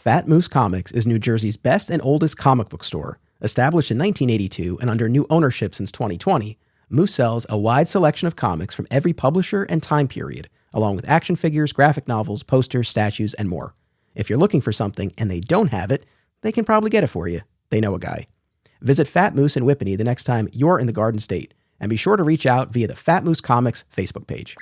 Fat Moose Comics is New Jersey's best and oldest comic book store. Established in 1982 and under new ownership since 2020, Moose sells a wide selection of comics from every publisher and time period, along with action figures, graphic novels, posters, statues, and more. If you're looking for something and they don't have it, they can probably get it for you. They know a guy. Visit Fat Moose in Whippany the next time you're in the Garden State, and be sure to reach out via the Fat Moose Comics Facebook page.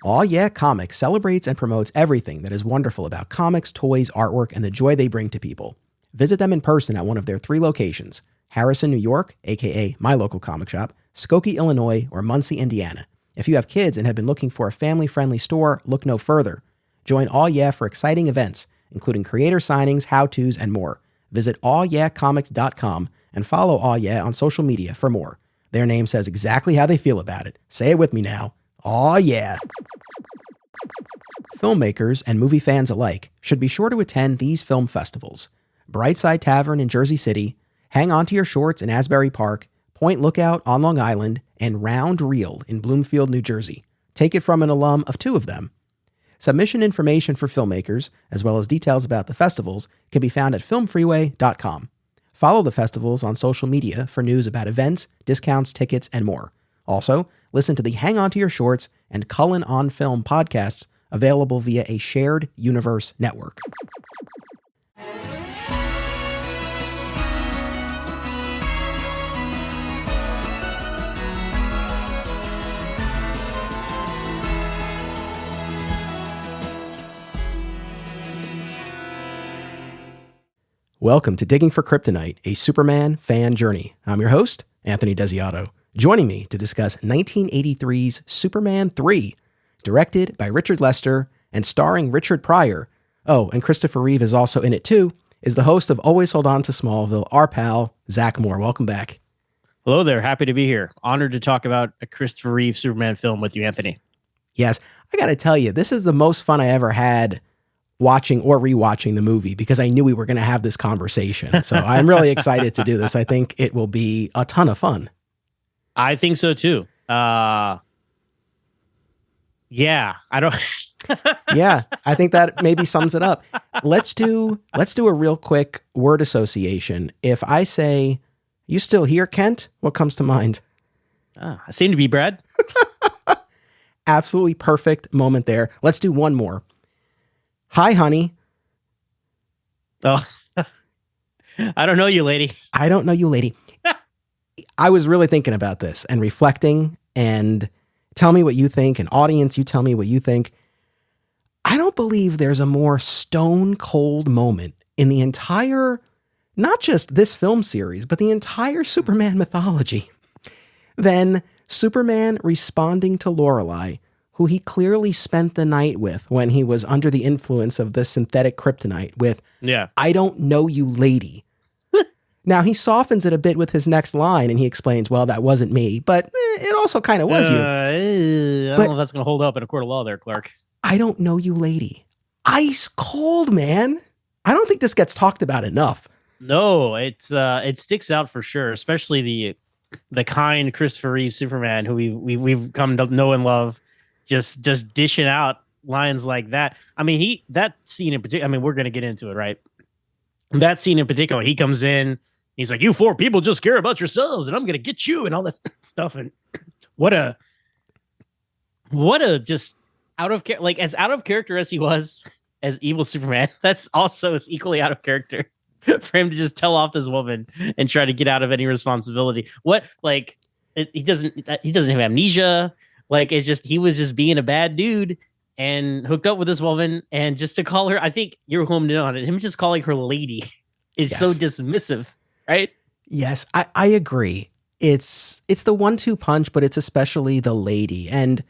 Aw Yeah Comics celebrates and promotes everything that is wonderful about comics, toys, artwork, and the joy they bring to people. Visit them in person at one of their 3 locations: Harrison, New York, aka my local comic shop, Skokie, Illinois, or Muncie, Indiana. If you have kids and have been looking for a family-friendly store, look no further. Join Aw Yeah for exciting events, including creator signings, how-tos, and more. Visit awyeahcomics.com and follow Aw Yeah on social media for more. Their name says exactly how they feel about it. Say it with me now. Aw Yeah. Filmmakers and movie fans alike should be sure to attend these film festivals: Brightside Tavern in Jersey City, Hang On to Your Shorts in Asbury Park, Point Lookout on Long Island, and Round Reel in Bloomfield, New Jersey. Take it from an alum of 2 of them. Submission information for filmmakers, as well as details about the festivals, can be found at filmfreeway.com. Follow the festivals on social media for news about events, discounts, tickets, and more. Also, listen to the Hang On to Your Shorts and Cullen on Film podcasts, available via a shared universe network. Welcome to Digging for Kryptonite, a Superman fan journey. I'm your host, Anthony Desiato. Joining me to discuss 1983's Superman 3, directed by Richard Lester and starring Richard Pryor. Oh, and Christopher Reeve is also in it too, is the host of Always Hold On to Smallville, our pal, Zach Moore. Welcome back. Hello there. Happy to be here. Honored to talk about a Christopher Reeve Superman film with you, Anthony. Yes, I got to tell you, this is the most fun I ever had watching or rewatching the movie, because I knew we were going to have this conversation. So I'm really excited to do this. I think it will be a ton of fun. I think so too. Yeah, I don't. Yeah, I think that maybe sums it up. Let's do a real quick word association. If I say, "You still here, Kent?" what comes to mind? I seem to be Brad. Absolutely perfect moment there. Let's do one more. Hi, honey. Oh, I don't know you, lady. I don't know you, lady. I was really thinking about this and reflecting, and tell me what you think. And audience, you tell me what you think. I don't believe there's a more stone cold moment in the entire, not just this film series, but the entire Superman mythology than Superman responding to Lorelei, who he clearly spent the night with when he was under the influence of the synthetic kryptonite, with, "I don't know you, lady." Now, he softens it a bit with his next line, and he explains, well, that wasn't me, but it also kind of was you. I don't know if that's going to hold up in a court of law there, Clark. "I don't know you, lady." Ice cold, man. I don't think this gets talked about enough. No, it sticks out for sure, especially the kind Christopher Reeve Superman who we've come to know and love, just dishing out lines like that. I mean, that scene in particular, I mean, we're going to get into it, right? That scene in particular, he comes in, he's like, "You 4 people just care about yourselves, and I'm going to get you," and all that stuff. And what a just out of as out of character as he was as evil Superman, that's also as equally out of character for him to just tell off this woman and try to get out of any responsibility. He doesn't have amnesia. It's just, he was just being a bad dude and hooked up with this woman, and just to call her, I think you're home on it, him just calling her lady is so dismissive, right? Yes, I agree. It's the 1-2 punch, but it's especially the lady. And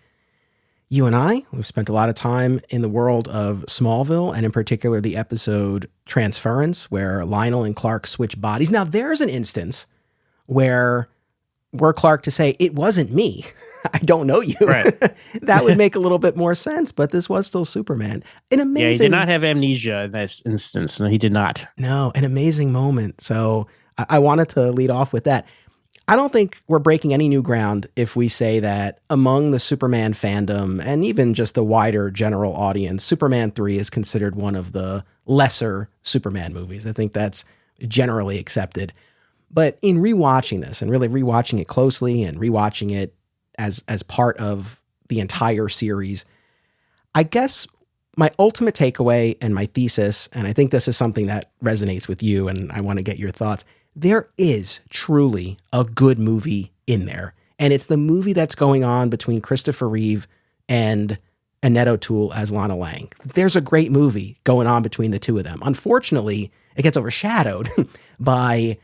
you and I, we've spent a lot of time in the world of Smallville, and in particular the episode Transference, where Lionel and Clark switch bodies. Now, there's an instance where were Clark to say, "It wasn't me, I don't know you," right. That would make a little bit more sense, but this was still Superman. An amazing, yeah, he did not have amnesia in this instance. No, he did not. No, an amazing moment. So I wanted to lead off with that. I don't think we're breaking any new ground if we say that among the Superman fandom and even just the wider general audience, Superman 3 is considered one of the lesser Superman movies. I think that's generally accepted. But in rewatching this and really rewatching it closely and rewatching it as part of the entire series, I guess my ultimate takeaway and my thesis, and I think this is something that resonates with you and I want to get your thoughts, there is truly a good movie in there. And it's the movie that's going on between Christopher Reeve and Annette O'Toole as Lana Lang. There's a great movie going on between the two of them. Unfortunately, it gets overshadowed by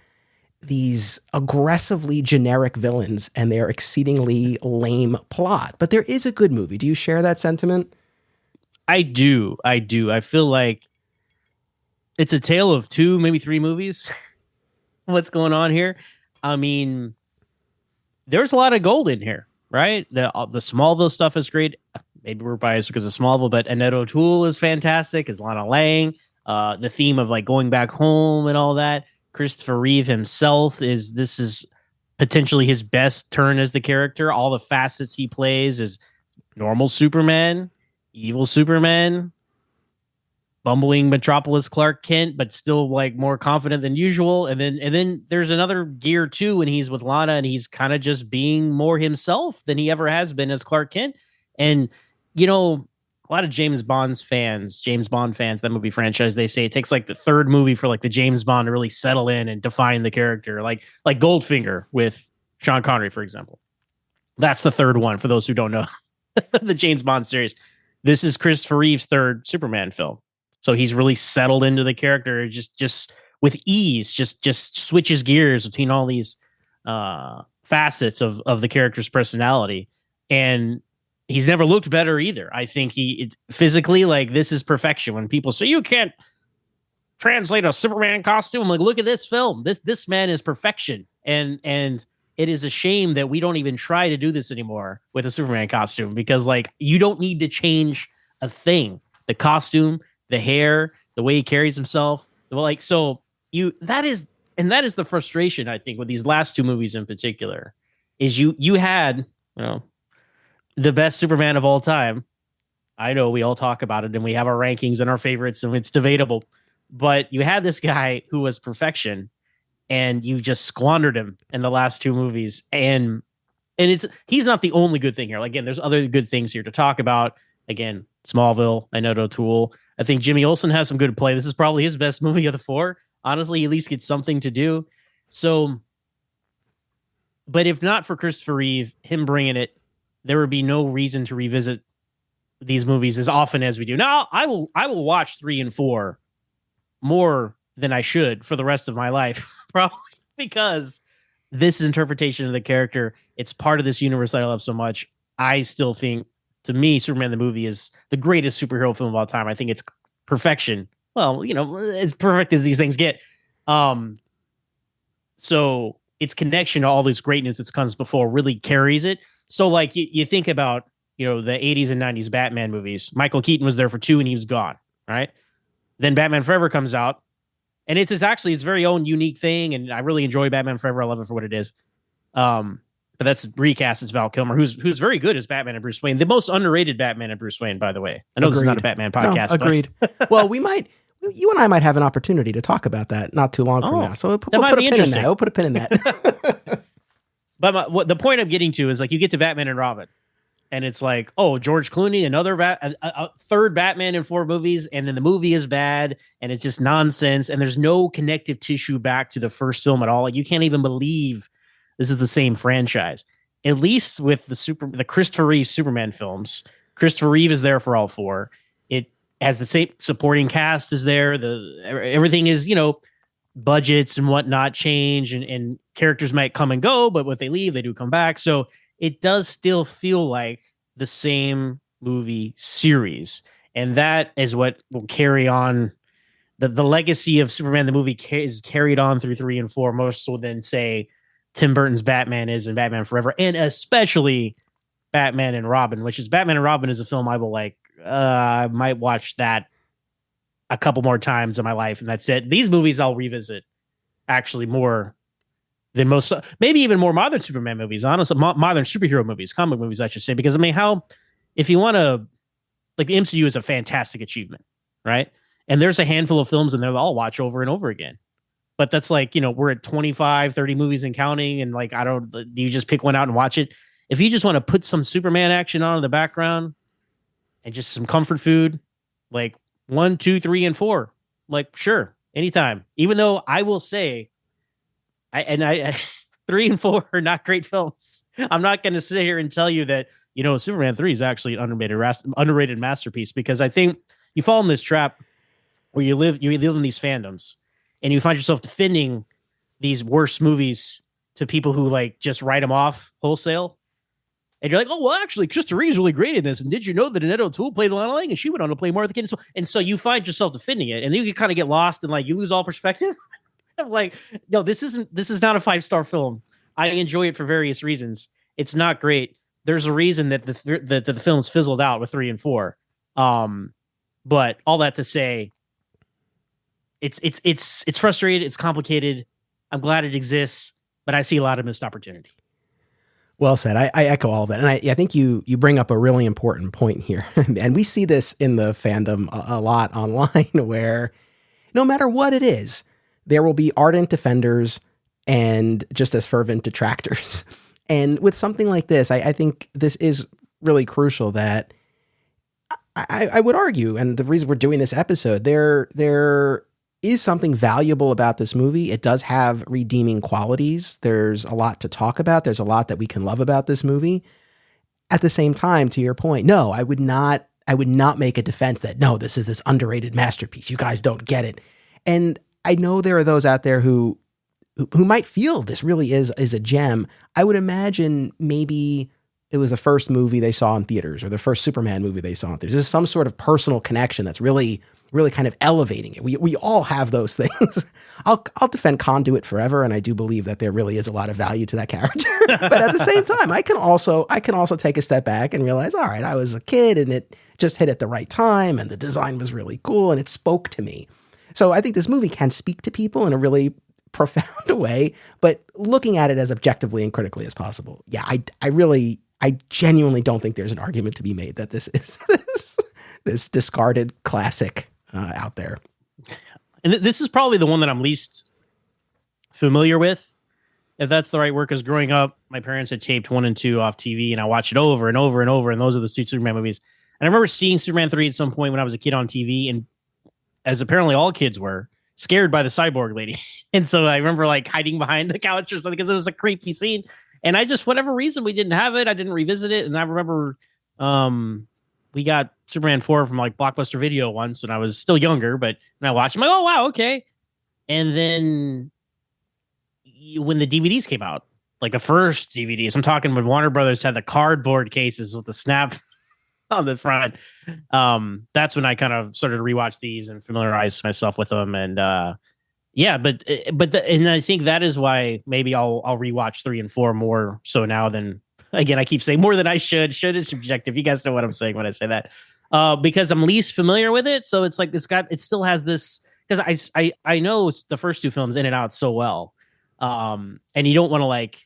these aggressively generic villains and their exceedingly lame plot. But there is a good movie. Do you share that sentiment? I do. I feel like it's a tale of two, maybe three movies. What's going on here? I mean, there's a lot of gold in here, right? The Smallville stuff is great. Maybe we're biased because of Smallville, but Annette O'Toole is fantastic as Lana Lang. The theme of like going back home and all that. Christopher Reeve himself this is potentially his best turn as the character. All the facets he plays is normal Superman, evil Superman, bumbling Metropolis Clark Kent, but still like more confident than usual. And then there's another gear too when he's with Lana and he's kind of just being more himself than he ever has been as Clark Kent. And you know, a lot of James Bond fans, that movie franchise, they say it takes like the third movie for like the James Bond to really settle in and define the character, like Goldfinger with Sean Connery, for example. That's the third one for those who don't know the James Bond series. This is Christopher Reeve's third Superman film. So he's really settled into the character just with ease, just switches gears between all these facets of the character's personality. And he's never looked better either. I think physically, like, this is perfection. When people say you can't translate a Superman costume, I'm like, look at this film. This man is perfection. And it is a shame that we don't even try to do this anymore with a Superman costume, because like you don't need to change a thing. The costume, the hair, the way he carries himself, like, so that is the frustration, I think, with these last two movies in particular, is you had, the best Superman of all time. I know we all talk about it and we have our rankings and our favorites and it's debatable, but you had this guy who was perfection and you just squandered him in the last two movies. And he's not the only good thing here. Like, again, there's other good things here to talk about. Again, Smallville, Annette O'Toole. I think Jimmy Olsen has some good play. This is probably his best movie of the four. Honestly, he at least gets something to do. So, but if not for Christopher Reeve, him bringing it, there would be no reason to revisit these movies as often as we do. Now, I will watch 3 and 4 more than I should for the rest of my life, probably, because this interpretation of the character, it's part of this universe that I love so much. I still think, to me, Superman the movie is the greatest superhero film of all time. I think it's perfection. Well, as perfect as these things get. So its connection to all this greatness that's comes before really carries it. So like you think about, the 80s and 90s Batman movies. Michael Keaton was there for 2 and he was gone, right? Then Batman Forever comes out and it's actually its very own unique thing. And I really enjoy Batman Forever. I love it for what it is. But that's recast. It's Val Kilmer, who's very good as Batman and Bruce Wayne. The most underrated Batman and Bruce Wayne, by the way. I know This is not a Batman podcast. No, agreed. Well, you and I might have an opportunity to talk about that not too long from now. So we'll put a pin in that. We'll put a pin in that. But the point I'm getting to is, like, you get to Batman and Robin, and it's like, oh, George Clooney, a third Batman in 4 movies, and then the movie is bad, and it's just nonsense, and there's no connective tissue back to the first film at all. Like, you can't even believe this is the same franchise. At least with the Christopher Reeve Superman films, Christopher Reeve is there for all 4. It has the same supporting cast is there. Everything is, budgets and whatnot change, and characters might come and go, but when they leave, they do come back. So it does still feel like the same movie series. And that is what will carry on. The legacy of Superman, the movie, is carried on through 3 and 4, more so than, say, Tim Burton's Batman is in Batman Forever, and especially Batman and Robin, which is Batman and Robin is a film I will I might watch that a couple more times in my life, and that's it. These movies I'll revisit actually more than most, maybe even more modern Superman movies, honestly, modern superhero movies, comic movies, I should say, because I mean, if you want to, like the MCU is a fantastic achievement, right? And there's a handful of films in there that I'll watch over and over again. But that's like, we're at 25, 30 movies and counting. And like, you just pick one out and watch it. If you just want to put some Superman action on in the background and just some comfort food, like 1, 2, 3, and 4, like, sure, anytime. Even though I will say, I 3 and 4 are not great films. I'm not going to sit here and tell you that, Superman 3 is actually an underrated masterpiece, because I think you fall in this trap where you live in these fandoms and you find yourself defending these worst movies to people who like just write them off wholesale. And you're like, oh, well, actually, Krista Reeve's really great in this. And did you know that Annette O'Toole played Lana Lang and she went on to play Martha Kent? And so you find yourself defending it, and then you kind of get lost and like you lose all perspective. I'm like, no, this is not a 5-star film. I enjoy it for various reasons. It's not great. There's a reason that the film's fizzled out with 3 and 4. But all that to say, it's frustrated. It's complicated. I'm glad it exists, but I see a lot of missed opportunity. Well said. I echo all that. And I think you bring up a really important point here. And we see this in the fandom a lot online, where no matter what it is, there will be ardent defenders and just as fervent detractors. And with something like this, I think this is really crucial that I would argue, and the reason we're doing this episode, there is something valuable about this movie. It does have redeeming qualities. There's a lot to talk about. There's a lot that we can love about this movie. At the same time, to your point, no, I would not make a defense that, no, this is this underrated masterpiece. You guys don't get it. And I know there are those out there who might feel this really is a gem. I would imagine maybe it was the first movie they saw in theaters or the first Superman movie they saw in theaters. There's some sort of personal connection that's really, really kind of elevating it. We all have those things. I'll defend Conduit forever, and I do believe that there really is a lot of value to that character. But at the same time, I can also take a step back and realize, all right, I was a kid and it just hit at the right time, and the design was really cool and it spoke to me. So I think this movie can speak to people in a really profound way, but looking at it as objectively and critically as possible. Yeah, I genuinely don't think there's an argument to be made that this is this discarded classic out there. And this is probably the one that I'm least familiar with, if that's the right word, because growing up, my parents had taped 1 and 2 off TV, and I watched it over and over and over, and those are the 2 Superman movies. And I remember seeing Superman 3 at some point when I was a kid on TV, and as apparently all kids were, scared by the cyborg lady. And so I remember like hiding behind the couch or something because it was a creepy scene. And I just, whatever reason, we didn't have it. I didn't revisit it. And I remember we got Superman 4 from like Blockbuster Video once when I was still younger, but when I watched it, I'm like, oh, wow, okay. And then when the DVDs came out, like the first DVDs, I'm talking when Warner Brothers had the cardboard cases with the snap on the front. That's when I kind of started to rewatch these and familiarize myself with them. And and I think that is why maybe I'll rewatch 3 and 4 more so now than, again, I keep saying more than I should. Should is subjective. You guys know what I'm saying when I say that, because I'm least familiar with it. So it's like it still has this, because I know the first 2 films in and out so well. And you don't want to like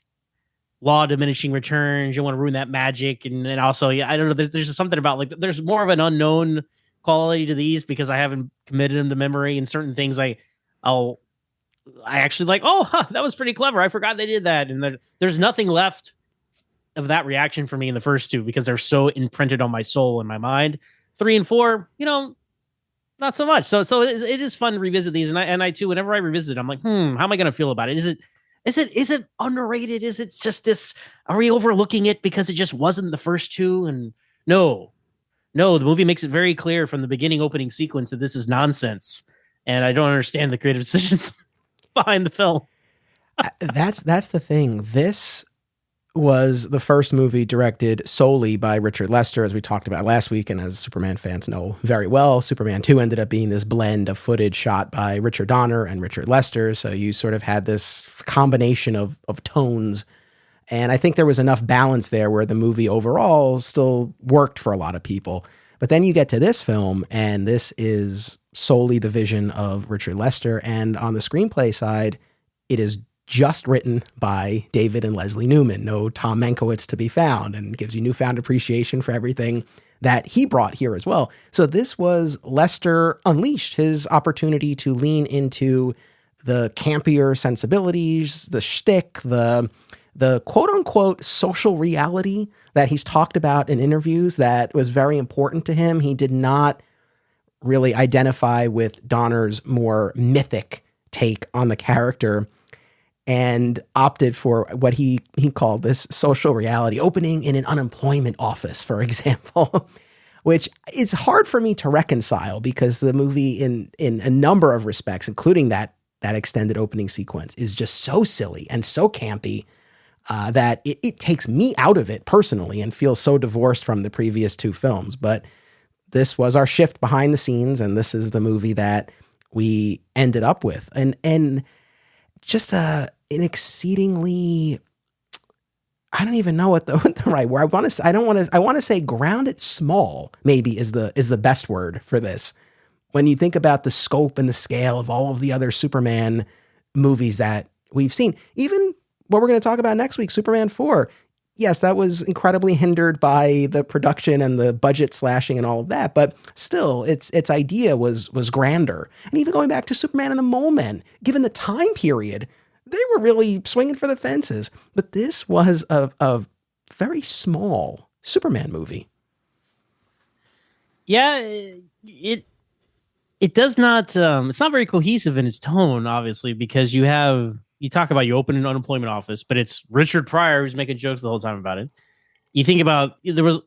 law of diminishing returns. You want to ruin that magic. And also, I don't know. There's just something about like, there's more of an unknown quality to these because I haven't committed them to memory, and certain things I actually like, that was pretty clever. I forgot they did that. And there's nothing left of that reaction for me in the first 2 because they're so imprinted on my soul and my mind. 3 and 4, not so much. So it is fun to revisit these. And I too, whenever I revisit it, I'm like, how am I going to feel about it? Is it underrated? Is it just this? Are we overlooking it because it just wasn't the first 2? And no, the movie makes it very clear from the beginning opening sequence that this is nonsense. And I don't understand the creative decisions behind the film. That's the thing. This was the first movie directed solely by Richard Lester, as we talked about last week, and as Superman fans know very well. Superman 2 ended up being this blend of footage shot by Richard Donner and Richard Lester, so you sort of had this combination of tones, and I think there was enough balance there where the movie overall still worked for a lot of people. But then you get to this film, and this is solely the vision of Richard Lester, and on the screenplay side, it is just written by David and Leslie Newman. No Tom Mankiewicz to be found, and gives you newfound appreciation for everything that he brought here as well. So this was Lester unleashed his opportunity to lean into the campier sensibilities, the shtick, the quote unquote social reality that he's talked about in interviews that was very important to him. He did not really identify with Donner's more mythic take on the character, and opted for what he called this social reality, opening in an unemployment office, for example, which is hard for me to reconcile because the movie in a number of respects, including that extended opening sequence, is just so silly and so campy that it takes me out of it personally and feels so divorced from the previous two films. But this was our shift behind the scenes, and this is the movie that we ended up with. And just an exceedingly, I don't even know what the right word. I want to say grounded small maybe is the best word for this. When you think about the scope and the scale of all of the other Superman movies that we've seen, even what we're going to talk about next week, Superman 4. Yes, that was incredibly hindered by the production and the budget slashing and all of that, but still, its idea was grander. And even going back to Superman and the Mole Men, given the time period, they were really swinging for the fences. But this was a very small Superman movie. Yeah, it does not. It's not very cohesive in its tone, obviously, because you talk about you open an unemployment office, but it's Richard Pryor who's making jokes the whole time about it. You think about there was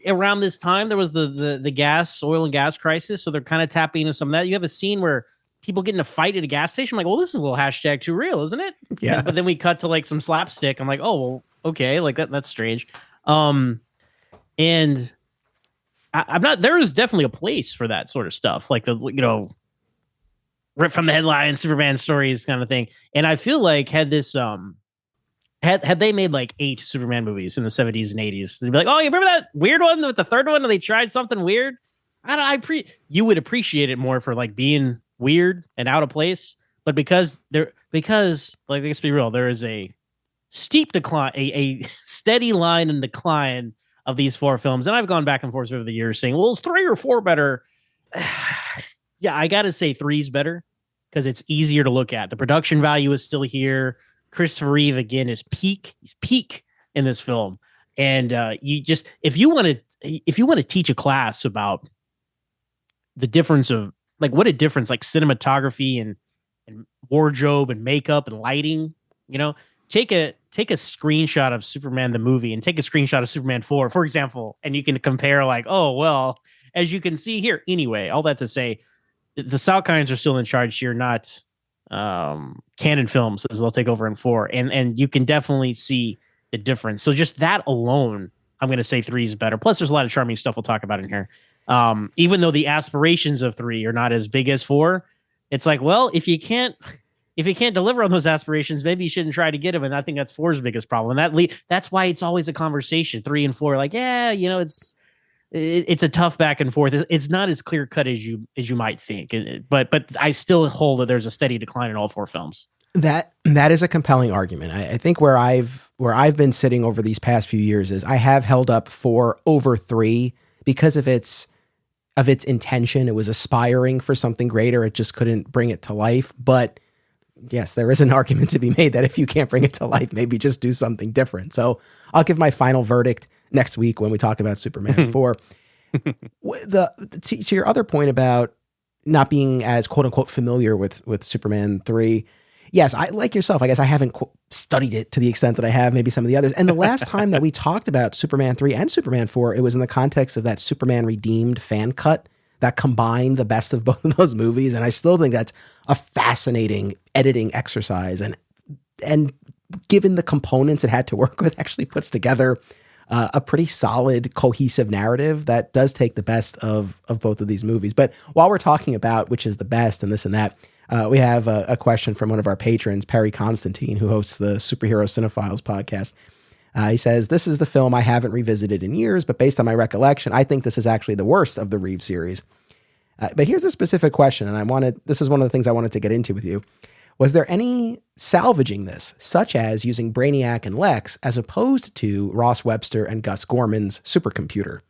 around this time there was the oil and gas crisis, so they're kind of tapping into some of that. You have a scene where people get in a fight at a gas station. I'm like, well, this is a little hashtag too real, isn't it? Yeah. But then we cut to like some slapstick. I'm like, oh, well, okay, like that's strange. And I'm not. There is definitely a place for that sort of stuff, like ripped from the headline Superman stories kind of thing. And I feel like had this had they made like 8 Superman movies in the 70s and 80s, they'd be like, oh, you remember that weird one with the third one and they tried something weird? You would appreciate it more for like being weird and out of place. But because like, let's be real, there is a steep decline, a steady line and decline of these 4 films. And I've gone back and forth over the years saying, well, is 3 or 4 better? Yeah, I got to say 3's better because it's easier to look at. The production value is still here. Christopher Reeve, again, is peak. He's peak in this film. And if you want to teach a class about the difference of like what a difference like cinematography and wardrobe and makeup and lighting, take a screenshot of Superman the movie and take a screenshot of Superman 4, for example, and you can compare like, oh, well, as you can see here. Anyway, all that to say, the Salkinds are still in charge here, not Canon Films, as they'll take over in 4. And you can definitely see the difference. So just that alone, I'm going to say 3 is better. Plus, there's a lot of charming stuff we'll talk about in here. Even though the aspirations of 3 are not as big as 4, it's like, well, if you can't deliver on those aspirations, maybe you shouldn't try to get them. And I think that's 4's biggest problem. And that's why it's always a conversation. 3 and 4 are like, yeah, it's a tough back and forth. It's not as clear cut as you might think. But I still hold that there's a steady decline in all 4 films. That is a compelling argument. I think where I've been sitting over these past few years is I have held up 4 over 3 because of its intention. It was aspiring for something greater. It just couldn't bring it to life. But yes, there is an argument to be made that if you can't bring it to life, maybe just do something different. So I'll give my final verdict next week when we talk about Superman 4. To your other point about not being as quote unquote familiar with Superman 3. Yes, I like yourself. I guess I haven't studied it to the extent that I have maybe some of the others. And the last time that we talked about Superman 3 and Superman 4, it was in the context of that Superman Redeemed fan cut that combined the best of both of those movies. And I still think that's a fascinating editing exercise. And given the components it had to work with, actually puts together a pretty solid, cohesive narrative that does take the best of both of these movies. But while we're talking about which is the best and this and that, we have a question from one of our patrons, Perry Constantine, who hosts the Superhero Cinephiles podcast. He says, this is the film I haven't revisited in years, but based on my recollection, I think this is actually the worst of the Reeve series. But here's a specific question, and this is one of the things I wanted to get into with you. Was there any salvaging this, such as using Brainiac and Lex as opposed to Ross Webster and Gus Gorman's supercomputer?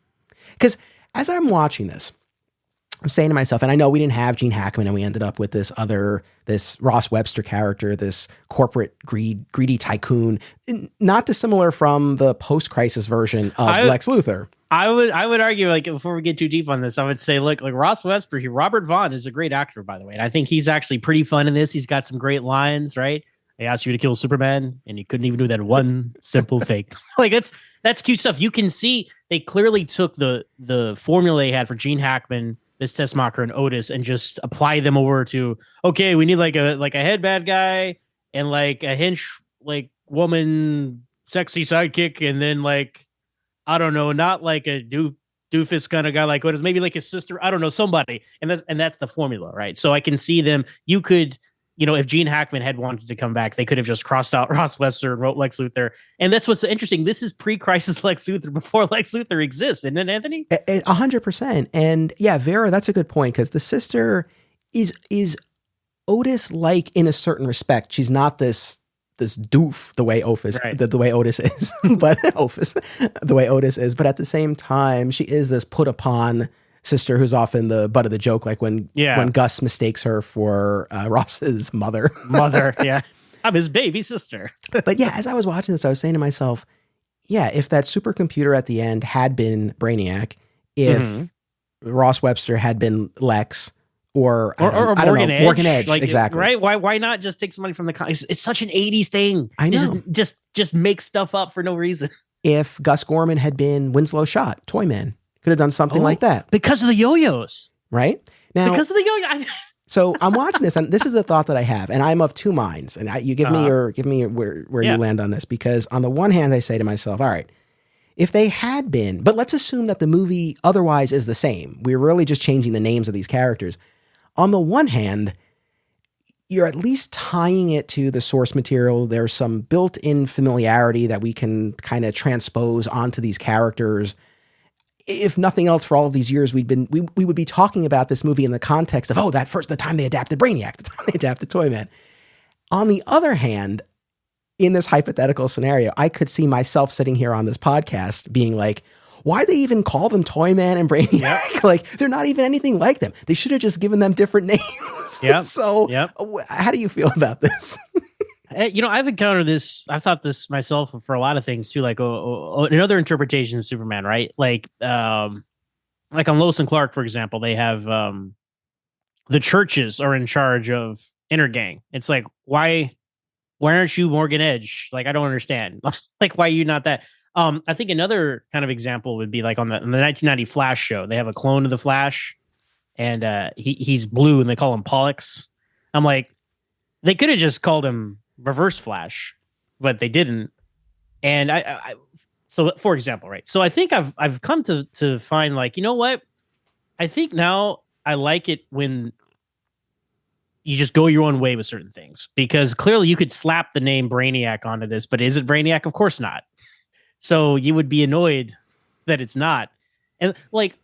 Because as I'm watching this, I'm saying to myself, and I know we didn't have Gene Hackman and we ended up with this Ross Webster character, this corporate greedy tycoon, not dissimilar from the post-crisis version of Lex Luthor. I would argue, like, before we get too deep on this, I would say, look, like Ross Webster, Robert Vaughn is a great actor, by the way. And I think he's actually pretty fun in this. He's got some great lines, right? They asked you to kill Superman and you couldn't even do that one simple fake. Like that's cute stuff. You can see they clearly took the formula they had for Gene Hackman, this Tessmacher, and Otis, and just apply them over to, okay, we need like a head bad guy and like a hench like woman sexy sidekick, and then like, I don't know, not like a doofus kind of guy like Otis, maybe like his sister, I don't know, somebody. And that's the formula, right? So I can see them. You could, if Gene Hackman had wanted to come back, they could have just crossed out Ross Webster and wrote Lex Luthor. And that's what's so interesting. This is pre-crisis Lex Luthor, before Lex Luthor exists, isn't it, Anthony? 100%. And yeah, Vera, that's a good point, because the sister is Otis-like in a certain respect. She's not this doof the way Otis, right, the way Otis is, but the way Otis is. But at the same time, she is this put upon sister who's often the butt of the joke, like when Gus mistakes her for Ross's mother. Yeah. I'm his baby sister. But yeah, as I was watching this, I was saying to myself, yeah, if that supercomputer at the end had been Brainiac, if Ross Webster had been Lex, or Morgan Edge. Morgan Edge, like, exactly. Right? Why not just take somebody from the comics? It's such an 80s thing. I know. Just make stuff up for no reason. If Gus Gorman had been Winslow Schott, Toyman, could have done something like that. Because of the yo-yos. Right? Now, because of the yo-yo. So I'm watching this, and this is the thought that I have, and I'm of two minds. And you give me where you land on this, because on the one hand, I say to myself, all right, if they had been, but let's assume that the movie otherwise is the same. We're really just changing the names of these characters. On the one hand, you're at least tying it to the source material. There's some built-in familiarity that we can kind of transpose onto these characters. If nothing else, for all of these years, we would be talking about this movie in the context of, the time they adapted Brainiac, the time they adapted Toyman. On the other hand, in this hypothetical scenario, I could see myself sitting here on this podcast being like, why they even call them Toyman and Brainiac? Yep. Like, they're not even anything like them. They should have just given them different names. Yep. So how do you feel about this? I've encountered this. I've thought this myself for a lot of things too, like another interpretation of Superman, right? Like on Lois and Clark, for example, they have the churches are in charge of Intergang. It's like, why aren't you Morgan Edge? Like, I don't understand. Like, why are you not that? I think another kind of example would be like on the 1990 Flash show. They have a clone of the Flash, and he's blue, and they call him Pollux. I'm like, they could have just called him Reverse Flash, but they didn't. And so for example, right? So I think I've come to find, like, you know what? I think now I like it when you just go your own way with certain things, because clearly you could slap the name Brainiac onto this, but is it Brainiac? Of course not. So you would be annoyed that it's not. And like,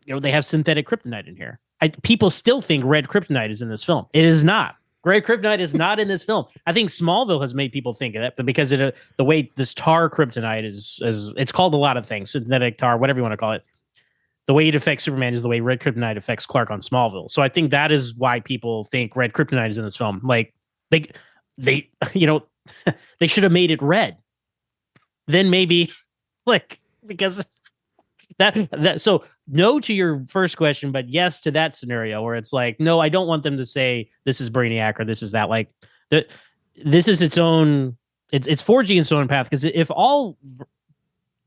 they have synthetic kryptonite in here. People still think red kryptonite is in this film. It is not. Red kryptonite is not in this film. I think Smallville has made people think of that, but because the way this tar kryptonite is it's called a lot of things, synthetic tar, whatever you want to call it. The way it affects Superman is the way red kryptonite affects Clark on Smallville. So I think that is why people think red kryptonite is in this film. Like they they should have made it red. Then maybe, like, because that so no to your first question, but yes to that scenario where it's like, no, I don't want them to say this is Brainiac or this is that. Like, this is its own. It's forging its own path, because if all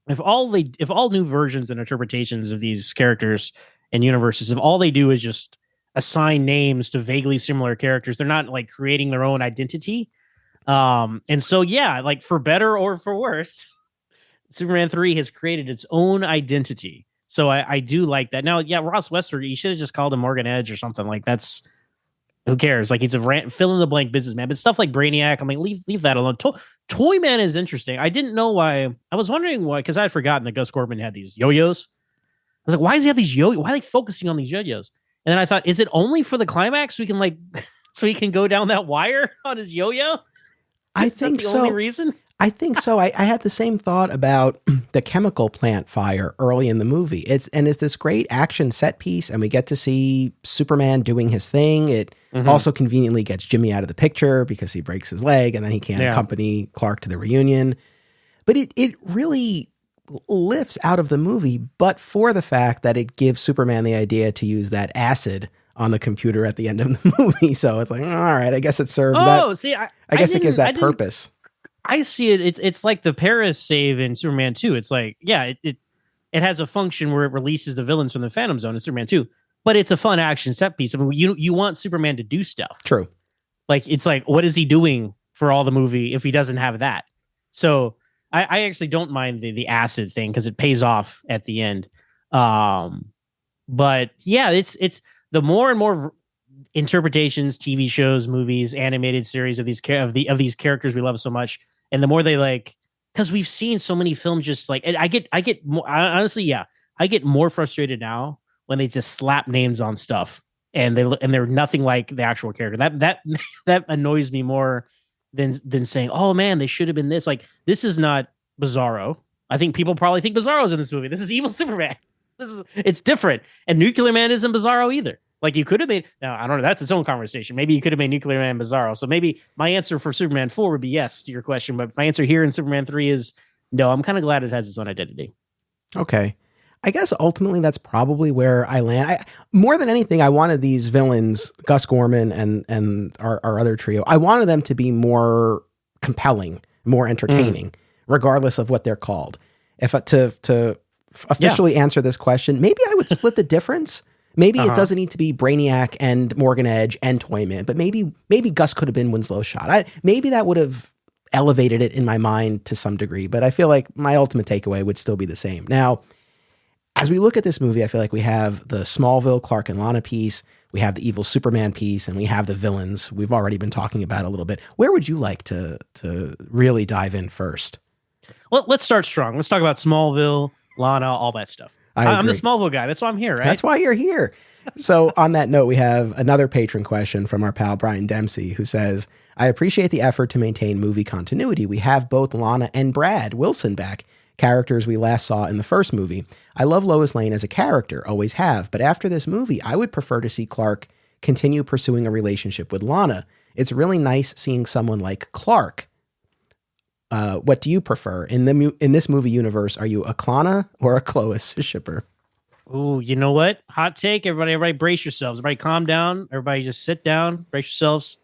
new versions and interpretations of these characters and universes, if all they do is just assign names to vaguely similar characters, they're not like creating their own identity. And so, yeah, like, for better or for worse, Superman 3 has created its own identity. So I do like that. Now, yeah, Ross Webster, you should have just called him Morgan Edge or something. Like, that's, who cares? Like, he's a fill in the blank businessman. But stuff like Brainiac, I mean, leave that alone. Toyman is interesting. I didn't know why. I was wondering why, because I had forgotten that Gus Gorman had these yo-yos. I was like, why does he have these yo-yos? Why are they focusing on these yo-yos? And then I thought, is it only for the climax? We can, like, so he can go down that wire on his yo-yo? I Is that think the so. only reason? I think so. I had the same thought about the chemical plant fire early in the movie. It's this great action set piece, and we get to see Superman doing his thing. It also conveniently gets Jimmy out of the picture because he breaks his leg, and then he can't accompany Clark to the reunion. But it really lifts out of the movie, but for the fact that it gives Superman the idea to use that acid on the computer at the end of the movie. So it's like, all right, I guess it serves that. Oh, see, I guess it gives that purpose. I see it. It's like the Paris save in Superman 2. It's like, yeah, it has a function where it releases the villains from the Phantom Zone in Superman 2, but it's a fun action set piece. I mean, you want Superman to do stuff. True. Like, it's like, what is he doing for all the movie if he doesn't have that? So I actually don't mind the acid thing because it pays off at the end. But yeah, it's the more and more interpretations, TV shows, movies, animated series of these characters we love so much. And the more they like, because we've seen so many films, just like, and I get more, honestly, yeah, I get more frustrated now when they just slap names on stuff and they're nothing like the actual character. That annoys me more than saying, oh man, they should have been this. Like, this is not Bizarro. I think people probably think Bizarro's in this movie. This is evil Superman. It's different. And Nuclear Man isn't Bizarro either. Like, you could have made, now I don't know, that's its own conversation. Maybe you could have made Nuclear Man Bizarro. So maybe my answer for Superman 4 would be yes to your question, but my answer here in Superman 3 is no. I'm kind of glad it has its own identity. Okay. I guess ultimately that's probably where I land. More than anything, I wanted these villains, Gus Gorman and our other trio, I wanted them to be more compelling, more entertaining, regardless of what they're called. If to officially answer this question, maybe I would split the difference. Maybe it doesn't need to be Brainiac and Morgan Edge and Toyman, but maybe Gus could have been Winslow's shot. Maybe that would have elevated it in my mind to some degree, but I feel like my ultimate takeaway would still be the same. Now, as we look at this movie, I feel like we have the Smallville Clark and Lana piece, we have the evil Superman piece, and we have the villains we've already been talking about a little bit. Where would you like to really dive in first? Well, let's start strong. Let's talk about Smallville, Lana, all that stuff. I'm the Smallville guy. That's why I'm here, right? That's why you're here. So on that note, we have another patron question from our pal Brian Dempsey, who says, I appreciate the effort to maintain movie continuity. We have both Lana and Brad Wilson back, characters we last saw in the first movie. I love Lois Lane as a character, always have, but after this movie, I would prefer to see Clark continue pursuing a relationship with Lana. It's really nice seeing someone like Clark. What do you prefer in this movie universe? Are you a Klana or a Clois shipper? Oh, you know what? Hot take. Everybody brace yourselves. Everybody calm down. Everybody just sit down. Brace yourselves.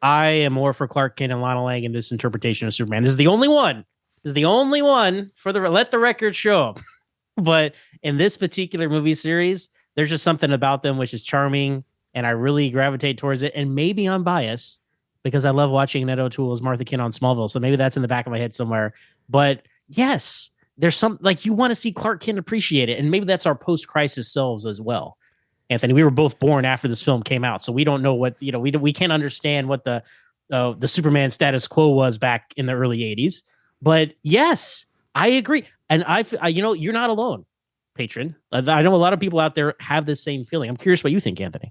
I am more for Clark Kent and Lana Lang in this interpretation of Superman. This is the only one. This is the only one for let the record show. But in this particular movie series, there's just something about them which is charming, and I really gravitate towards it. And maybe I'm biased, because I love watching Annette O'Toole as Martha Kent on Smallville. So maybe that's in the back of my head somewhere. But yes, there's some, like, you want to see Clark Kent appreciate it. And maybe that's our post-crisis selves as well. Anthony, we were both born after this film came out. So we don't know what, we can't understand what the Superman status quo was back in the early 80s. But yes, I agree. And I you're not alone, patron. I know a lot of people out there have this same feeling. I'm curious what you think, Anthony.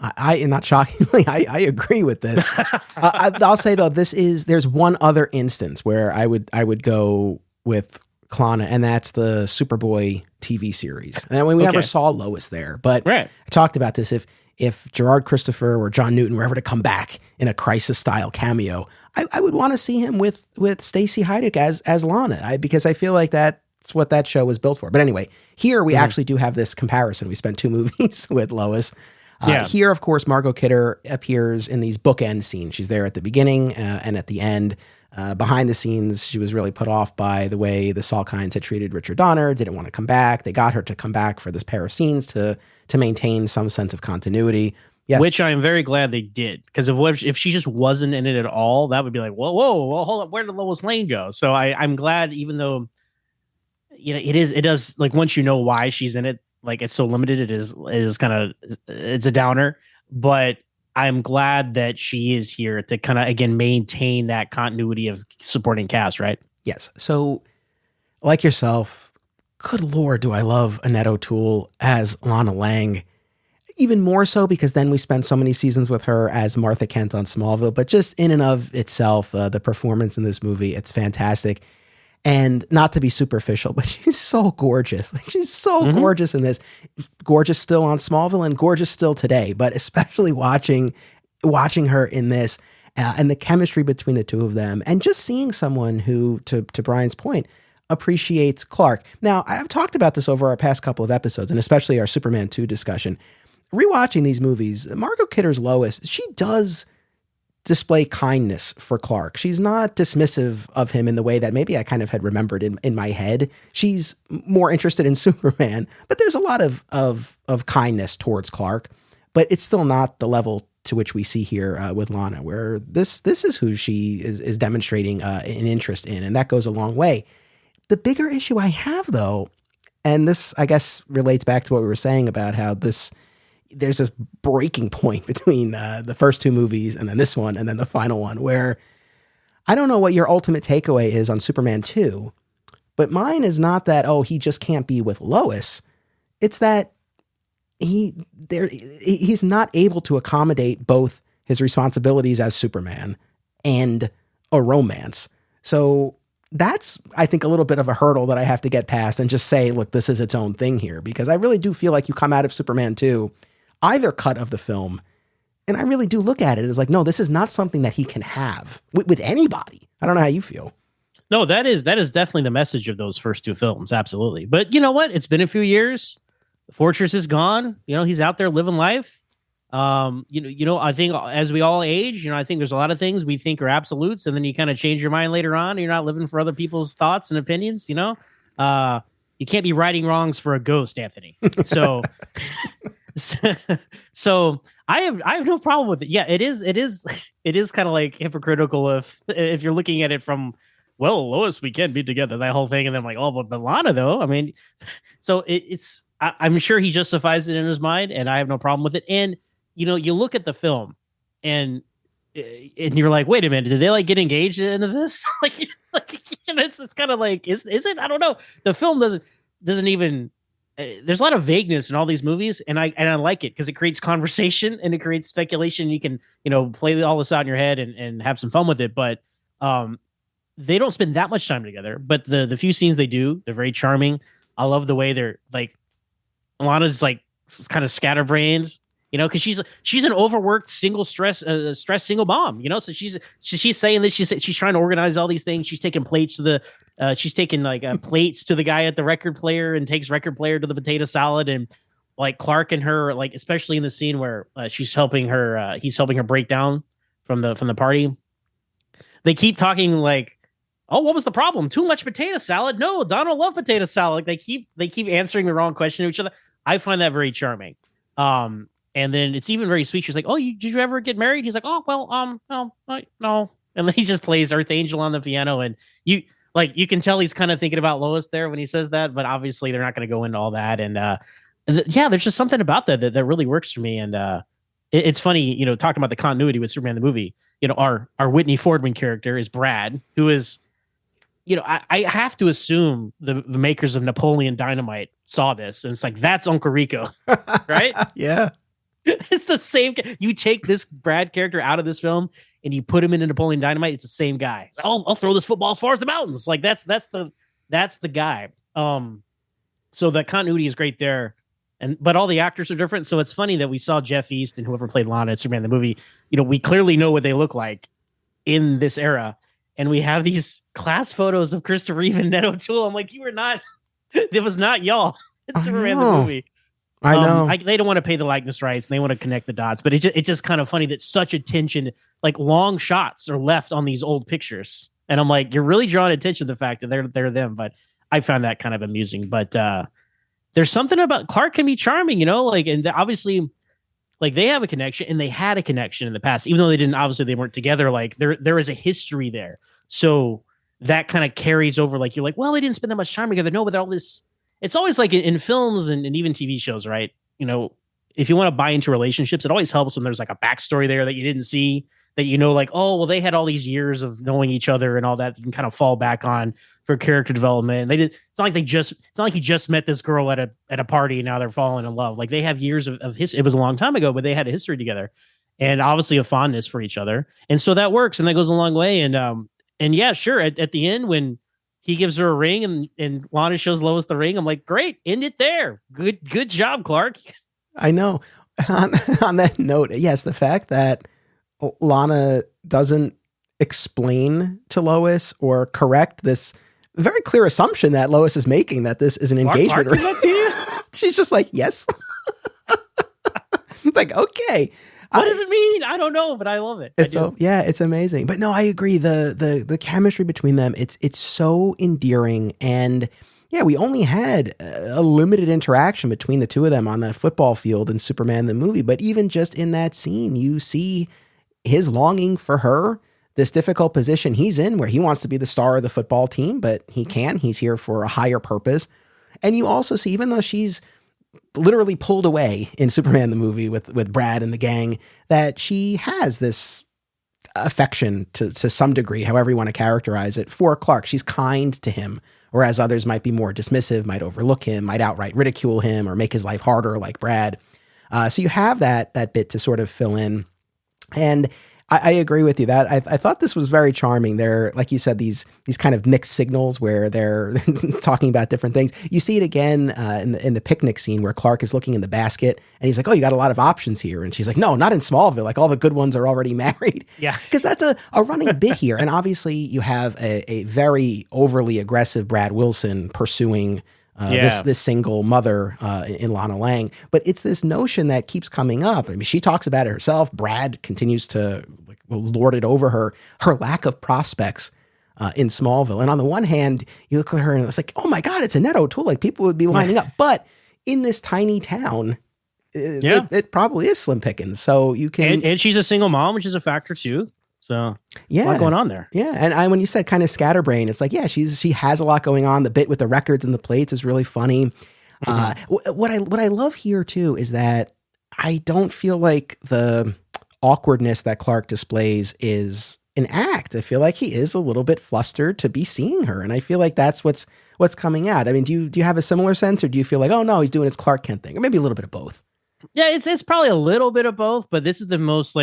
I not shockingly, I agree with this. I'll say though, there's one other instance where I would go with Klana, and that's the Superboy TV series. And we never saw Lois there, but I talked about this. If Gerard Christopher or John Newton were ever to come back in a Crisis style cameo, I would want to see him with Stacey Heideck as Lana, because I feel like that's what that show was built for. But anyway, here we actually do have this comparison. We spent 2 movies with Lois. Here, of course, Margot Kidder appears in these bookend scenes. She's there at the beginning and at the end. Behind the scenes, she was really put off by the way the Salkinds had treated Richard Donner, didn't want to come back. They got her to come back for this pair of scenes to maintain some sense of continuity. Yes. Which I am very glad they did, because if she just wasn't in it at all, that would be like, whoa, hold up, where did Lois Lane go? So I'm glad, even though it does, like, once you know why she's in it, like, it's so limited, it is kind of, it's a downer, but I'm glad that she is here to kind of, again, maintain that continuity of supporting cast, right? Yes. So, like yourself, good Lord, do I love Annette O'Toole as Lana Lang. even more so because then we spent so many seasons with her as Martha Kent on Smallville. But just in and of itself, the performance in this movie, it's fantastic. And not to be superficial, but she's so gorgeous. Like, she's so gorgeous in this. Gorgeous still on Smallville and gorgeous still today. But especially watching her in this and the chemistry between the two of them, and just seeing someone who, to Brian's point, appreciates Clark. Now, I've talked about this over our past couple of episodes, and especially our Superman 2 discussion. Rewatching these movies, Margot Kidder's Lois, she does display kindness for Clark. She's not dismissive of him in the way that maybe I kind of had remembered in my head. She's more interested in Superman, but there's a lot of kindness towards Clark, but it's still not the level to which we see here with Lana, where this is who she is demonstrating an interest in, and that goes a long way. The bigger issue I have, though, and this, I guess, relates back to what we were saying about how there's this breaking point between the first two movies and then this one and then the final one, where I don't know what your ultimate takeaway is on Superman 2, but mine is not that, oh, he just can't be with Lois. It's that he's not able to accommodate both his responsibilities as Superman and a romance. So that's, I think, a little bit of a hurdle that I have to get past and just say, look, this is its own thing here, because I really do feel like you come out of Superman 2, either cut of the film, and I really do look at it as like, no, this is not something that he can have with anybody. I don't know how you feel. No, that is definitely the message of those first two films. Absolutely. But you know what? It's been a few years. The Fortress is gone. You know, he's out there living life. I think as we all age, I think there's a lot of things we think are absolutes, and then you kind of change your mind later on. And you're not living for other people's thoughts and opinions. You can't be righting wrongs for a ghost, Anthony. So, so I have no problem with it. Yeah, it is kind of like hypocritical if you're looking at it from, well, Lois, we can't be together, that whole thing, and then like, oh, but Lana though. I mean, so I'm sure he justifies it in his mind, and I have no problem with it. And you look at the film, and you're like, wait a minute, did they like get engaged into this? It's kind of like, is it? I don't know. The film doesn't even. There's a lot of vagueness in all these movies, and I like it because it creates conversation and it creates speculation. You can play all this out in your head and have some fun with it, but they don't spend that much time together. But the few scenes they do, they're very charming. I love the way they're like, Lana's like kind of scatterbrained, because she's an overworked stress single mom, so she's saying that she's trying to organize all these things. She's taking plates to the plates to the guy at the record player, and takes record player to the potato salad. And like Clark and her, like, especially in the scene where he's helping her break down from the party, they keep talking like, oh, what was the problem? Too much potato salad? No, Donald loved potato salad. They keep answering the wrong question to each other. I find that very charming. And then it's even very sweet. She's like, oh, did you ever get married? He's like, oh, well, no. And then he just plays Earth Angel on the piano. And you can tell he's kind of thinking about Lois there when he says that, but obviously they're not going to go into all that. And there's just something about that really works for me. And it's funny, talking about the continuity with Superman the movie, our Whitney Fordman character is Brad, who is, I have to assume the makers of Napoleon Dynamite saw this, and it's like, that's Uncle Rico, right? Yeah. It's the same. You take this Brad character out of this film and you put him into Napoleon Dynamite, it's the same guy. Like, I'll throw this football as far as the mountains. Like that's the guy. So the continuity is great there. But all the actors are different. So it's funny that we saw Jeff East and whoever played Lana at Superman the movie, we clearly know what they look like in this era. And we have these class photos of Christopher Reeve and Ned O'Toole. I'm like, it was not y'all. It's Superman the movie. I know. They don't want to pay the likeness rights and they want to connect the dots, but it's just kind of funny that such attention, like long shots, are left on these old pictures. And I'm like, you're really drawing attention to the fact that they're them. But I found that kind of amusing. But there's something about Clark can be charming, and obviously, like, they have a connection, and they had a connection in the past, even though they weren't together. Like there is a history there. So that kind of carries over. Like, you're like, well, they didn't spend that much time together. No, but all this, it's always like in films and even TV shows, right? If you want to buy into relationships, it always helps when there's like a backstory there that you didn't see, that like, oh well, they had all these years of knowing each other and all that you can kind of fall back on for character development. They did. It's not like he just met this girl at a party and now they're falling in love. Like they have years of his. It was a long time ago, but they had a history together, and obviously a fondness for each other, and so that works and that goes a long way. And yeah, sure. At the end when he gives her a ring and Lana shows Lois the ring, I'm like, great, end it there. Good job, Clark. I know. On that note, yes, the fact that Lana doesn't explain to Lois or correct this very clear assumption that Lois is making that this is an engagement ring. She's just like, yes. It's like, okay. What does it mean? I don't know, but I love it. It's amazing. But no, I agree. The chemistry between them, it's so endearing. And yeah, we only had a limited interaction between the two of them on that football field in Superman the movie. But even just in that scene, you see his longing for her, this difficult position he's in where he wants to be the star of the football team, but he can't. He's here for a higher purpose. And you also see, even though she's literally pulled away in Superman the movie with Brad and the gang, that she has this affection to some degree, however you want to characterize it, for Clark. She's kind to him, whereas others might be more dismissive, might overlook him, might outright ridicule him or make his life harder like Brad. So you have that bit to sort of fill in. And I agree with you that I thought this was very charming. There, like you said, these kind of mixed signals where they're talking about different things. You see it again in the picnic scene where Clark is looking in the basket and he's like, "Oh, you got a lot of options here," and she's like, "No, not in Smallville. Like all the good ones are already married." Yeah, because that's a running bit here. And obviously, you have a very overly aggressive Brad Wilson pursuing this single mother in Lana Lang. But it's this notion that keeps coming up. I mean, she talks about it herself. Brad continues to lord it over her lack of prospects in Smallville. And on the one hand, you look at her and it's like, oh my God, it's Annette O'Toole. Like people would be lining up. But in this tiny town, it probably is slim pickings. So you can... And she's a single mom, which is a factor too. So a lot going on there. Yeah. And when you said kind of scatterbrain, it's like, yeah, she has a lot going on. The bit with the records and the plates is really funny. Mm-hmm. What I love here too is that I don't feel like the awkwardness that Clark displays is an act. I feel like he is a little bit flustered to be seeing her. And I feel like that's what's coming out. I mean, do you have a similar sense, or do you feel like, oh no, he's doing his Clark Kent thing, or maybe a little bit of both? Yeah, it's probably a little bit of both, but this is the most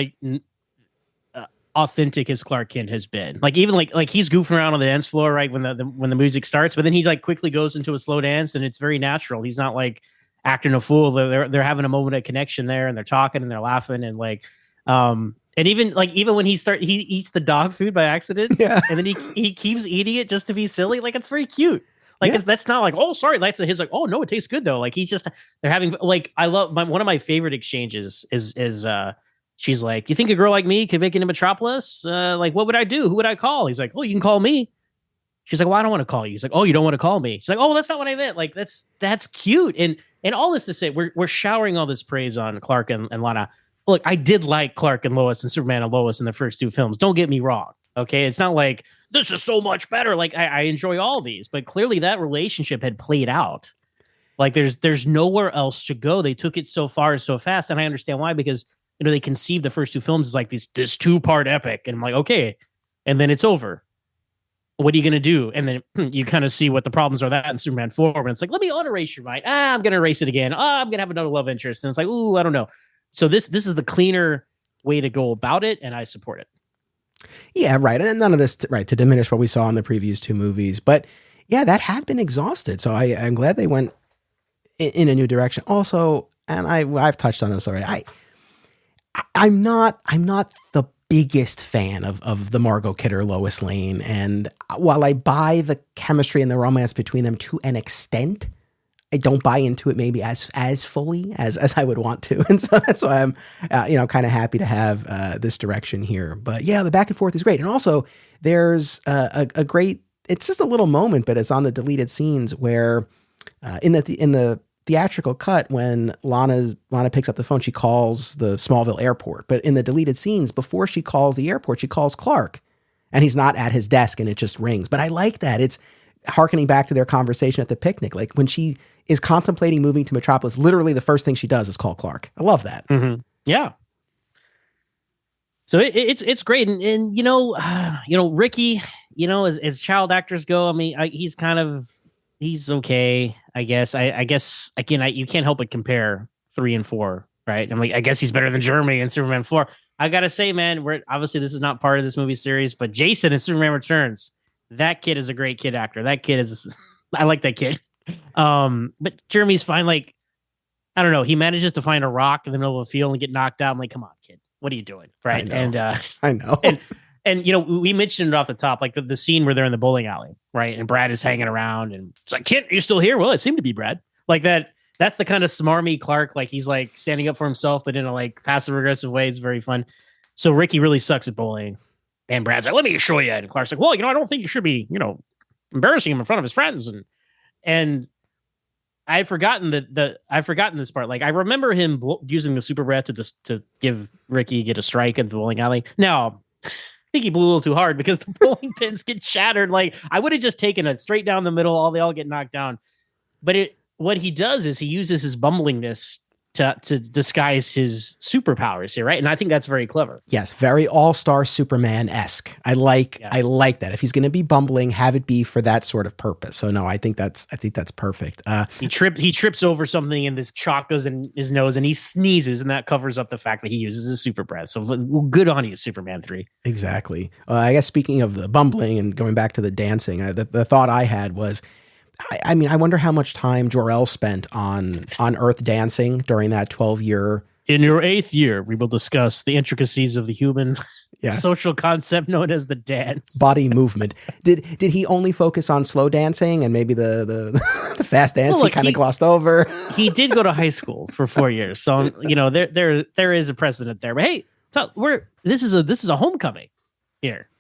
authentic as Clark Kent has been. Like even like he's goofing around on the dance floor right when the music starts, but then he like quickly goes into a slow dance and it's very natural. He's not like acting a fool. They're having a moment of connection there and they're talking and they're laughing and like and even when he eats the dog food by accident, and then he keeps eating it just to be silly. Like it's very cute. Like that's not like, oh sorry, that's his like, oh no, it tastes good though. Like they're having like, I love one of my favorite exchanges is she's like, you think a girl like me could make it in Metropolis? Like, what would I do? Who would I call? He's like, oh, you can call me. She's like, well, I don't want to call you. He's like, oh, you don't want to call me. She's like, oh, that's not what I meant. Like, that's cute. And all this to say, we're showering all this praise on Clark and Lana. Look, I did like Clark and Lois and Superman and Lois in the first two films. Don't get me wrong. Okay. It's not like this is so much better. Like I enjoy all these, but clearly that relationship had played out. Like there's nowhere else to go. They took it so far and so fast. And I understand why, because they conceived the first two films as like this 2-part epic. And I'm like, okay. And then it's over. What are you going to do? And then you kind of see what the problems are that in Superman 4. And it's like, let me unerase your mind. I'm going to erase it again. I'm going to have another love interest. And it's like, ooh, I don't know. So this is the cleaner way to go about it. And I support it. Yeah, right. And none of this, to diminish what we saw in the previous two movies. But yeah, that had been exhausted. So I'm glad they went in a new direction. Also, and I've touched on this already. I'm not the biggest fan of the Margot Kidder Lois Lane, and while I buy the chemistry and the romance between them to an extent, I don't buy into it maybe as fully as I would want to, and so that's why I'm kind of happy to have this direction here. But yeah, the back and forth is great, and also there's a great. It's just a little moment, but it's on the deleted scenes where in the theatrical cut, when Lana picks up the phone, she calls the Smallville airport. But in the deleted scenes, before she calls the airport, she calls Clark, and he's not at his desk, and it just rings. But I like that. It's hearkening back to their conversation at the picnic. Like when she is contemplating moving to Metropolis, literally the first thing she does is call Clark. I love that. Mm-hmm. Yeah. So it's great, and Ricky, as child actors go, I mean, he's okay, I guess. I guess again, you can't help but compare 3 and 4, right? I'm like, I guess he's better than Jeremy in Superman 4. I gotta say, man, we're obviously this is not part of this movie series, but Jason in Superman Returns, that kid is a great kid actor. That kid is, I like that kid. But Jeremy's fine. Like, I don't know, he manages to find a rock in the middle of a field and get knocked out. I'm like, come on, kid, what are you doing, right? I know. And we mentioned it off the top, like the scene where they're in the bowling alley, right? And Brad is hanging around, and it's like, kid, are you still here? Well, it seemed to be Brad. Like that. That's the kind of smarmy Clark. Like he's like standing up for himself, but in a like passive aggressive way. It's very fun. So Ricky really sucks at bowling, and Brad's like, "Let me show you." And Clark's like, "Well, I don't think you should be, embarrassing him in front of his friends." And I had forgotten I've forgotten this part. Like I remember him using the super breath to give Ricky get a strike at the bowling alley. Now, I think he blew a little too hard because the bowling pins get shattered. Like I would have just taken it straight down the middle. They all get knocked down. But what he does is he uses his bumblingness to disguise his superpowers here, right? And I think that's very clever. Yes, very all-star Superman-esque. I like that. If he's going to be bumbling, have it be for that sort of purpose. So no, I think that's perfect. He trips over something, and this chalk goes in his nose, and he sneezes, and that covers up the fact that he uses his super breath. So good on you, Superman 3. Exactly. I guess speaking of the bumbling and going back to the dancing, the thought I had was, I mean, I wonder how much time Jor-El spent on Earth dancing during that 12-year. In your 8th year, we will discuss the intricacies of the human social concept known as the dance. Body movement. Did he only focus on slow dancing and maybe the fast dance he kind of glossed over? He did go to high school for 4 years. So, there is a precedent there. But hey, this is a homecoming here,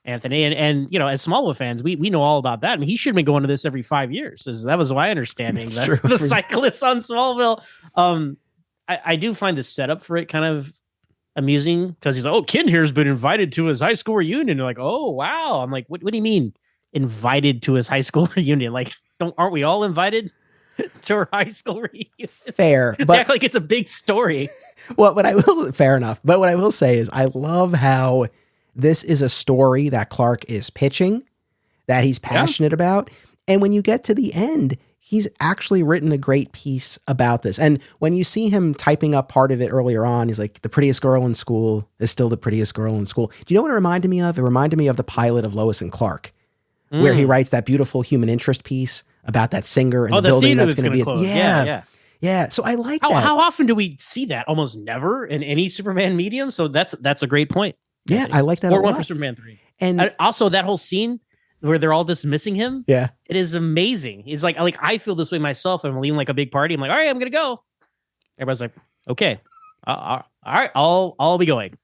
Anthony, and as Smallville fans, we know all about that. I mean, he should have been going to this every 5 years. That was my understanding. The cyclists on Smallville. I do find the setup for it kind of amusing because he's like, "Oh, Kid here's been invited to his high school reunion." You're like, "Oh, wow!" I'm like, "What do you mean invited to his high school reunion? Like, aren't we all invited to our high school reunion?" Fair, but act like it's a big story. Well, fair enough. But what I will say is, I love how this is a story that Clark is pitching, that he's passionate about. And when you get to the end, he's actually written a great piece about this. And when you see him typing up part of it earlier on, he's like, the prettiest girl in school is still the prettiest girl in school. Do you know what it reminded me of? It reminded me of the pilot of Lois and Clark, where he writes that beautiful human interest piece about that singer in the building that's going to be. Yeah. So I like that. How often do we see that? Almost never in any Superman medium. So that's a great point. Yeah, I like that. Or one for Superman 3. And also that whole scene where they're all dismissing him. Yeah, it is amazing. He's like I feel this way myself. I'm leaving like a big party. I'm like, all right, I'm gonna go. Everybody's like, okay, all right, I'll be going.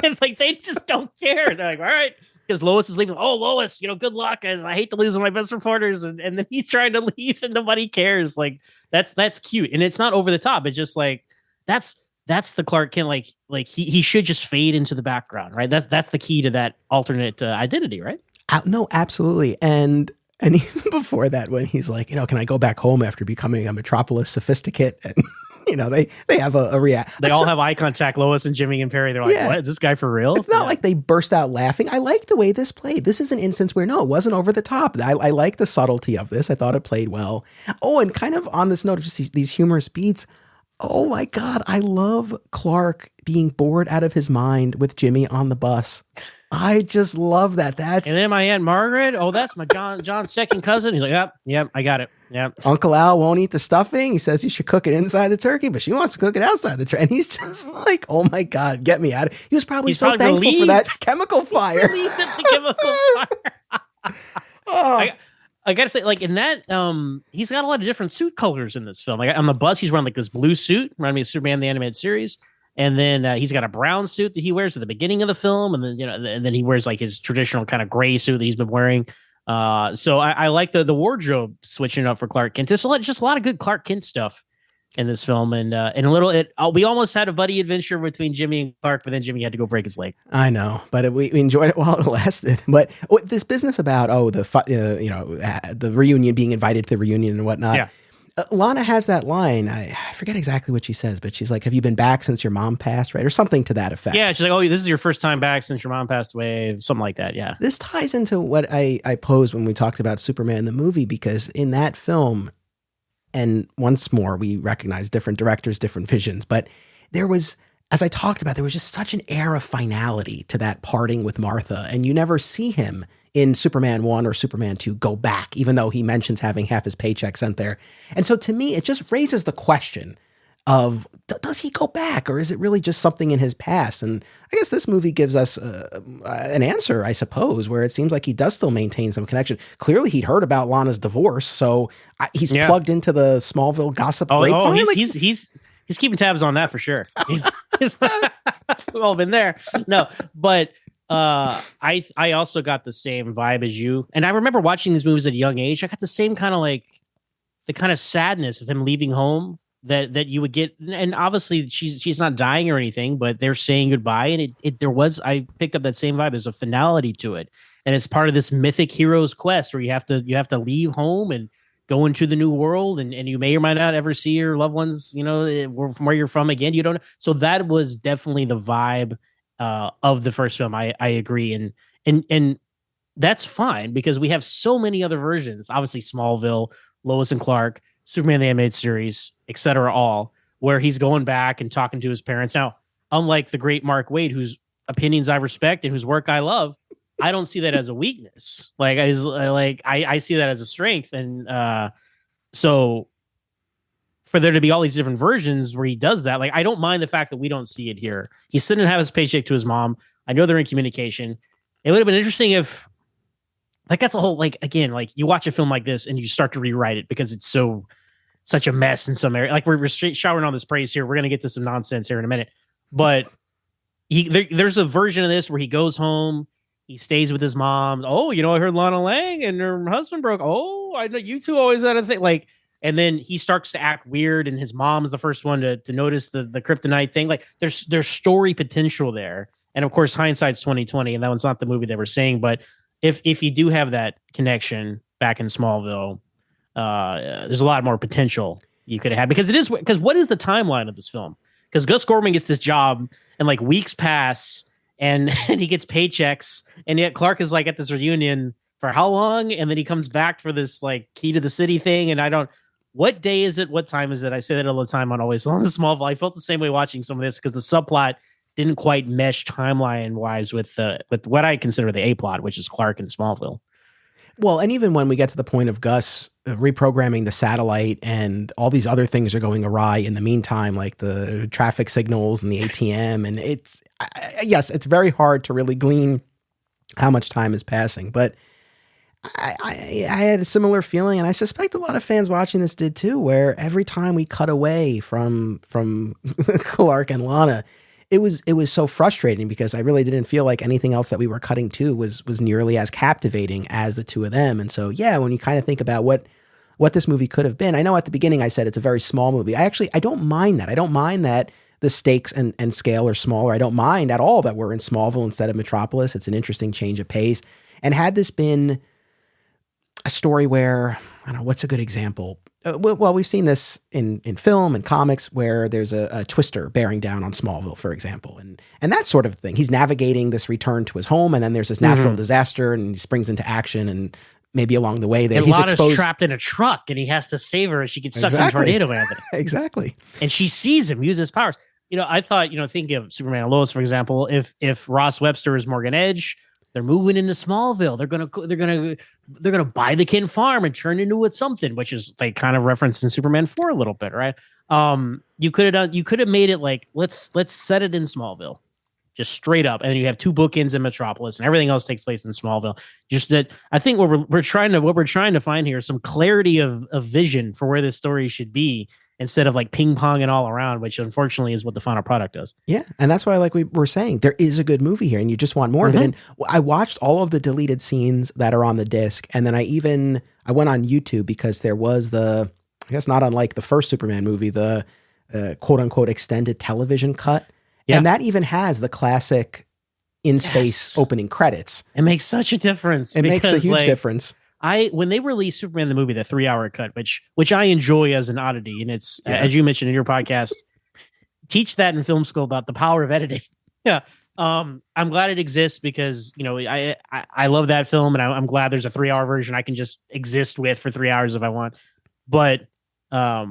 And like they just don't care. They're like, all right, because Lois is leaving. Oh, Lois, good luck, guys. I hate to lose one of my best reporters, and then he's trying to leave, and nobody cares. Like that's cute, and it's not over the top. It's just like that's the Clark Kent. Like he should just fade into the background, right? That's the key to that alternate identity, right? No, absolutely. And even before that, when he's like, can I go back home after becoming a Metropolis sophisticate? And they have a react. They all have eye contact. Lois and Jimmy and Perry. They're like, what? Is this guy for real? It's not like they burst out laughing. I like the way this played. This is an instance where, no, it wasn't over the top. I like the subtlety of this. I thought it played well. Oh, and kind of on this note of just these humorous beats. Oh my God, I love Clark being bored out of his mind with Jimmy on the bus. I just love that. And then my Aunt Margaret. Oh, that's my John's second cousin. He's like, yep, I got it. Yep. Uncle Al won't eat the stuffing. He says he should cook it inside the turkey, but she wants to cook it outside the turkey. And he's just like, oh my God, get me out of it. He was probably so thankful for that chemical fire. I gotta say, like in that, he's got a lot of different suit colors in this film. Like on the bus, he's wearing like this blue suit, reminding me of Superman the Animated Series, and then he's got a brown suit that he wears at the beginning of the film, and then and then he wears like his traditional kind of gray suit that he's been wearing. So I like the wardrobe switching up for Clark Kent. There's just a lot of good Clark Kent stuff in this film, and we almost had a buddy adventure between Jimmy and Clark, but then Jimmy had to go break his leg. I know, but we enjoyed it while it lasted. But this business about the reunion, being invited to the reunion and whatnot. Yeah. Lana has that line. I forget exactly what she says, but she's like, "Have you been back since your mom passed?" Right, or something to that effect. Yeah, she's like, "Oh, this is your first time back since your mom passed away," something like that. Yeah, this ties into what I posed when we talked about Superman the movie, because in that film, and once more, we recognize different directors, different visions, but there was, as I talked about, there was just such an air of finality to that parting with Martha, and you never see him in Superman 1 or Superman 2 go back, even though he mentions having half his paycheck sent there. And so to me, it just raises the question of, does he go back, or is it really just something in his past? And I guess this movie gives us an answer, I suppose, where it seems like he does still maintain some connection. Clearly, he'd heard about Lana's divorce, so he's plugged into the Smallville gossip grapevine. He's keeping tabs on that for sure. We've all been there. No, but I also got the same vibe as you, and I remember watching these movies at a young age. I got the same kind of like the kind of sadness of him leaving home that you would get, and obviously she's not dying or anything, but they're saying goodbye, and I picked up that same vibe. There's a finality to it, and it's part of this mythic hero's quest where you have to leave home and go into the new world, and you may or might not ever see your loved ones, from where you're from again. You don't know. So that was definitely the vibe of the first film. I agree, and that's fine because we have so many other versions. Obviously, Smallville, Lois and Clark, Superman the Animated Series, etc., all where he's going back and talking to his parents. Now, unlike the great Mark Waid, whose opinions I respect and whose work I love, I don't see that as a weakness. I see that as a strength. And so for there to be all these different versions where he does that, I don't mind the fact that we don't see it here. He's sitting and have his paycheck to his mom. I know they're in communication. It would have been interesting if, that's a whole, you watch a film like this and you start to rewrite it because it's such a mess in some area. We're showering on this praise here. We're going to get to some nonsense here in a minute. But there's a version of this where he goes home, he stays with his mom. Oh, I heard Lana Lang and her husband broke. Oh, I know you two always had a thing. And then he starts to act weird, and his mom's the first one to notice the kryptonite thing. There's story potential there. And of course, hindsight's 2020, and that one's not the movie they were saying. But if you do have that connection back in Smallville, there's a lot more potential you could have had, because what is the timeline of this film? Because Gus Gorman gets this job and weeks pass and he gets paychecks, and yet Clark is at this reunion for how long? And then he comes back for this key to the city thing. And what day is it? What time is it? I say that all the time on Always on the Smallville. I felt the same way watching some of this because the subplot didn't quite mesh timeline wise with what I consider the A plot, which is Clark and Smallville. Well, and even when we get to the point of Gus reprogramming the satellite and all these other things are going awry in the meantime, like the traffic signals and the ATM, and it's very hard to really glean how much time is passing. But I had a similar feeling, and I suspect a lot of fans watching this did too, where every time we cut away from Clark and Lana, it was so frustrating because I really didn't feel like anything else that we were cutting to was nearly as captivating as the two of them. And so, when you kind of think about what this movie could have been, I know at the beginning I said it's a very small movie. I don't mind that. I don't mind that the stakes and scale are smaller. I don't mind at all that we're in Smallville instead of Metropolis. It's an interesting change of pace. And had this been a story where, I don't know, what's a good example? Well, we've seen this in film and comics where there's a twister bearing down on Smallville, for example, and that sort of thing. He's navigating this return to his home, and then there's this natural disaster, and he springs into action, and maybe along the way there he's exposed. Trapped in a truck, and he has to save her as she gets sucked in a tornado. Exactly. And she sees him use his powers. I thought, thinking of Superman and Lois, for example, if Ross Webster is Morgan Edge, they're moving into Smallville. They're gonna buy the Kent farm and turn into it something, which is they kind of referenced in Superman 4 a little bit, right? You could have made it let's set it in Smallville, just straight up, and then you have two bookends in Metropolis, and everything else takes place in Smallville. Just that I think what we're trying to find here is some clarity of vision for where this story should be, instead of ping ponging all around, which unfortunately is what the final product does. Yeah. And that's why, we were saying, there is a good movie here and you just want more of it. And I watched all of the deleted scenes that are on the disc. And then I went on YouTube because there was I guess not unlike the first Superman movie, the quote unquote extended television cut. Yeah. And that even has the classic in space opening credits. It makes such a difference. It makes a huge difference. when they released Superman the movie, the 3-hour cut, which I enjoy as an oddity, and it's as you mentioned in your podcast, teach that in film school about the power of editing. Yeah. I'm glad it exists because, you know, I love that film, and I'm glad there's a 3-hour version I can just exist with for 3 hours if I want. But I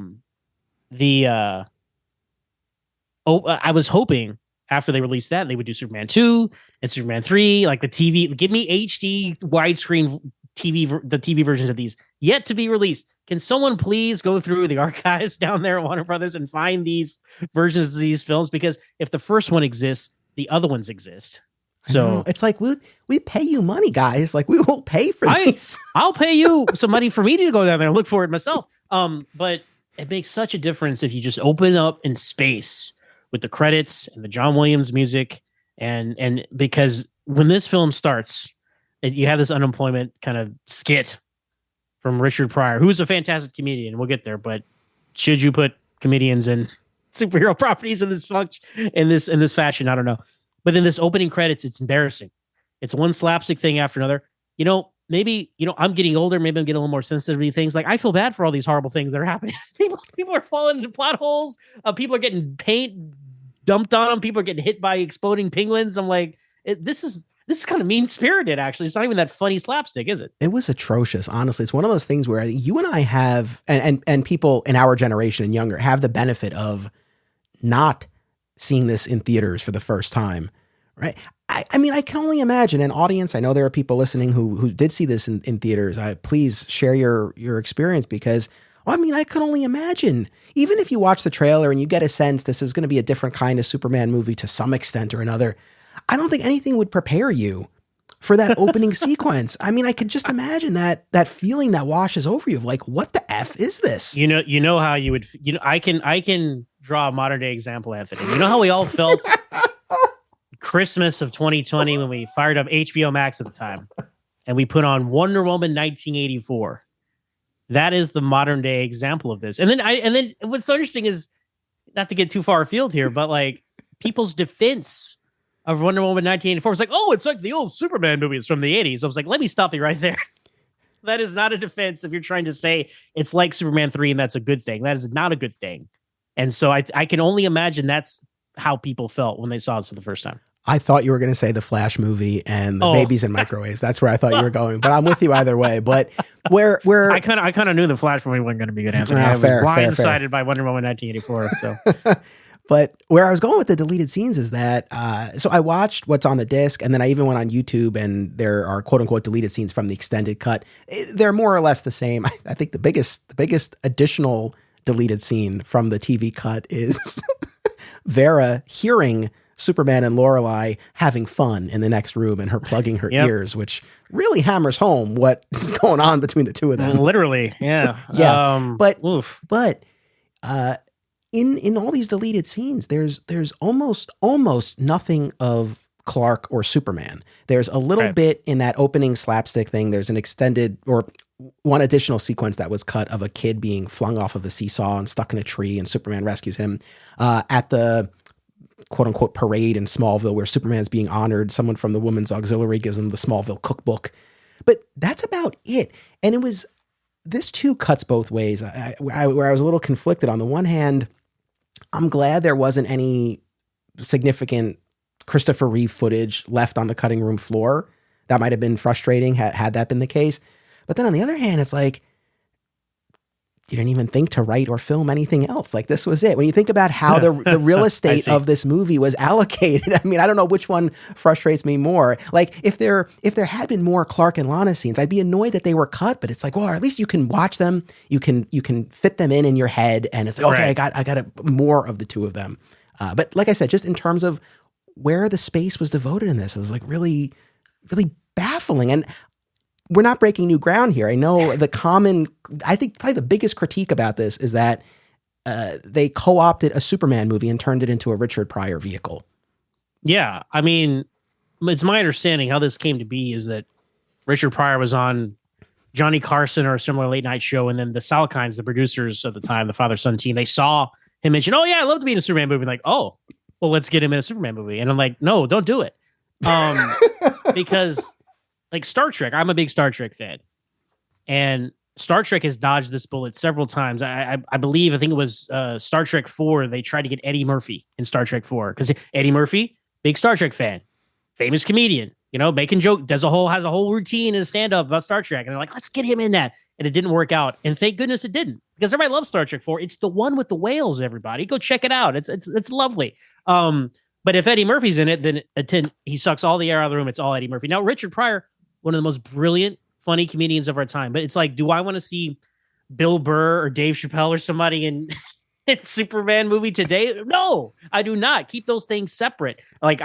was hoping after they released that they would do Superman 2 and Superman 3, like the TV, give me HD widescreen the TV versions of these yet to be released. Can someone please go through the archives down there at Warner Brothers and find these versions of these films? Because if the first one exists, the other ones exist. So it's like we pay you money, guys. Like we will pay for these. I'll pay you some money for me to go down there and look for it myself. But it makes such a difference if you just open up in space with the credits and the John Williams music, and because when this film starts, you have this unemployment kind of skit from Richard Pryor, who's a fantastic comedian. We'll get there, but should you put comedians in superhero properties in this fashion? I don't know. But then this opening credits, it's embarrassing. It's one slapstick thing after another. You know, maybe, you know, I'm getting older. Maybe I'm getting a little more sensitive to things. Like, I feel bad for all these horrible things that are happening. people are falling into plot holes. People are getting paint dumped on them. People are getting hit by exploding penguins. I'm like, this is kind of mean-spirited, actually. It's not even that funny slapstick, is it? It was atrocious, honestly. It's one of those things where you and I have, and people in our generation and younger, have the benefit of not seeing this in theaters for the first time, right? I mean, I can only imagine an audience. I know there are people listening who did see this in theaters. Please share your experience, because, I mean, I can only imagine. Even if you watch the trailer and you get a sense this is going to be a different kind of Superman movie to some extent or another, I don't think anything would prepare you for that opening sequence. I mean, I could just imagine that feeling that washes over you of like, what the F is this? You know how you would, you know, I can draw a modern day example, Anthony. You know how we all felt Christmas of 2020 when we fired up HBO Max at the time and we put on Wonder Woman 1984. That is the modern day example of this. And then what's so interesting is, not to get too far afield here, but like people's defense of Wonder Woman 1984 was like, oh, it's like the old Superman movies from the 80s. I was like, let me stop you right there. That is not a defense if you're trying to say it's like Superman 3 and that's a good thing. That is not a good thing. And so I can only imagine that's how people felt when they saw this for the first time. I thought you were going to say the Flash movie and the babies in microwaves. That's where I thought you were going, but I'm with you either way. But where I kind of knew the Flash movie wasn't going to be good, Anthony. I was blindsided by Wonder Woman 1984. So, but where I was going with the deleted scenes is that so I watched what's on the disc, and then I even went on YouTube, and there are quote unquote deleted scenes from the extended cut. They're more or less the same. I think the biggest additional deleted scene from the TV cut is Vera hearing Superman and Lorelei having fun in the next room and her plugging her ears, which really hammers home what is going on between the two of them. Literally. Yeah. Yeah. But in all these deleted scenes, there's almost nothing of Clark or Superman. There's a little bit in that opening slapstick thing. There's an extended or one additional sequence that was cut of a kid being flung off of a seesaw and stuck in a tree, and Superman rescues him at the quote unquote parade in Smallville, where Superman's being honored. Someone from the Women's Auxiliary gives him the Smallville cookbook, but that's about it. And this too cuts both ways. Where I was a little conflicted. On the one hand, I'm glad there wasn't any significant Christopher Reeve footage left on the cutting room floor. That might have been frustrating had that been the case. But then on the other hand, it's like, you didn't even think to write or film anything else. Like, this was it. When you think about how the real estate of this movie was allocated, I mean, I don't know which one frustrates me more. Like, if there had been more Clark and Lana scenes, I'd be annoyed that they were cut, but it's like, well, at least you can watch them. You can fit them in your head. And it's like, okay, I got more of the two of them. But like I said, just in terms of where the space was devoted in this, it was like really, really baffling. And we're not breaking new ground here. I know I think probably the biggest critique about this is that they co-opted a Superman movie and turned it into a Richard Pryor vehicle. Yeah. I mean, it's my understanding how this came to be is that Richard Pryor was on Johnny Carson or a similar late night show. And then the Salkinds, the producers of the time, the father-son team, they saw him mention, oh yeah, I'd love to be in a Superman movie. And like, oh, well, let's get him in a Superman movie. And I'm like, no, don't do it. Because like Star Trek, I'm a big Star Trek fan. And Star Trek has dodged this bullet several times. I believe, I think it was Star Trek 4. They tried to get Eddie Murphy in Star Trek 4 because Eddie Murphy, big Star Trek fan, famous comedian, making joke, has a whole routine and stand up about Star Trek. And they're like, let's get him in that. And it didn't work out. And thank goodness it didn't, because everybody loves Star Trek 4. It's the one with the whales, everybody. Go check it out. It's lovely. But if Eddie Murphy's in it, then he sucks all the air out of the room. It's all Eddie Murphy. Now, Richard Pryor, one of the most brilliant, funny comedians of our time. But it's like, do I want to see Bill Burr or Dave Chappelle or somebody in Superman movie today? No, I do not. Keep those things separate. Like,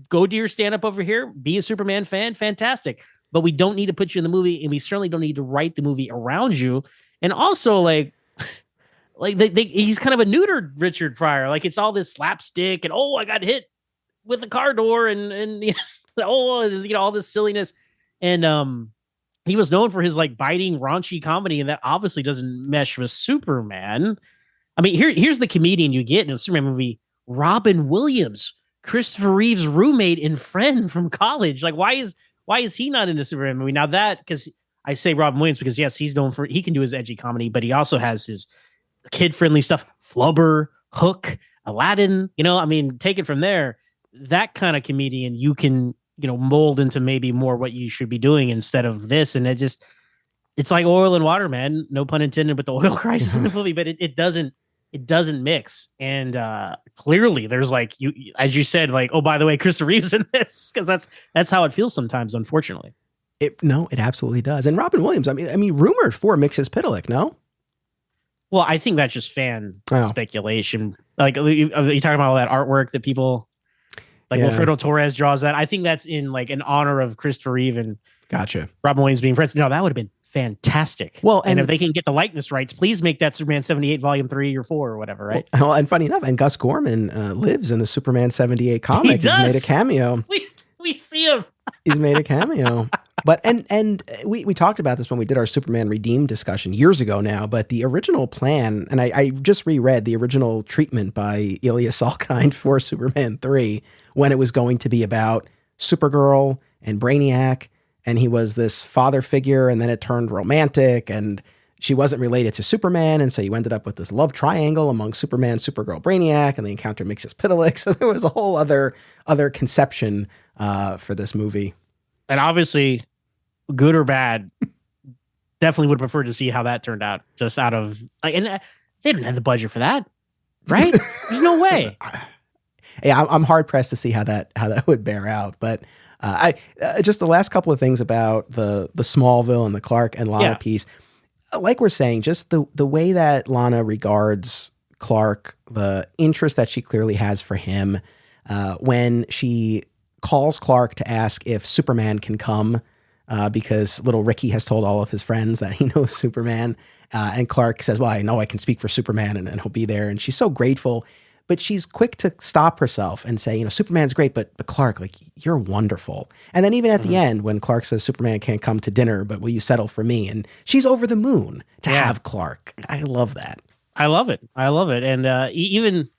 go do your stand-up over here, be a Superman fan, fantastic. But we don't need to put you in the movie, and we certainly don't need to write the movie around you. And also, he's kind of a neutered Richard Pryor. Like, it's all this slapstick and, I got hit with a car door and all this silliness. And he was known for his biting, raunchy comedy, and that obviously doesn't mesh with Superman. I mean, here's the comedian you get in a Superman movie: Robin Williams, Christopher Reeve's roommate and friend from college. Like, why is he not in a Superman movie? Now because I say Robin Williams because yes, he's known he can do his edgy comedy, but he also has his kid-friendly stuff: Flubber, Hook, Aladdin. Take it from there. That kind of comedian you can mold into maybe more what you should be doing instead of this. And it's like oil and water, man. No pun intended with the oil crisis in the movie, but it doesn't mix. And clearly there's as you said, oh, by the way, Christopher Reeve's in this, because that's how it feels sometimes, unfortunately. It absolutely does. And Robin Williams, I mean, rumored for Mxyzptlk, no? Well, I think that's just fan speculation. Like, are you talking about all that artwork that people Wilfredo Torres draws that? I think that's in in honor of Christopher Reeve and gotcha. Robin Williams being friends. No, that would have been fantastic. Well, and if they can get the likeness rights, please make that Superman 78 volume 3 or 4 or whatever, right? Well, and funny enough, and Gus Gorman lives in the Superman 78 comic. He's made a cameo. We see him. He's made a cameo. But and we talked about this when we did our Superman Redeemed discussion years ago now, but the original plan, and I just reread the original treatment by Ilya Salkind for Superman 3 when it was going to be about Supergirl and Brainiac, and he was this father figure, and then it turned romantic, and she wasn't related to Superman, and so you ended up with this love triangle among Superman, Supergirl, Brainiac, and they encountered Mxyzptlk, so there was a whole other conception for this movie. And obviously, good or bad, definitely would prefer to see how that turned out. Just out of and they didn't have the budget for that, right? There's no way. Yeah, I'm hard pressed to see how that would bear out. But I just the last couple of things about the Smallville and the Clark and Lana piece, like we're saying, just the way that Lana regards Clark, the interest that she clearly has for him, when she calls Clark to ask if Superman can come, because little Ricky has told all of his friends that he knows Superman. And Clark says, well, I know I can speak for Superman and he'll be there. And she's so grateful, but she's quick to stop herself and say, Superman's great, but Clark, you're wonderful. And then even at the end, when Clark says Superman can't come to dinner, but will you settle for me? And she's over the moon to have Clark. I love that. I love it. And even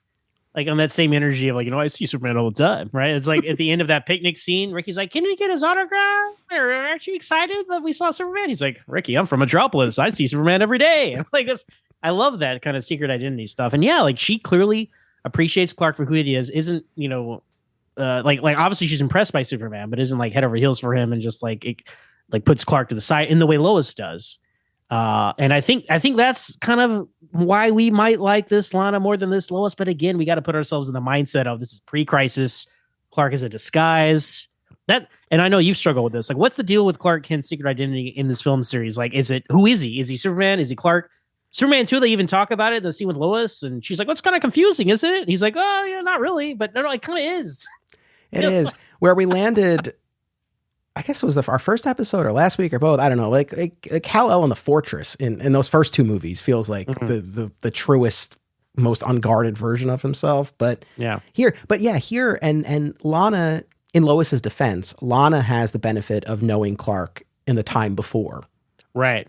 on that same energy of I see Superman all the time, right? It's at the end of that picnic scene, Ricky's like, can we get his autograph? Or aren't you excited that we saw Superman? He's like, Ricky, I'm from Metropolis. I see Superman every day. And this, I love that kind of secret identity stuff. And she clearly appreciates Clark for who he is. Isn't, obviously she's impressed by Superman, but isn't head over heels for him and just puts Clark to the side in the way Lois does. And I think that's kind of why we might like this Lana more than this Lois. But again, we got to put ourselves in the mindset of this is pre-crisis. Clark is a disguise. And I know you've struggled with this. What's the deal with Clark Kent's secret identity in this film series? Who is he? Is he Superman? Is he Clark? Superman 2, they even talk about it in the scene with Lois, and she's like, well, it's kind of confusing, isn't it? He's like, oh, yeah, not really. But no, it kind of is. It is. Where we landed, I guess it was our first episode or last week or both. I don't know. Like Kal-El in the Fortress in those first two movies feels like the truest, most unguarded version of himself. But here and Lana, in Lois's defense, Lana has the benefit of knowing Clark in the time before. Right.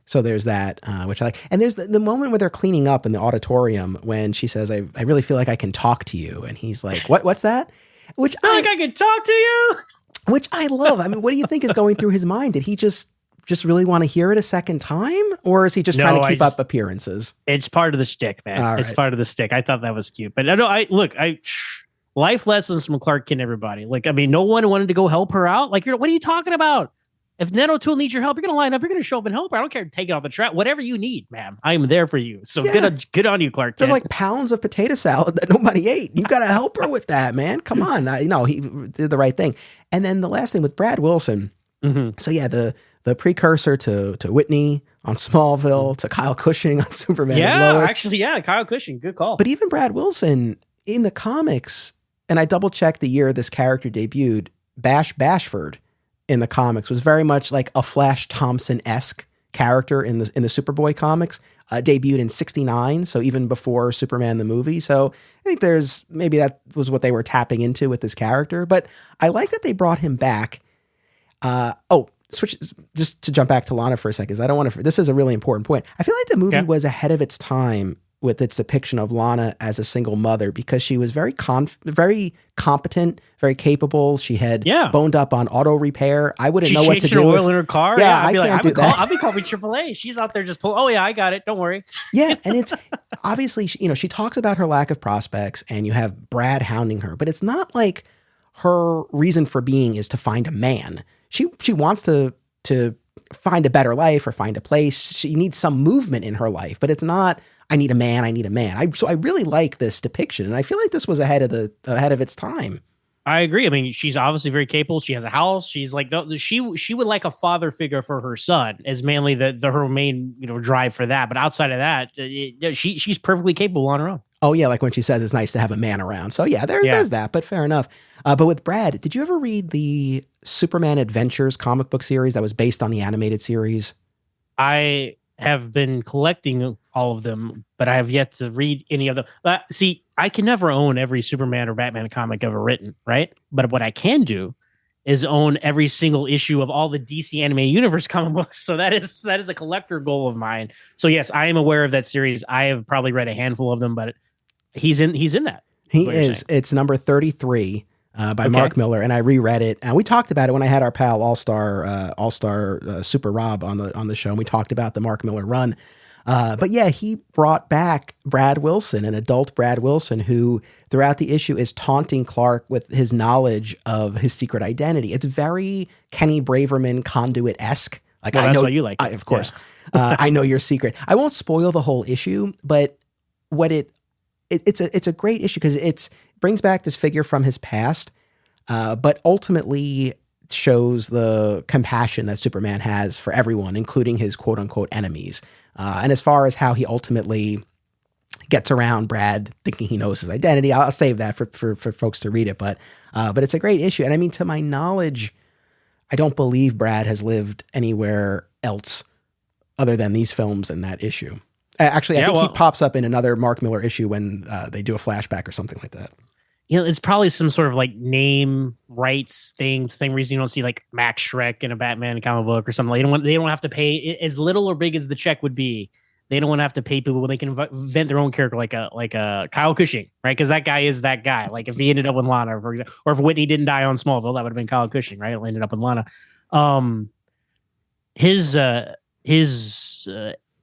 So there's that, which I like. And there's the moment where they're cleaning up in the auditorium when she says, I really feel like I can talk to you. And he's like, what's that? Which I can talk to you. Which I love. I mean, what do you think is going through his mind? Did he just just really want to hear it a second time, or is he just trying to keep up appearances? It's part of the shtick, man. All it's right. part of the shtick. I thought that was cute, but no, life lessons from Clark Kent, everybody. Like, I mean, no one wanted to go help her out. Like, what are you talking about? If Ned O'Toole needs your help, you're going to line up. You're going to show up and help her. I don't care. Take it off the track. Whatever you need, ma'am. I am there for you. So good on you, Clark Kent. There's like pounds of potato salad that nobody ate. You got to help her with that, man. Come on. He did the right thing. And then the last thing with Brad Wilson. Mm-hmm. So yeah, the precursor to Whitney on Smallville, to Kyle Cushing on Superman. Yeah, and Lois. actually, yeah, Kyle Cushing. Good call. But even Brad Wilson in the comics, and I double checked the year this character debuted, Bashford in the comics was very much like a Flash Thompson-esque character in the Superboy comics, debuted in 1969. So even before Superman, the movie. So I think maybe that was what they were tapping into with this character, but I like that they brought him back. Just to jump back to Lana for a second, because I don't want to, this is a really important point. I feel like the movie was ahead of its time with its depiction of Lana as a single mother, because she was very competent, very capable. She had boned up on auto repair. I wouldn't know what to do. Oil in her car. Yeah, I can't do that. I'll be calling AAA. She's out there just pulling. Oh yeah, I got it. Don't worry. Yeah, and it's obviously, she talks about her lack of prospects, and you have Brad hounding her, but it's not like her reason for being is to find a man. She wants to find a better life or find a place. She needs some movement in her life, but it's not, I need a man. So I really like this depiction, and I feel like this was ahead of its time. I agree. I mean, she's obviously very capable. She has a house. She's like she would like a father figure for her son as mainly her main drive for that. But outside of that, she's perfectly capable on her own. Oh yeah, like when she says it's nice to have a man around. So yeah, there's that. But fair enough. But with Brad, did you ever read the Superman Adventures comic book series that was based on the animated series? I have been collecting all of them, but I have yet to read any of them. See, I can never own every Superman or Batman comic ever written, right? But what I can do is own every single issue of all the DC Animated Universe comic books. So that is a collector goal of mine. So yes, I am aware of that series. I have probably read a handful of them, but he's in that. He is. It's number 33 by Mark Miller, and I reread it. And we talked about it when I had our pal All Star Super Rob on the show, and we talked about the Mark Miller run. But yeah, he brought back Brad Wilson, an adult Brad Wilson, who throughout the issue is taunting Clark with his knowledge of his secret identity. It's very Kenny Braverman Conduit-esque. Like, well, that's why you like it. Of course. Yeah. I know your secret. I won't spoil the whole issue, but what it's a great issue because it brings back this figure from his past, but ultimately shows the compassion that Superman has for everyone, including his quote unquote enemies. And as far as how he ultimately gets around Brad thinking he knows his identity, I'll save that for folks to read it. But it's a great issue. And I mean, to my knowledge, I don't believe Brad has lived anywhere else other than these films and that issue. Actually, I think he pops up in another Mark Miller issue when they do a flashback or something like that. It's probably some sort of like name rights thing. Same reason you don't see like Max Schreck in a Batman comic book or something. Like they don't have to pay as little or big as the check would be. They don't want to have to pay people when they can invent their own character, like a Kyle Cushing, right? Because that guy is that guy. Like if he ended up with Lana, for example, or if Whitney didn't die on Smallville, that would have been Kyle Cushing, right? It ended up with Lana. His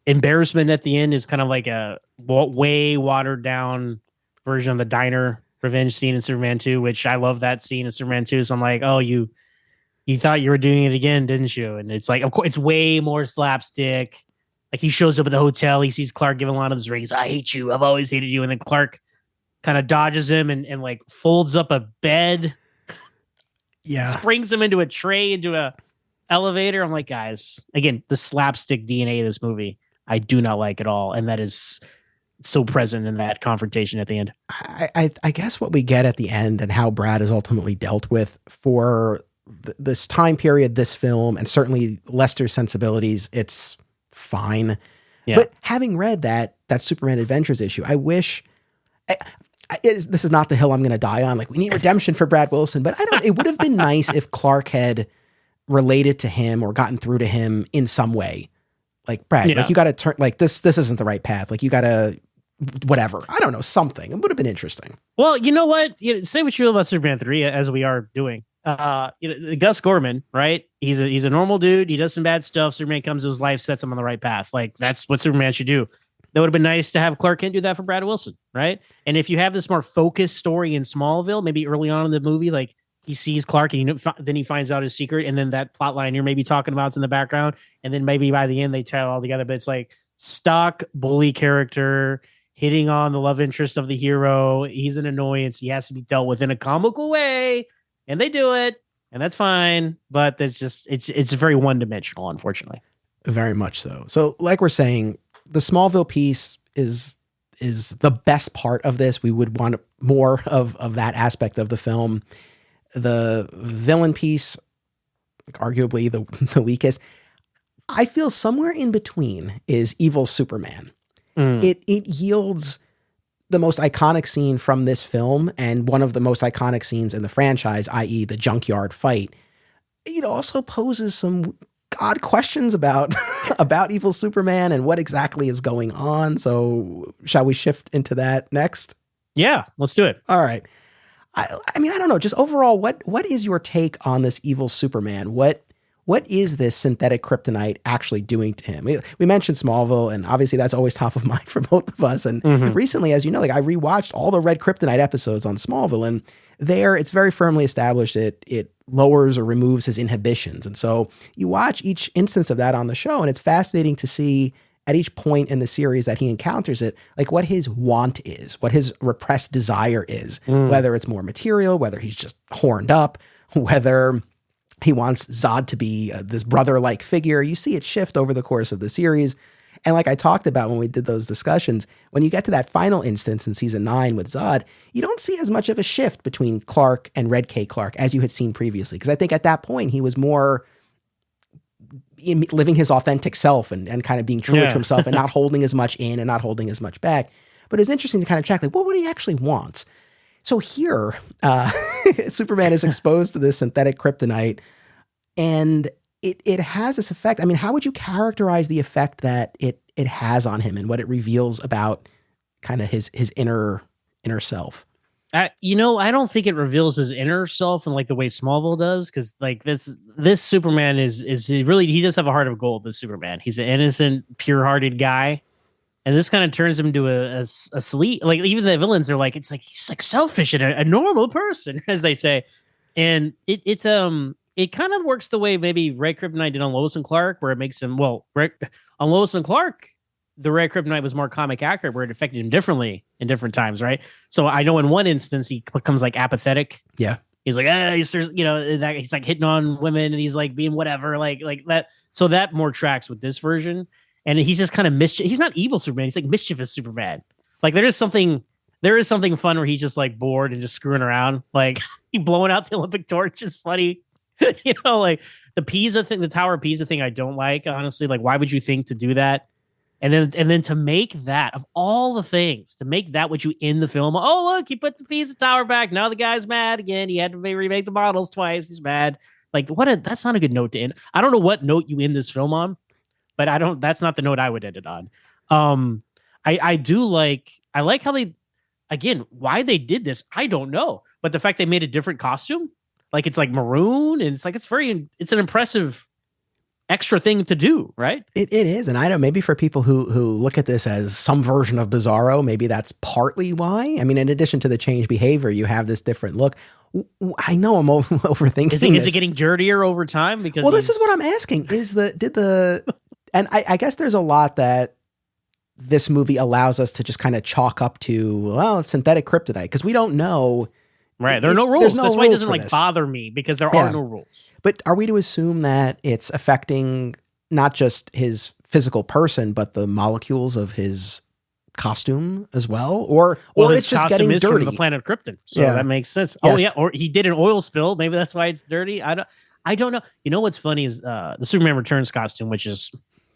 embarrassment at the end is kind of like a way watered down version of the diner revenge scene in Superman 2, which I love that scene in Superman 2. So I'm like, oh, you thought you were doing it again, didn't you? And it's like, of course, it's way more slapstick. Like he shows up at the hotel, he sees Clark giving Lana those rings. I hate you. I've always hated you. And then Clark kind of dodges him and like folds up a bed. Yeah. Springs him into a tray, into a elevator. I'm like, guys, again, the slapstick DNA of this movie, I do not like at all. And that is so present in that confrontation at the end. I guess what we get at the end and how Brad is ultimately dealt with for this time period, this film, and certainly Lester's sensibilities, it's fine. Yeah. But having read that Superman Adventures issue, I wish this is not the hill I'm going to die on. Like we need redemption for Brad Wilson, but it would have been nice if Clark had related to him or gotten through to him in some way. Like Brad, like you got to turn, like this isn't the right path. Like you got to, whatever. I don't know, something. It would have been interesting. Well, you know what? Say what you will about Superman 3 as we are doing. Gus Gorman, right? He's a normal dude. He does some bad stuff. Superman comes to his life, sets him on the right path. Like that's what Superman should do. That would have been nice to have Clark Kent do that for Brad Wilson, right? And if you have this more focused story in Smallville, maybe early on in the movie, like he sees Clark and then he finds out his secret, and then that plot line you're maybe talking about is in the background, and then maybe by the end they tie it all together. But it's like stock bully character hitting on the love interest of the hero. He's an annoyance. He has to be dealt with in a comical way, and they do it, and that's fine. But that's just it's very one dimensional, unfortunately. Very much so. So, like we're saying, the Smallville piece is the best part of this. We would want more of that aspect of the film. The villain piece, arguably the weakest. I feel somewhere in between is Evil Superman. It yields the most iconic scene from this film and one of the most iconic scenes in the franchise, i.e. the junkyard fight. It also poses some odd questions about Evil Superman and what exactly is going on. So shall we shift into that next? Yeah, let's do it. All right. I mean, I don't know. Just overall, what is your take on this Evil Superman? What is this synthetic kryptonite actually doing to him? We mentioned Smallville, and obviously that's always top of mind for both of us. And recently, as you know, like I rewatched all the Red Kryptonite episodes on Smallville, and there it's very firmly established that it lowers or removes his inhibitions. And so you watch each instance of that on the show, and it's fascinating to see at each point in the series that he encounters it, like what his want is, what his repressed desire is, whether it's more material, whether he's just horned up, whether he wants Zod to be this brother-like figure. You see it shift over the course of the series. And like I talked about when we did those discussions, when you get to that final instance in season 9 with Zod, you don't see as much of a shift between Clark and Red K. Clark as you had seen previously. Because I think at that point he was more living his authentic self and kind of being true to himself and not holding as much in and not holding as much back. But it's interesting to kind of check, like, what he actually wants? So here, Superman is exposed to this synthetic kryptonite, and it has this effect. I mean, how would you characterize the effect that it has on him and what it reveals about kind of his inner self? I don't think it reveals his inner self in like the way Smallville does, because like this Superman is he does have a heart of gold. This Superman, he's an innocent, pure-hearted guy. And this kind of turns him into a sleep. Like even the villains, they're like, it's like he's like selfish and a normal person, as they say. And it kind of works the way maybe Red Kryptonite did on Lois and Clark, where it makes him on Lois and Clark, the Red Kryptonite was more comic accurate, where it affected him differently in different times, right? So I know in one instance he becomes like apathetic. Yeah, he's like, he's like hitting on women and he's like being whatever, like that. So that more tracks with this version. And he's just kind of he's not evil Superman. He's like mischievous Superman. Like there is something fun where he's just like bored and just screwing around. Like he blowing out the Olympic torch is funny. Like the Pisa thing, the Tower of Pisa thing, I don't like, honestly. Like, why would you think to do that? And then to make that, of all the things, to make that what you end the film. Oh, look, he put the Pisa Tower back. Now the guy's mad again. He had to remake the models twice. He's mad. Like, that's not a good note to end. I don't know what note you end this film on. But that's not the note I would end it on. I like how they, again, why they did this, I don't know. But the fact they made a different costume, like it's like maroon, and it's like, it's an impressive extra thing to do, right? It is. And I know maybe for people who look at this as some version of Bizarro, maybe that's partly why. I mean, in addition to the changed behavior, you have this different look. I know I'm overthinking. Is it getting dirtier over time? Because this is what I'm asking. And I guess there's a lot that this movie allows us to just kind of chalk up to, well, synthetic kryptonite, because we don't know. Right. There are no rules. That's why it doesn't bother me, because there are no rules. But are we to assume that it's affecting not just his physical person, but the molecules of his costume as well? Or it's just getting dirty? From the planet Krypton. So that makes sense. Yes. Oh, yeah. Or he did an oil spill. Maybe that's why it's dirty. I don't know. You know what's funny is the Superman Returns costume, which is,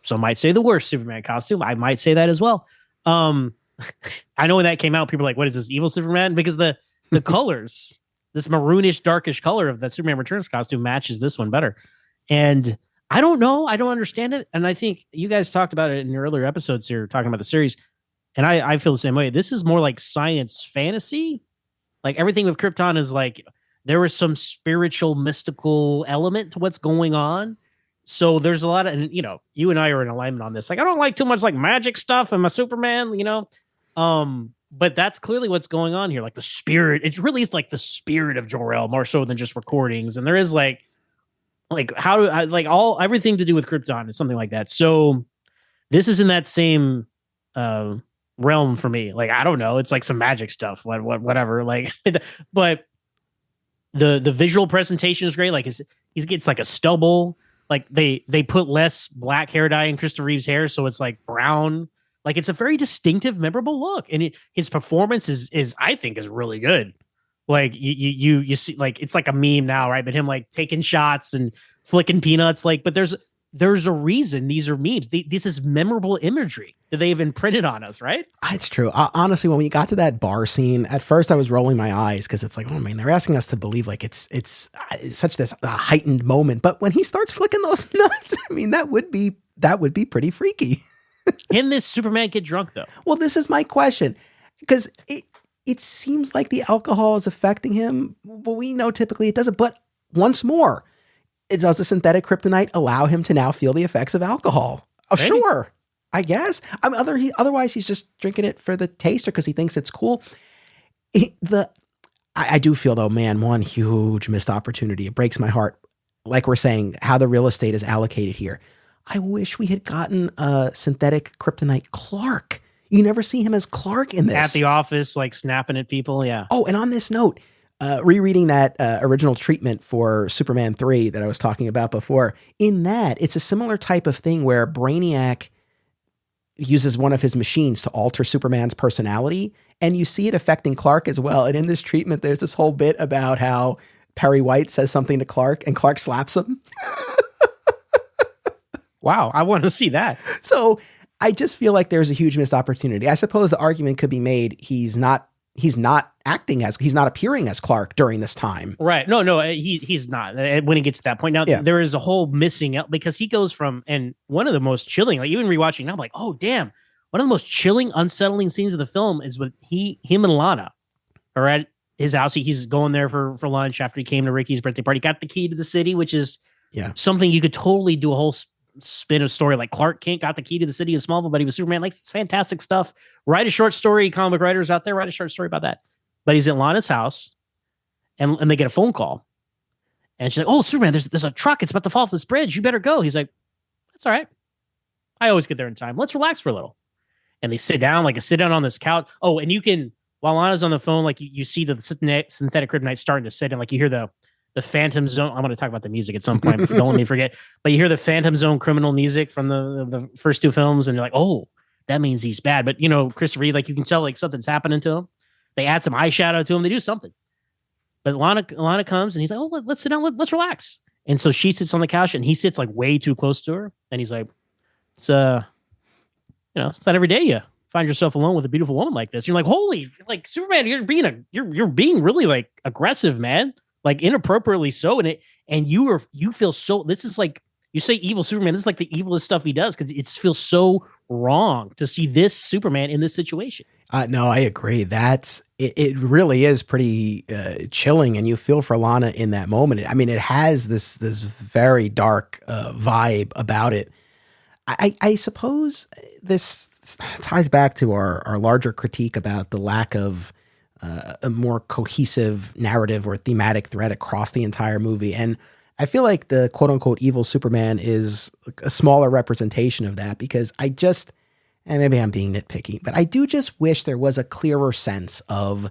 some might say, the worst Superman costume. I might say that as well. I know when that came out, people were like, what is this, evil Superman? Because the colors, this maroonish, darkish color of that Superman Returns costume matches this one better. And I don't know. I don't understand it. And I think you guys talked about it in your earlier episodes here, talking about the series. And I feel the same way. This is more like science fantasy. Like everything with Krypton is like, there was some spiritual, mystical element to what's going on. So there's a lot of, and you and I are in alignment on this. Like, I don't like too much like magic stuff in my Superman, but that's clearly what's going on here. Like the spirit, it really is like the spirit of Jor-El more so than just recordings. And there is like how do I like everything to do with Krypton and something like that. So this is in that same realm for me. Like, I don't know. It's like some magic stuff, whatever. Like, but the visual presentation is great. Like he gets like a stubble. Like they put less black hair dye in Christopher Reeve's hair, so it's like brown. Like it's a very distinctive, memorable look, and his performance is I think is really good. Like you see, like it's like a meme now, right? But him like taking shots and flicking peanuts, like. But there's a reason these are memes. This is memorable imagery that they've imprinted on us, right? It's true. Honestly, when we got to that bar scene, at first I was rolling my eyes because it's like, oh man, they're asking us to believe like it's such this heightened moment. But when he starts flicking those nuts, I mean, that would be pretty freaky. Can this Superman get drunk though? Well, this is my question, because it seems like the alcohol is affecting him. Well, we know typically it doesn't. But once more, does the synthetic kryptonite allow him to now feel the effects of alcohol? Oh, maybe. Sure, I guess. Otherwise, he's just drinking it for the taste or because he thinks it's cool. I do feel, though, man, one huge missed opportunity. It breaks my heart. Like we're saying, how the real estate is allocated here. I wish we had gotten a synthetic kryptonite Clark. You never see him as Clark in this. At the office, like snapping at people, yeah. Oh, and on this note, rereading that original treatment for Superman 3 that I was talking about before, in that, it's a similar type of thing where Brainiac uses one of his machines to alter Superman's personality, and you see it affecting Clark as well. And in this treatment, there's this whole bit about how Perry White says something to Clark, and Clark slaps him. Wow, I want to see that. So I just feel like there's a huge missed opportunity. I suppose the argument could be made he's not appearing as Clark during this time. Right. No, he's not when he gets to that point. Now, There is a whole missing out because he goes from, and one of the most chilling, like even rewatching now, I'm like, oh, damn. One of the most chilling, unsettling scenes of the film is with him and Lana are at his house. He's going there for lunch after he came to Ricky's birthday party. Got the key to the city, which is something you could totally do a whole spin of story. Like Clark Kent got the key to the city of Smallville, but he was Superman. Like, it's fantastic stuff. Write a short story, comic writers out there, write a short story about that. But he's at Lana's house and they get a phone call. And she's like, oh, Superman, there's a truck. It's about to fall off this bridge. You better go. He's like, that's all right. I always get there in time. Let's relax for a little. And they sit down on this couch. Oh, and you can, while Lana's on the phone, like you see the synthetic kryptonite starting to sit in, like you hear the Phantom Zone. I'm going to talk about the music at some point. But don't let me forget. But you hear the Phantom Zone criminal music from the first two films, and you're like, oh, that means he's bad. But Christopher Reeve, like you can tell like something's happening to him. They add some eyeshadow to him. They do something. But Lana comes and he's like, oh, let's sit down. Let's relax. And so she sits on the couch and he sits like way too close to her. And he's like, it's not every day you find yourself alone with a beautiful woman like this. You're like, holy, like Superman, you're being really like aggressive, man. Like inappropriately so. And you feel so, this is like, you say evil Superman, this is like the evilest stuff he does because it feels so wrong to see this Superman in this situation. No, I agree. It really is pretty chilling, and you feel for Lana in that moment. I mean, it has this very dark vibe about it. I suppose this ties back to our larger critique about the lack of a more cohesive narrative or thematic thread across the entire movie. And I feel like the quote unquote evil Superman is a smaller representation of that, because and maybe I'm being nitpicky, but I do just wish there was a clearer sense of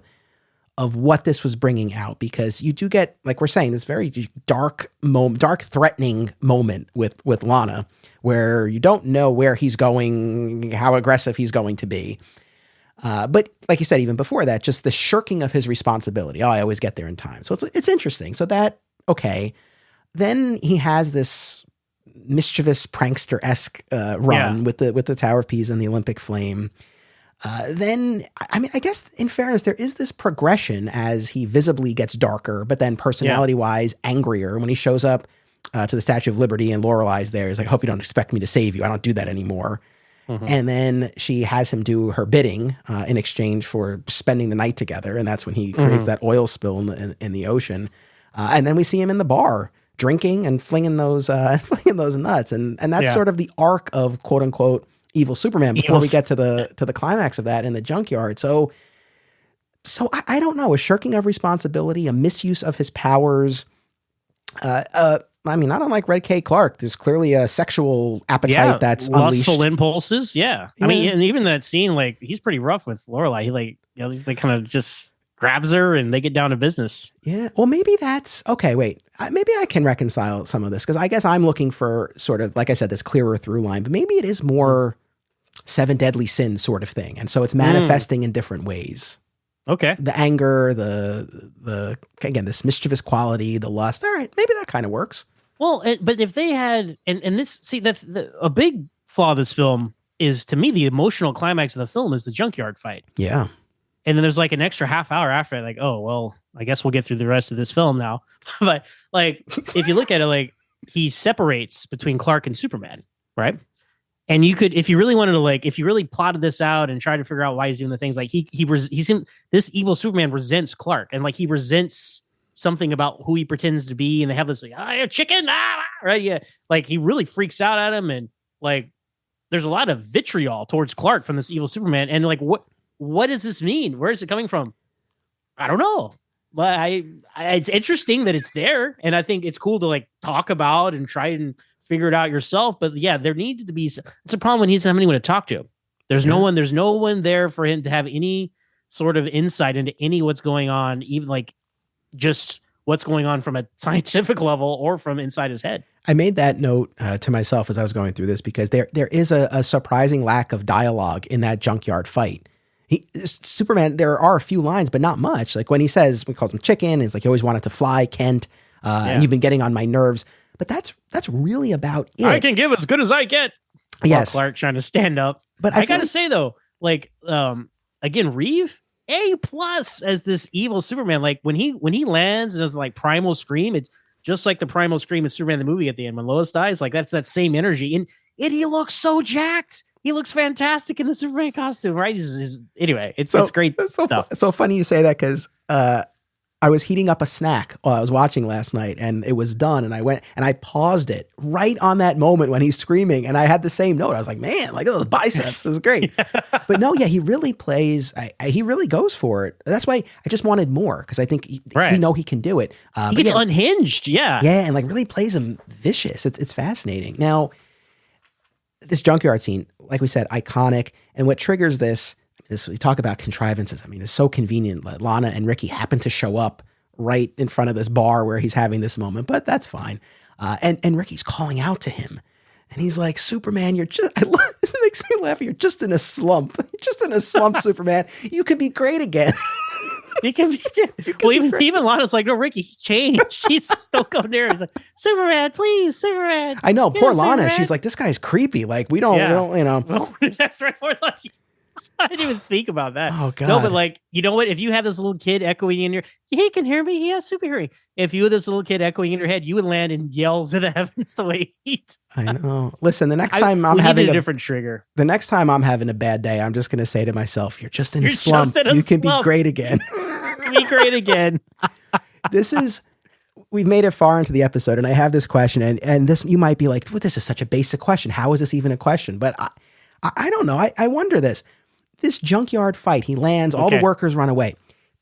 what this was bringing out, because you do get, like we're saying, this very dark moment, dark threatening moment with Lana, where you don't know where he's going, how aggressive he's going to be. But like you said, even before that, just the shirking of his responsibility. Oh, I always get there in time. So it's interesting. So that, okay. Then he has this mischievous prankster-esque run with the Tower of Pisa and the Olympic Flame. Then, I mean, I guess in fairness, there is this progression as he visibly gets darker, but then personality-wise angrier. When he shows up to the Statue of Liberty and Lorelei's there, he's like, I hope you don't expect me to save you. I don't do that anymore. Mhm. And then she has him do her bidding in exchange for spending the night together. And that's when he creates that oil spill in the ocean. And then we see him in the bar drinking and flinging those flinging those nuts. And that's sort of the arc of quote unquote evil Superman before we get to the climax of that in the junkyard. So I don't know, a shirking of responsibility, a misuse of his powers. I mean, I don't like Red K. Clark. There's clearly a sexual appetite that's lustful unleashed. impulses. Yeah. I mean, and even that scene, like he's pretty rough with Lorelai. He like, they kind of just grabs her and they get down to business. Yeah. Well, maybe that's okay. Wait, maybe I can reconcile some of this because I guess I'm looking for sort of, like I said, this clearer through line, but maybe it is more seven deadly sins sort of thing. And so it's manifesting in different ways. Okay. The anger, the again, this mischievous quality, the lust. All right. Maybe that kind of works. Well, but if they had, and this, see, a big flaw of this film is, to me, the emotional climax of the film is the junkyard fight. Yeah. And then there's like an extra half hour after it, like, oh, well, I guess we'll get through the rest of this film now. But like, if you look at it, like he separates between Clark and Superman, right? And you could, if you really wanted to, like, if you really plotted this out and tried to figure out why he's doing the things, like this evil Superman resents Clark, and like he resents something about who he pretends to be, and they have this like, you're chicken, right? Yeah, like he really freaks out at him, and like there's a lot of vitriol towards Clark from this evil Superman, and like what does this mean? Where is it coming from? I don't know. But it's interesting that it's there, and I think it's cool to like talk about and try and figure it out yourself. But yeah, there needed to be. It's a problem when he doesn't have anyone to talk to. There's no one. There's no one there for him to have any sort of insight into what's going on, even like just what's going on from a scientific level or from inside his head. I made that note to myself as I was going through this because there is a surprising lack of dialogue in that junkyard fight. Superman, there are a few lines, but not much. Like when he says, we calls him chicken, it's like, you always wanted to fly, Kent, and you've been getting on my nerves. But that's really about it. I can give as good as I get. Yes. Clark trying to stand up. But I gotta say though, like, again, Reeve, A+ as this evil Superman. Like when he lands and does like primal scream, it's just like the primal scream in Superman the movie at the end when Lois dies. Like that's that same energy. And he looks so jacked. He looks fantastic in the Superman costume, right? Anyway, it's great stuff. So funny you say that because I was heating up a snack while I was watching last night, and it was done, and I went and I paused it right on that moment when he's screaming, and I had the same note. I was like, man, like those biceps, this is great. But no, yeah, he really plays. He really goes for it. That's why I just wanted more because I think we know he can do it. He gets unhinged, yeah, and like really plays him vicious. It's fascinating. Now, this junkyard scene, like we said, iconic, and what triggers this. We talk about contrivances. I mean, it's so convenient that Lana and Ricky happen to show up right in front of this bar where he's having this moment, but that's fine. And Ricky's calling out to him, and he's like, "Superman, you're just." This makes me laugh. You're just in a slump. Just in a slump, Superman. You can be great again. He can be. Well, even Lana's like, "No, Ricky, he's changed. He's still going there." He's like, "Superman, please, Superman." I know, poor Lana. Superman. She's like, "This guy's creepy. Like, we don't, you know." That's right. I didn't even think about that. Oh God. No, but like, you know what? If you have this little kid echoing in your, he can hear me. He has super hearing. If you had this little kid echoing in your head, you would land and yell to the heavens the way he. I know. Listen, the next time I'm having a different trigger. The next time I'm having a bad day, I'm just going to say to myself, "You're just in a slump. You can be great again." Be great again. We've made it far into the episode, and I have this question, and this, you might be like, well, this is such a basic question. How is this even a question? But I don't know. I wonder this. This junkyard fight, he lands, all the workers run away.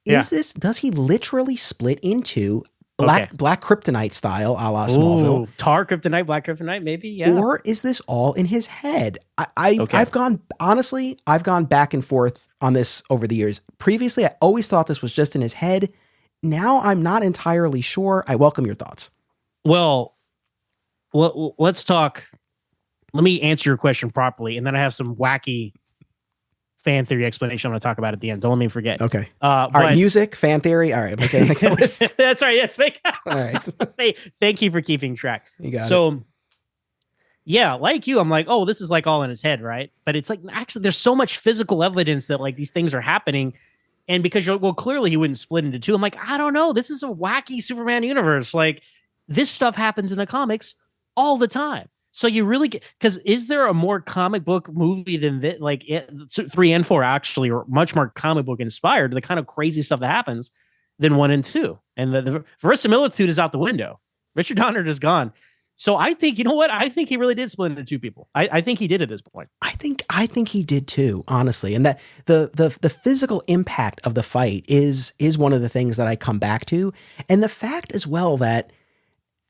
Does he literally split into black kryptonite style, a la Smallville? Tar kryptonite, black kryptonite, maybe, yeah. Or is this all in his head? I've gone back and forth on this over the years. Previously, I always thought this was just in his head. Now I'm not entirely sure. I welcome your thoughts. Well, let's talk. Let me answer your question properly, and then I have some wacky fan theory explanation I'm going to talk about at the end. Don't let me forget. Okay. All right. Music, fan theory. All right. Make a list. That's right. Yes. All right. Thank you for keeping track. You got it. So, yeah, like you, I'm like, oh, this is like all in his head, right? But it's like, actually, there's so much physical evidence that like these things are happening. And because clearly he wouldn't split into two. I'm like, I don't know. This is a wacky Superman universe. Like this stuff happens in the comics all the time. So you really get, because is there a more comic book movie than that? Like 3 and 4 actually are much more comic book inspired, the kind of crazy stuff that happens, than 1 and 2. And the verisimilitude is out the window. Richard Donner is gone. So I think, you know what? I think he really did split into two people. I think he did at this point. I think he did too, honestly. And that the physical impact of the fight is one of the things that I come back to. And the fact as well that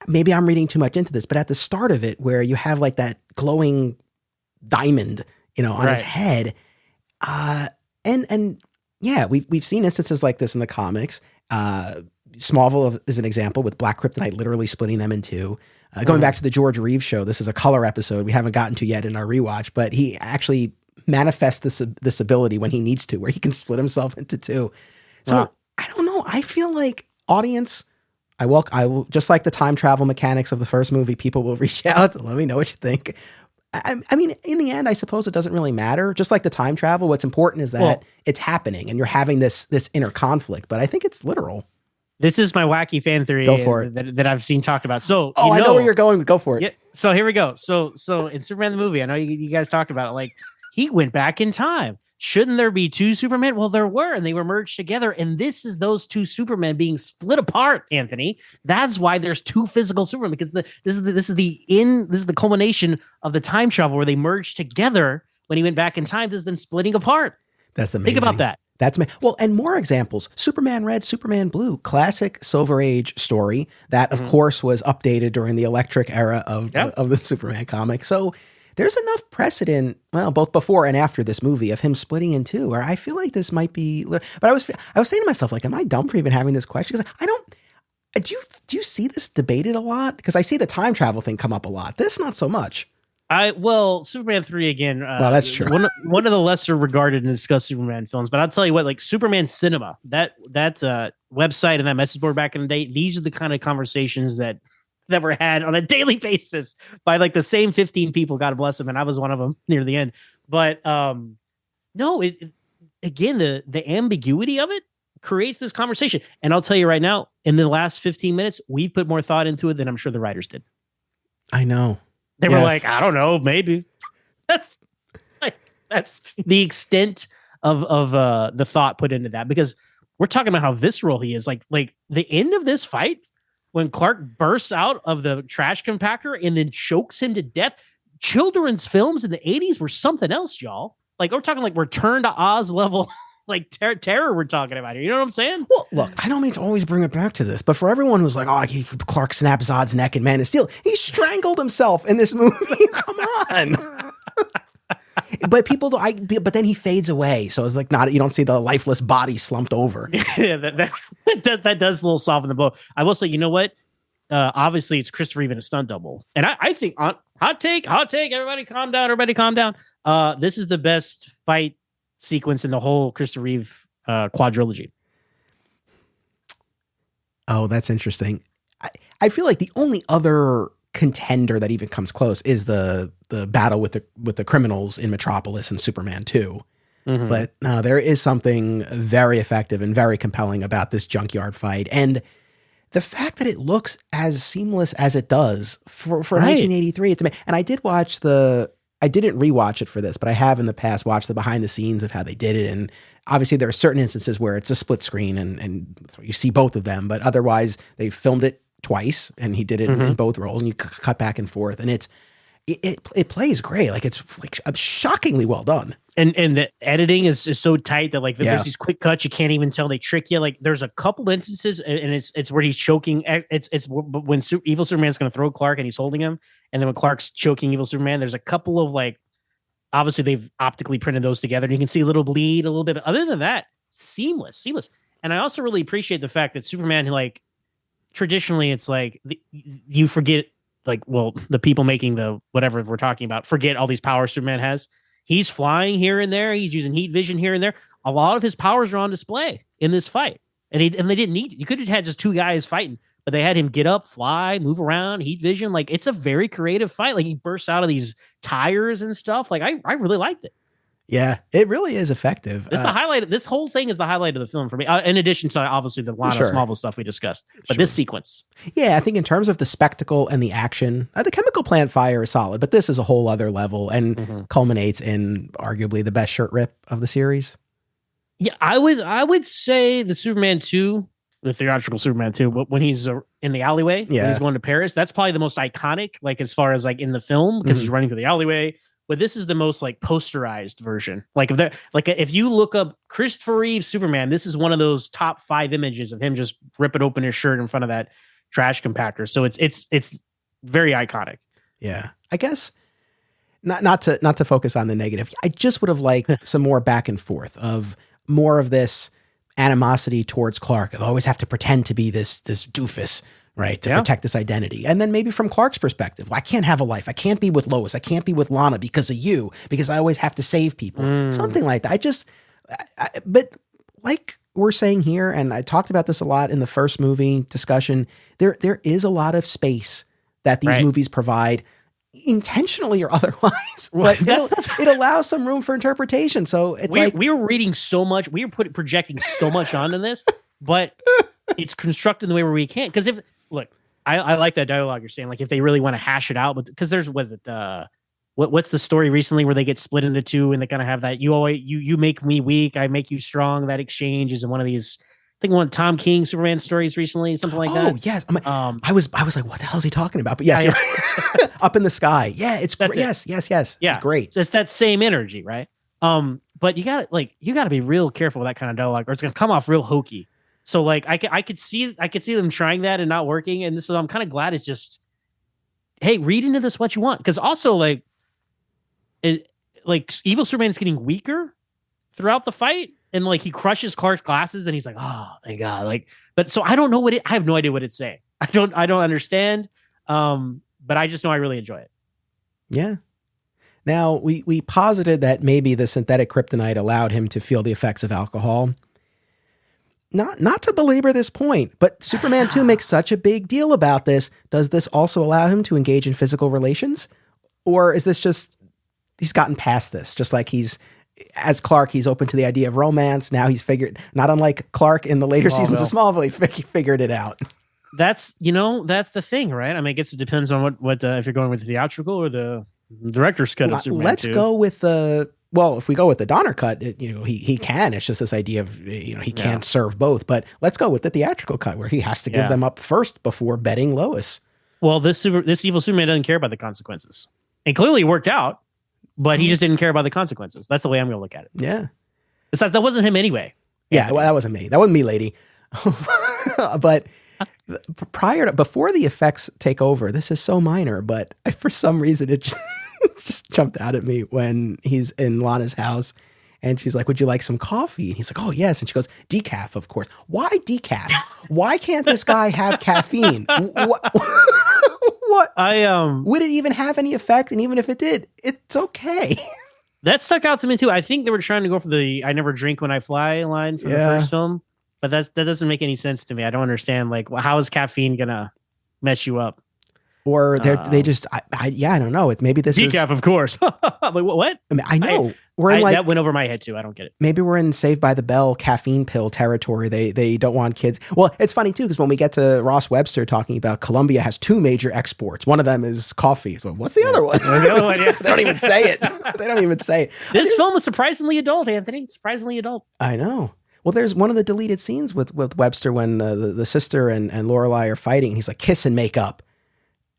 maybe I'm reading too much into this, but at the start of it, where you have like that glowing diamond, on his head, and yeah, we've seen instances like this in the comics. Smallville is an example, with Black Kryptonite literally splitting them in two. Going back to the George Reeves show, this is a color episode we haven't gotten to yet in our rewatch, but he actually manifests this ability when he needs to, where he can split himself into two. So I don't know. I feel like audience, I will just like the time travel mechanics of the first movie. People will reach out to let me know what you think. I mean, in the end, I suppose it doesn't really matter. Just like the time travel, what's important is that it's happening and you're having this inner conflict. But I think it's literal. This is my wacky fan theory. Go for it. That I've seen talked about. So, I know where you're going. Go for it. Yeah. So here we go. So in Superman the movie, I know you guys talked about it. Like, he went back in time. Shouldn't there be two Supermen? Well, there were, and they were merged together. And this is those two Supermen being split apart, Anthony. That's why there's two physical Supermen, because this is the culmination of the time travel where they merged together when he went back in time. This is them splitting apart. That's amazing. Think about that. Well, and more examples. Superman Red, Superman Blue, classic Silver Age story that, of course, was updated during the electric era of the Superman comic. So there's enough precedent, well, both before and after this movie, of him splitting in two, where I feel like this might be. But I was saying to myself, like, am I dumb for even having this question? Because I don't. Do you see this debated a lot? Because I see the time travel thing come up a lot. This not so much. Superman 3 again. Well, that's true. One of the lesser regarded and discussed Superman films, but I'll tell you what, like Superman Cinema, that website and that message board back in the day, these are the kind of conversations that were had on a daily basis by like the same 15 people. God bless them, and I was one of them near the end. But no, again, the ambiguity of it creates this conversation. And I'll tell you right now, in the last 15 minutes, we've put more thought into it than I'm sure the writers did. I know. They were like, I don't know, maybe. That's the extent of the thought put into that, because we're talking about how visceral he is. Like the end of this fight, when Clark bursts out of the trash compactor and then chokes him to death. Children's films in the 80s were something else, y'all. Like, we're talking like Return to Oz level. Like terror we're talking about here. You know what I'm saying? Well, look, I don't mean to always bring it back to this, but for everyone who's like, Clark snaps Zod's neck in Man of Steel, he strangled himself in this movie. Come on. But but then he fades away. So it's like, you don't see the lifeless body slumped over. Yeah, that does a little soften the blow. I will say, you know what? Obviously it's Christopher Reeve, a stunt double. And I think, hot take, everybody calm down. This is the best fight sequence in the whole Christopher Reeve quadrilogy. Oh, that's interesting. I feel like the only other contender that even comes close is the battle with the criminals in Metropolis and Superman 2. Mm-hmm. But no, there is something very effective and very compelling about this junkyard fight, and the fact that it looks as seamless as it does for 1983. It's amazing. And I didn't rewatch it for this, but I have in the past watched the behind the scenes of how they did it. And obviously there are certain instances where it's a split screen and you see both of them, but otherwise they filmed it twice and he did it in both roles, and you cut back and forth, and it plays great. Like, it's like shockingly well done. And the editing is so tight that like there's these quick cuts, you can't even tell they trick you. Like, there's a couple instances, and it's where he's choking. It's when Evil Superman's going to throw Clark and he's holding him, and then when Clark's choking Evil Superman, there's a couple of like, obviously they've optically printed those together, and you can see a little bleed, a little bit. But other than that, seamless. And I also really appreciate the fact that Superman, like, traditionally it's like you forget, like, well, the people making the whatever we're talking about forget all these powers Superman has. He's flying here and there. He's using heat vision here and there. A lot of his powers are on display in this fight. And they didn't need, you could have had just two guys fighting, but they had him get up, fly, move around, heat vision. Like, it's a very creative fight. Like, he bursts out of these tires and stuff. Like, I really liked it. Yeah, it really is effective. This is the highlight. This whole thing is the highlight of the film for me. In addition to obviously the Lana Sure. Smallville stuff we discussed, but Sure. this sequence. Yeah, I think in terms of the spectacle and the action, the chemical plant fire is solid, but this is a whole other level and culminates in arguably the best shirt rip of the series. Yeah, I would say the Superman 2, the theatrical Superman 2, when he's in the alleyway, when he's going to Paris, that's probably the most iconic, like as far as like in the film, because he's running through the alleyway. But this is the most like posterized version. Like if you look up Christopher Reeve Superman, this is one of those top 5 images of him just ripping open his shirt in front of that trash compactor. So it's very iconic. Yeah, I guess not to focus on the negative. I just would have liked some more back and forth of more of this animosity towards Clark. I always have to pretend to be this doofus, right, to protect this identity. And then maybe from Clark's perspective, well, I can't have a life. I can't be with Lois. I can't be with Lana because of you, because I always have to save people. Something like that. But like we're saying here, and I talked about this a lot in the first movie discussion, there is a lot of space that these movies provide, intentionally or otherwise, but it allows some room for interpretation. So it's we were reading so much, we were projecting so much onto this, but it's constructed in the way where we can't. Because I like that dialogue you're saying. Like if they really want to hash it out, but because there's what's the story recently where they get split into two and they kind of have that you make me weak, I make you strong. That exchange is in one of these. I think one of Tom King Superman stories recently, something like that. Oh yes, I was like, what the hell is he talking about? But yes, you're right. Up in the sky. Yeah, it's great. Yes. Yeah, it's great. So it's that same energy, right? But you got to be real careful with that kind of dialogue, or it's gonna come off real hokey. So like I could see them trying that and not working, and I'm kind of glad it's just, hey, read into this what you want, because also like Evil Superman's getting weaker throughout the fight. And like he crushes Clark's glasses, and he's like, "Oh, thank God!" Like, but so I don't know I have no idea what it's saying. I don't understand. But I just know I really enjoy it. Yeah. Now we posited that maybe the synthetic kryptonite allowed him to feel the effects of alcohol. Not to belabor this point, but Superman 2 makes such a big deal about this. Does this also allow him to engage in physical relations, or is this just he's gotten past this? Just like as Clark, he's open to the idea of romance. Now he's figured, not unlike Clark in the later seasons of Smallville, he figured it out. That's the thing, right? I mean, I guess it depends on what if you're going with the theatrical or the director's cut of Superman. Let's go with if we go with the Donner cut, he can. It's just this idea of, he can't serve both. But let's go with the theatrical cut where he has to give them up first before betting Lois. Well, this evil Superman doesn't care about the consequences. And clearly it worked out. But he just didn't care about the consequences. That's the way I'm going to look at it. Yeah. Besides, that wasn't him anyway. Yeah, well, that wasn't me. That wasn't me, lady. But before the effects take over, this is so minor, but for some reason it just jumped out at me when he's in Lana's house and she's like, "Would you like some coffee?" And he's like, "Oh, yes." And she goes, "Decaf, of course." Why decaf? Why can't this guy have caffeine? What? Would it even have any effect? And even if it did, it's okay. That stuck out to me too. I think they were trying to go for the "I never drink when I fly" line from the first film, but that doesn't make any sense to me. I don't understand. Like, how is caffeine gonna mess you up? Or they just, I don't know. It's maybe this decaf, of course. Like, what? I mean, I know that went over my head too. I don't get it. Maybe we're in Saved by the Bell caffeine pill territory. They don't want kids. Well, it's funny too, because when we get to Ross Webster talking about Colombia has 2 major exports. One of them is coffee. So what's the other one? The other one, yeah. They don't even say it. They don't even say it. This film is surprisingly adult, Anthony. Surprisingly adult. I know. Well, there's one of the deleted scenes with Webster when the sister and Lorelai are fighting. And he's like, "Kiss and make up."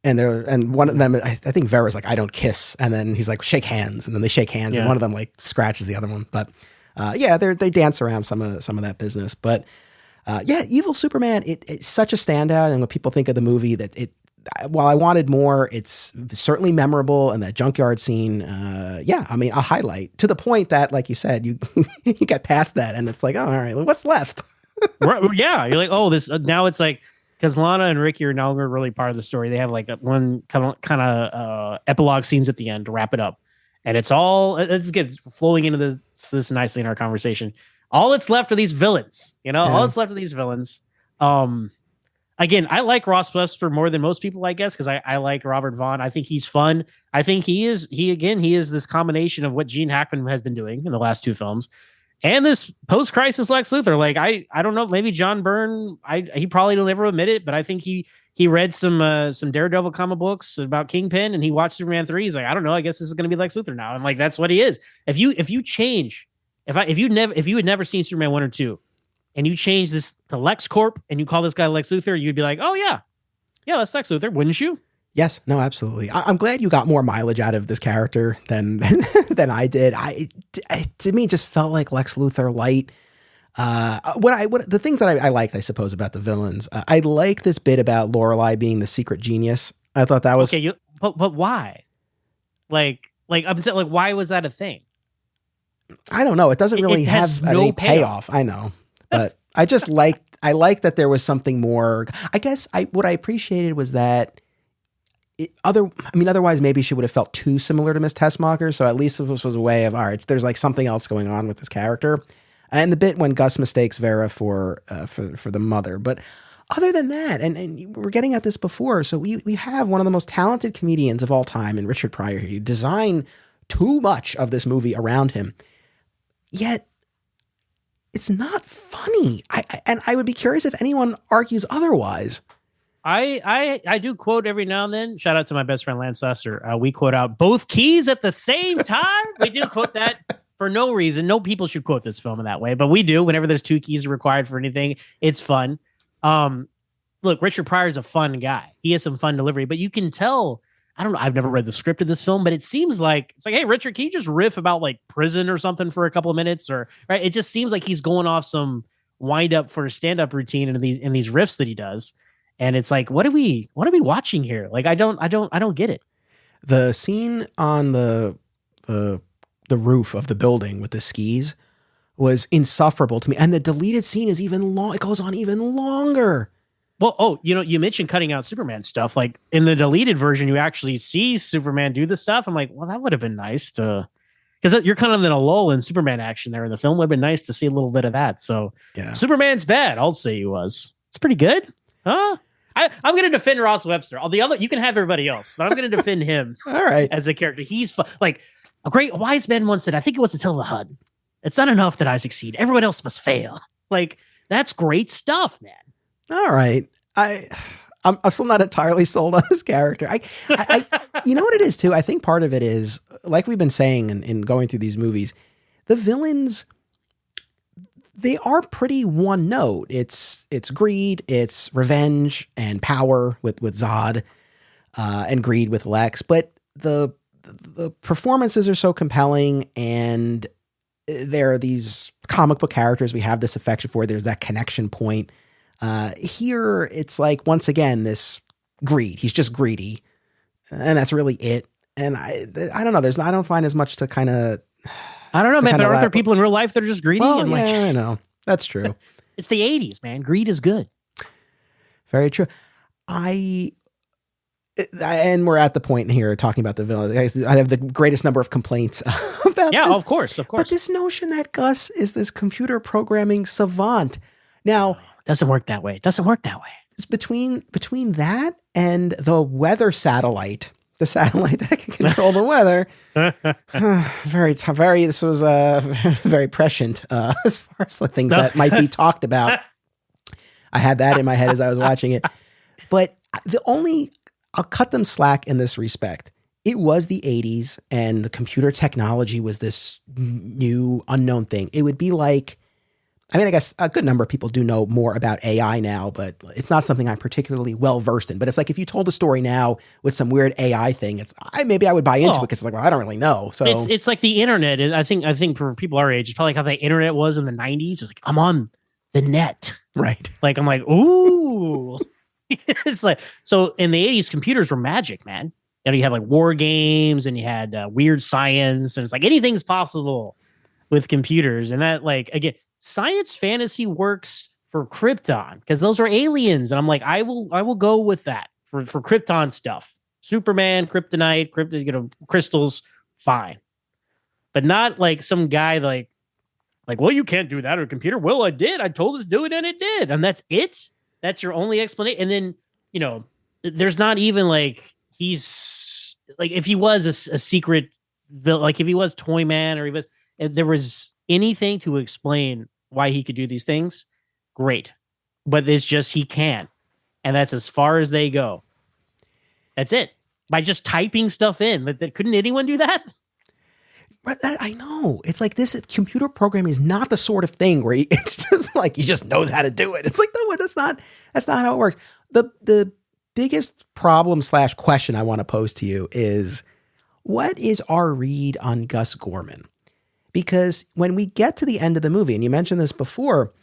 And one of them, I think Vera's like, "I don't kiss." And then he's like, "Shake hands." And then they shake hands and one of them like scratches the other one. But they dance around some of that business. But Evil Superman, it's such a standout. And when people think of the movie, while I wanted more, it's certainly memorable. And that junkyard scene, I mean, a highlight to the point that, like you said, you you get past that and it's like, oh, all right, what's left? Right, yeah, you're like, oh, this now it's like, because Lana and Ricky are no longer really part of the story. They have like one kind of epilogue scenes at the end to wrap it up, and it's gets flowing into this nicely in our conversation. All that's left are these villains, All that's left are these villains. again, I like Ross Webster more than most people, I guess, because I like Robert Vaughn. I think he's fun. I think he is this combination of what Gene Hackman has been doing in the last two films and this post-crisis Lex Luthor. Like I don't know, maybe John Byrne, he probably will never admit it, but I think he read some Daredevil comic books about Kingpin and he watched Superman 3. He's like, I don't know, I guess this is gonna be Lex Luthor now. And like that's what he is. If you change, if you had never seen Superman 1 or 2 and you change this to Lex Corp and you call this guy Lex Luthor, you'd be like, oh yeah, that's Lex Luthor, wouldn't you? Yes, no, absolutely. I'm glad you got more mileage out of this character than than I did. To me, it just felt like Lex Luthor light. What the things that I liked, I suppose, about the villains. I like this bit about Lorelei being the secret genius. I thought that was okay. But why? I'm saying, like, why was that a thing? I don't know. It doesn't really have any payoff. I know, but I just I like that there was something more. I guess what I appreciated was that. Otherwise, maybe she would have felt too similar to Miss Tessmacher. So at least this was a way of, all right, there's like something else going on with this character. And the bit when Gus mistakes Vera for the mother. But other than that, and we're getting at this before, so we have one of the most talented comedians of all time in Richard Pryor here. You design too much of this movie around him, yet it's not funny. I would be curious if anyone argues otherwise. I do quote every now and then. Shout out to my best friend Lance Suster. We quote out both keys at the same time. We do quote that for no reason. No people should quote this film in that way, but we do. Whenever there's two keys required for anything, it's fun. Look, Richard Pryor is a fun guy. He has some fun delivery, but you can tell. I don't know. I've never read the script of this film, but it seems like it's like, hey, Richard, can you just riff about like prison or something for a couple of minutes? Or right? It just seems like he's going off some wind up for a stand up routine in these riffs that he does. And it's like, what are we watching here? Like, I don't get it. The scene on the roof of the building with the skis was insufferable to me. And the deleted scene is even long. It goes on even longer. Well, you mentioned cutting out Superman stuff. Like in the deleted version, you actually see Superman do the stuff. I'm like, well, that would have been nice to, because you're kind of in a lull in Superman action there in the film. Would have been nice to see a little bit of that. So yeah. Superman's bad. I'll say he was. It's pretty good. Huh? I'm going to defend Ross Webster. All the other, you can have everybody else, but I'm going to defend him. All right, as a character, he's like a great wise man once said. I think it was Attila the Hun. It's not enough that I succeed; everyone else must fail. Like that's great stuff, man. All right, I'm still not entirely sold on this character. I you know what it is too. I think part of it is like we've been saying in going through these movies, the villains. They are pretty one note. It's greed, it's revenge and power with Zod, and greed with Lex. But the performances are so compelling, and there are these comic book characters we have this affection for. There's that connection point. Here, it's like once again this greed. He's just greedy, and that's really it. And I don't know. I don't find as much to kind of. I don't know, man. But aren't there people in real life that are just greedy? Well, and I know. That's true. It's the 80s, man. Greed is good. Very true. And we're at the point here talking about the villain. I have the greatest number of complaints about this. Yeah, of course. But this notion that Gus is this computer programming savant. Now, doesn't work that way. It's between that and the weather satellite. The satellite that can control the weather. This was very prescient as far as the things that might be talked about. I had that in my head as I was watching it. But I'll cut them slack in this respect. It was the 80s and the computer technology was this new unknown thing. It would be like, I guess a good number of people do know more about AI now, but it's not something I'm particularly well versed in. But it's like if you told a story now with some weird AI thing, maybe I would buy into it because it's like, well, I don't really know. So it's like the internet. I think for people our age, it's probably like how the internet was in the 90s. It's like I'm on the net, right? Like I'm like, ooh. It's like so in the 80s, computers were magic, man. You had like war games and you had weird science, and it's like anything's possible with computers, and that like again. Science fantasy works for Krypton because those are aliens, and I'm like, I will go with that for Krypton stuff. Superman, Kryptonite, crystals, fine, but not like some guy like, well, you can't do that on a computer. Well, I did. I told it to do it, and it did, and that's it. That's your only explanation. And then, you know, there's not even like he's like if he was a secret like if he was Toyman or if there was anything to explain why he could do these things, great. But it's just he can. And that's as far as they go. That's it. By just typing stuff in. But couldn't anyone do that? I know. It's like this computer program is not the sort of thing where it's just like he just knows how to do it. It's like, no, that's not how it works. The biggest problem / question I want to pose to you is, what is our read on Gus Gorman? Because when we get to the end of the movie, and you mentioned this before,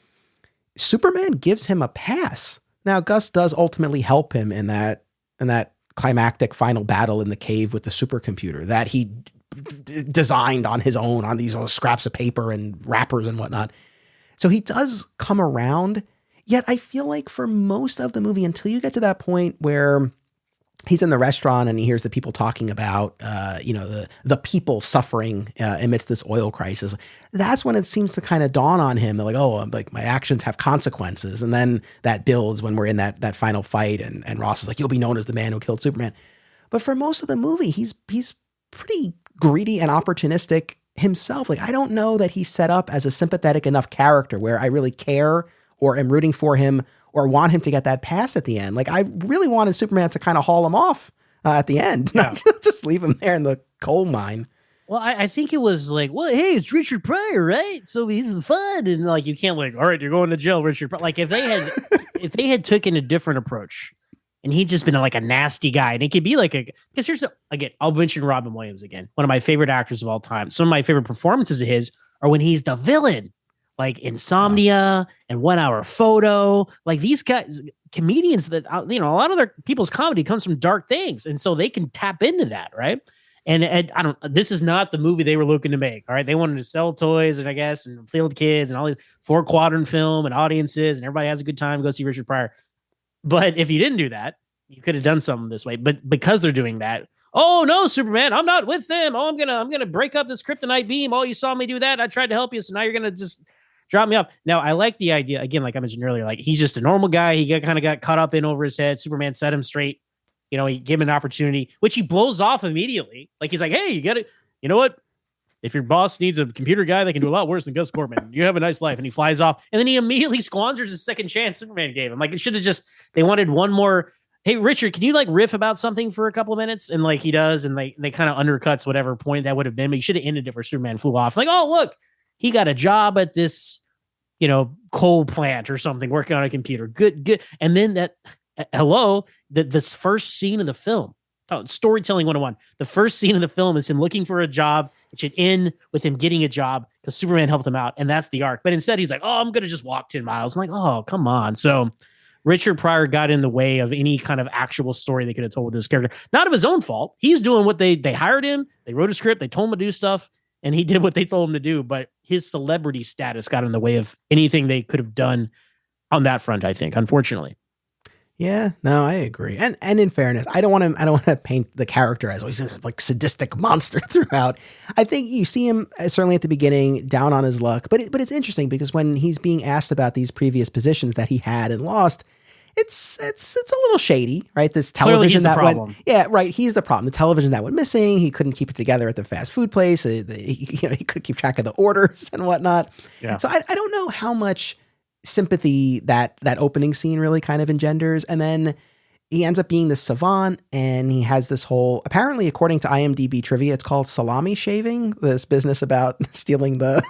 Superman gives him a pass. Now, Gus does ultimately help him in that climactic final battle in the cave with the supercomputer that he designed on his own on these scraps of paper and wrappers and whatnot. So he does come around, yet I feel like for most of the movie, until you get to that point where he's in the restaurant and he hears the people talking about, the people suffering amidst this oil crisis, that's when it seems to kind of dawn on him that like, oh, like my actions have consequences. And then that builds when we're in that final fight and Ross is like, you'll be known as the man who killed Superman. But for most of the movie, he's pretty greedy and opportunistic himself. Like, I don't know that he's set up as a sympathetic enough character where I really care or am rooting for him or want him to get that pass at the end. Like, I really wanted Superman to kind of haul him off at the end, not just leave him there in the coal mine. Well, I think it was like, well, hey, it's Richard Pryor, right? So he's fun. And like, you can't like, all right, you're going to jail, Richard Pryor. Like if they had taken a different approach and he'd just been like a nasty guy, and it could be like because again, I'll mention Robin Williams again, one of my favorite actors of all time. Some of my favorite performances of his are when he's the villain, like Insomnia and 1 Hour Photo. Like these guys, comedians that, a lot of their people's comedy comes from dark things. And so they can tap into that. Right. And this is not the movie they were looking to make. All right. They wanted to sell toys and I guess, and appeal to kids and all these 4-quadrant film and audiences and everybody has a good time to go see Richard Pryor. But if you didn't do that, you could have done something this way. But because they're doing that, oh no, Superman, I'm not with them. Oh, I'm gonna break up this kryptonite beam. Oh, you saw me do that. I tried to help you, so now you're gonna just drop me off. Now, I like the idea again, like I mentioned earlier. Like he's just a normal guy. He kind of got caught up in over his head. Superman set him straight. He gave him an opportunity, which he blows off immediately. Like he's like, hey, you got it. You know what? If your boss needs a computer guy that can do a lot worse than Gus Gorman, you have a nice life. And he flies off. And then he immediately squanders his second chance Superman gave him. Like it should have they wanted one more. Hey, Richard, can you like riff about something for a couple of minutes? And like he does. And they kind of undercuts whatever point that would have been. But he should have ended it where Superman flew off. Like, oh, look, he got a job at this, coal plant or something, working on a computer. Good. And then this first scene of the film. Oh, storytelling 101. The first scene of the film is him looking for a job. It should end with him getting a job because Superman helped him out. And that's the arc. But instead, he's like, oh, I'm going to just walk 10 miles. I'm like, oh, come on. So Richard Pryor got in the way of any kind of actual story they could have told with this character. Not of his own fault. He's doing what they hired him. They wrote a script. They told him to do stuff. And he did what they told him to do. But his celebrity status got in the way of anything they could have done on that front, I think, unfortunately. Yeah, no, I agree. And in fairness, I don't want to paint the character as always like sadistic monster throughout. I think you see him certainly at the beginning down on his luck, but it's interesting because when he's being asked about these previous positions that he had and lost, it's a little shady, right? This television that went, yeah, right. He's the problem. The television that went missing. He couldn't keep it together at the fast food place. He couldn't keep track of the orders and whatnot. Yeah. So I don't know how much sympathy that opening scene really kind of engenders. And then he ends up being this savant and he has this whole, apparently according to IMDb trivia, it's called salami shaving, this business about stealing the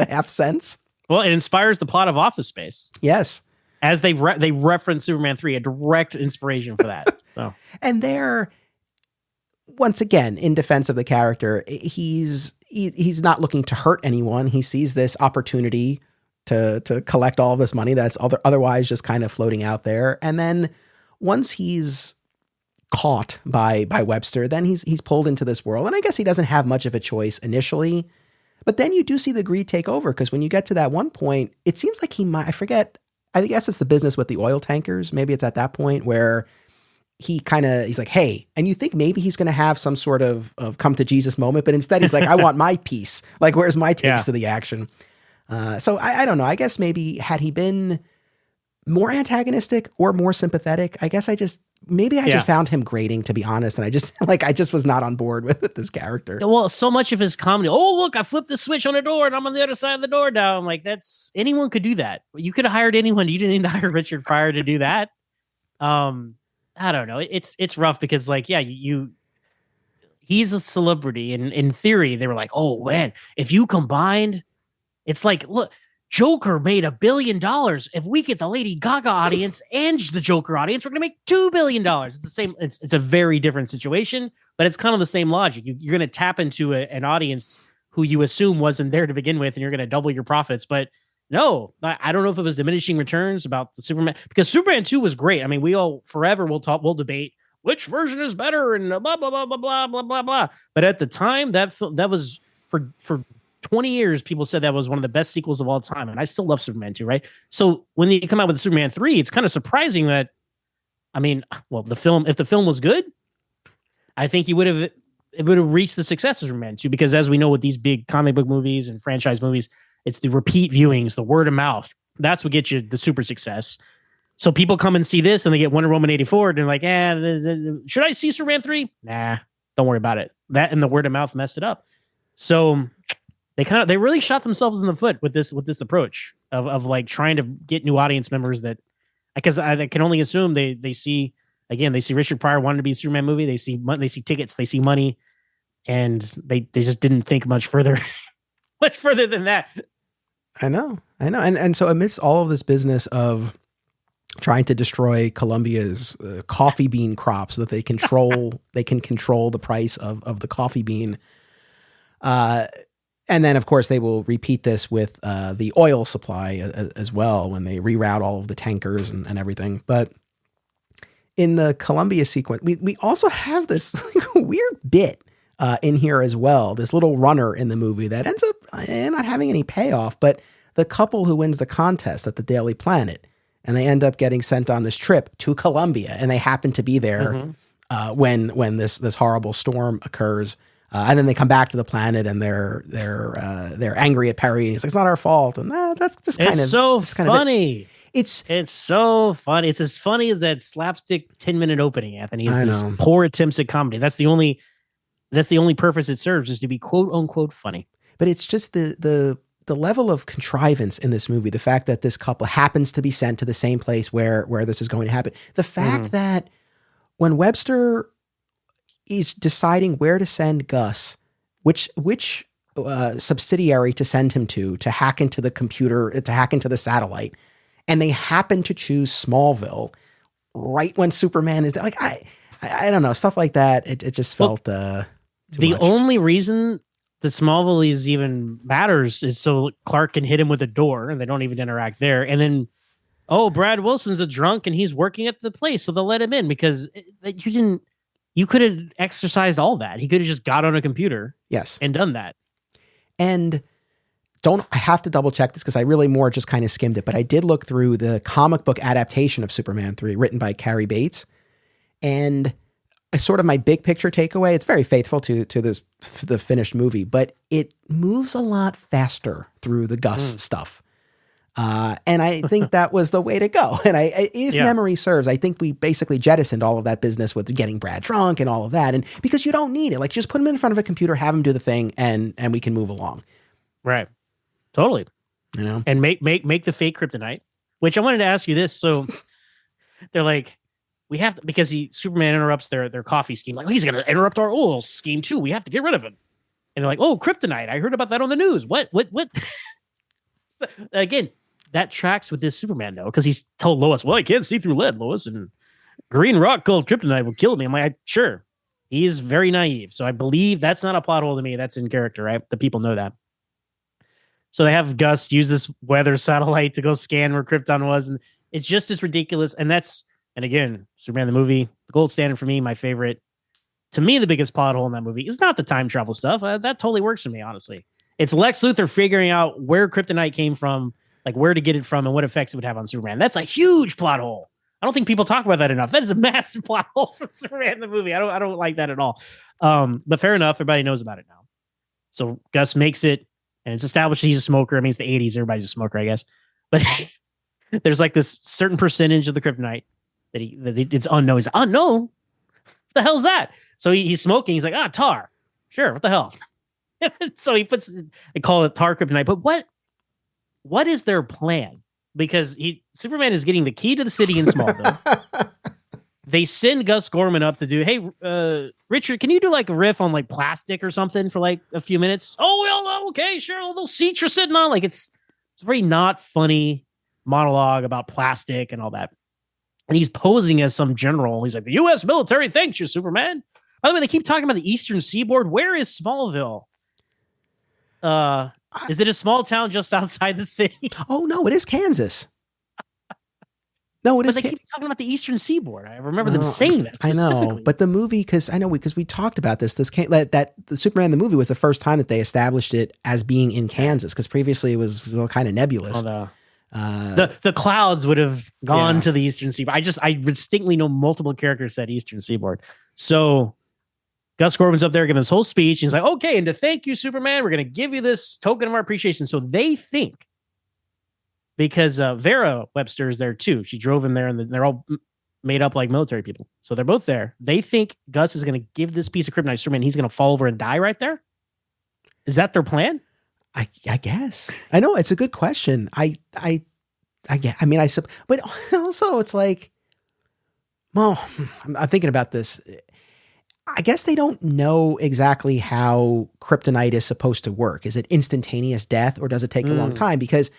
half cents. Well, it inspires the plot of Office Space. Yes. As they reference Superman 3, a direct inspiration for that. So, and they're, once again, in defense of the character, he's not looking to hurt anyone. He sees this opportunity to collect all of this money that's otherwise just kind of floating out there. And then once he's caught by Webster, then he's pulled into this world. And I guess he doesn't have much of a choice initially, but then you do see the greed take over. Cause when you get to that one point, it seems like I guess it's the business with the oil tankers. Maybe it's at that point where he's like, hey, and you think maybe he's going to have some sort of come to Jesus moment, but instead he's like, I want my piece. Like, where's my taste of the action? So I don't know. I guess maybe had he been more antagonistic or more sympathetic. I guess I just found him grating, to be honest, and I just was not on board with this character. Well, so much of his comedy. Oh, look, I flipped the switch on the door and I'm on the other side of the door now. I'm like, that's anyone could do that. You could have hired anyone. You didn't need to hire Richard Pryor to do that. I don't know. It's rough because like, yeah, he's a celebrity, and in theory, they were like, oh man, if you combined, it's like, look, Joker made $1 billion. If we get the Lady Gaga audience and the Joker audience, we're gonna make $2 billion. It's the same. It's a very different situation, but it's kind of the same logic. You're gonna tap into an audience who you assume wasn't there to begin with, and you're gonna double your profits. But no, I don't know if it was diminishing returns about the Superman, because Superman 2 was great. I mean, we all forever we'll debate which version is better and blah blah blah blah blah blah blah blah. But at the time, that was for 20 years, people said that was one of the best sequels of all time, and I still love Superman 2, right? So when they come out with Superman 3, it's kind of surprising that, I mean, well, if the film was good, I think it would have reached the success of Superman 2, because as we know with these big comic book movies and franchise movies, it's the repeat viewings, the word of mouth. That's what gets you the super success. So people come and see this and they get Wonder Woman 84 and they're like, should I see Superman 3? Nah, don't worry about it. That and the word of mouth messed it up. So they really shot themselves in the foot with this approach of like trying to get new audience members, that because I can only assume they see Richard Pryor wanted to be a Superman movie. They see tickets, they see money, and they just didn't think much further than that. I know. And so amidst all of this business of trying to destroy Columbia's coffee bean crop so that they can control the price of the coffee bean. And then, of course, they will repeat this with the oil supply as well when they reroute all of the tankers and everything. But in the Columbia sequence, we also have this weird bit in here as well, this little runner in the movie that ends up not having any payoff, but the couple who wins the contest at the Daily Planet, and they end up getting sent on this trip to Columbia, and they happen to be there when this horrible storm occurs. And then they come back to the planet and they're angry at Perry. And he's like, it's not our fault. And that's just kind of funny. It's so funny. It's as funny as that slapstick 10-minute opening, Anthony. It's these poor attempts at comedy. That's the only purpose it serves, is to be quote unquote funny. But it's just the level of contrivance in this movie. The fact that this couple happens to be sent to the same place where this is going to happen. The fact that when Webster is deciding where to send Gus, which subsidiary to send him to hack into the computer, to hack into the satellite, and they happen to choose Smallville right when Superman is there. Like, I don't know, stuff like that. It just felt the much. Only reason the Smallville is even matters is so Clark can hit him with a door, and they don't even interact there. And then, Brad Wilson's a drunk and he's working at the place, so they'll let him in, because you could have exercised all that. He could have just got on a computer, and done that. And I have to double check this because I really more just kind of skimmed it, but I did look through the comic book adaptation of Superman 3 written by Cary Bates, and sort of my big picture takeaway, it's very faithful to the finished movie, but it moves a lot faster through the Gus stuff. And I think that was the way to go. And if memory serves, I think we basically jettisoned all of that business with getting Brad drunk and all of that. And because you don't need it, like, just put him in front of a computer, have him do the thing, and we can move along. Right. Totally. You know, and make the fake kryptonite, which I wanted to ask you this. So they're like, we have to, because Superman interrupts their coffee scheme. Like, he's going to interrupt our oil scheme too. We have to get rid of him. And they're like, kryptonite. I heard about that on the news. What? Again, that tracks with this Superman, though, because he's told Lois, well, I can't see through lead, Lois, and green rock called kryptonite will kill me. I'm like, sure. He's very naive. So I believe that's not a plot hole to me. That's in character, right? The people know that. So they have Gus use this weather satellite to go scan where Krypton was. And it's just as ridiculous. And again, Superman the movie, the gold standard for me, my favorite. To me, the biggest plot hole in that movie is not the time travel stuff. That totally works for me, honestly. It's Lex Luthor figuring out where kryptonite came from, like where to get it from and what effects it would have on Superman. That's a huge plot hole. I don't think people talk about that enough. That is a massive plot hole for Superman the movie. I don't like that at all. But fair enough. Everybody knows about it now. So Gus makes it, and it's established he's a smoker. I mean, it's the 80s. Everybody's a smoker, I guess. But there's like this certain percentage of the kryptonite it's unknown. He's like, unknown? What the hell's that? So he's smoking. He's like, tar. Sure, what the hell? So they call it tar kryptonite. But what is their plan? Because Superman is getting the key to the city in Smallville. They send Gus Gorman up to do, hey, Richard, can you do like a riff on like plastic or something for like a few minutes? Oh, well, okay, sure. All those seats you're sitting on. Like it's a very not funny monologue about plastic and all that. And he's posing as some general. He's like, the U.S. military thanks you, Superman. By the way, they keep talking about the Eastern Seaboard. Where is Smallville? Is it a small town just outside the city? Oh, no, it is Kansas. No, it is. But they keep talking about the Eastern Seaboard. I remember them saying that I know, but the movie, because we talked about this. That the Superman the movie was the first time that they established it as being in Kansas, because previously it was kind of nebulous. The clouds would have gone to the Eastern Seaboard. I distinctly know multiple characters said Eastern Seaboard. So Gus Gorman's up there giving this whole speech. He's like, okay, and to thank you, Superman, we're going to give you this token of our appreciation. So they think, because Vera Webster is there too. She drove him there, and they're all made up like military people. So they're both there. They think Gus is going to give this piece of kryptonite to Superman. He's going to fall over and die right there. Is that their plan? I guess. I know, it's a good question. But also it's like, well, I'm thinking about this. I guess they don't know exactly how kryptonite is supposed to work. Is it instantaneous death, or does it take a long time? Because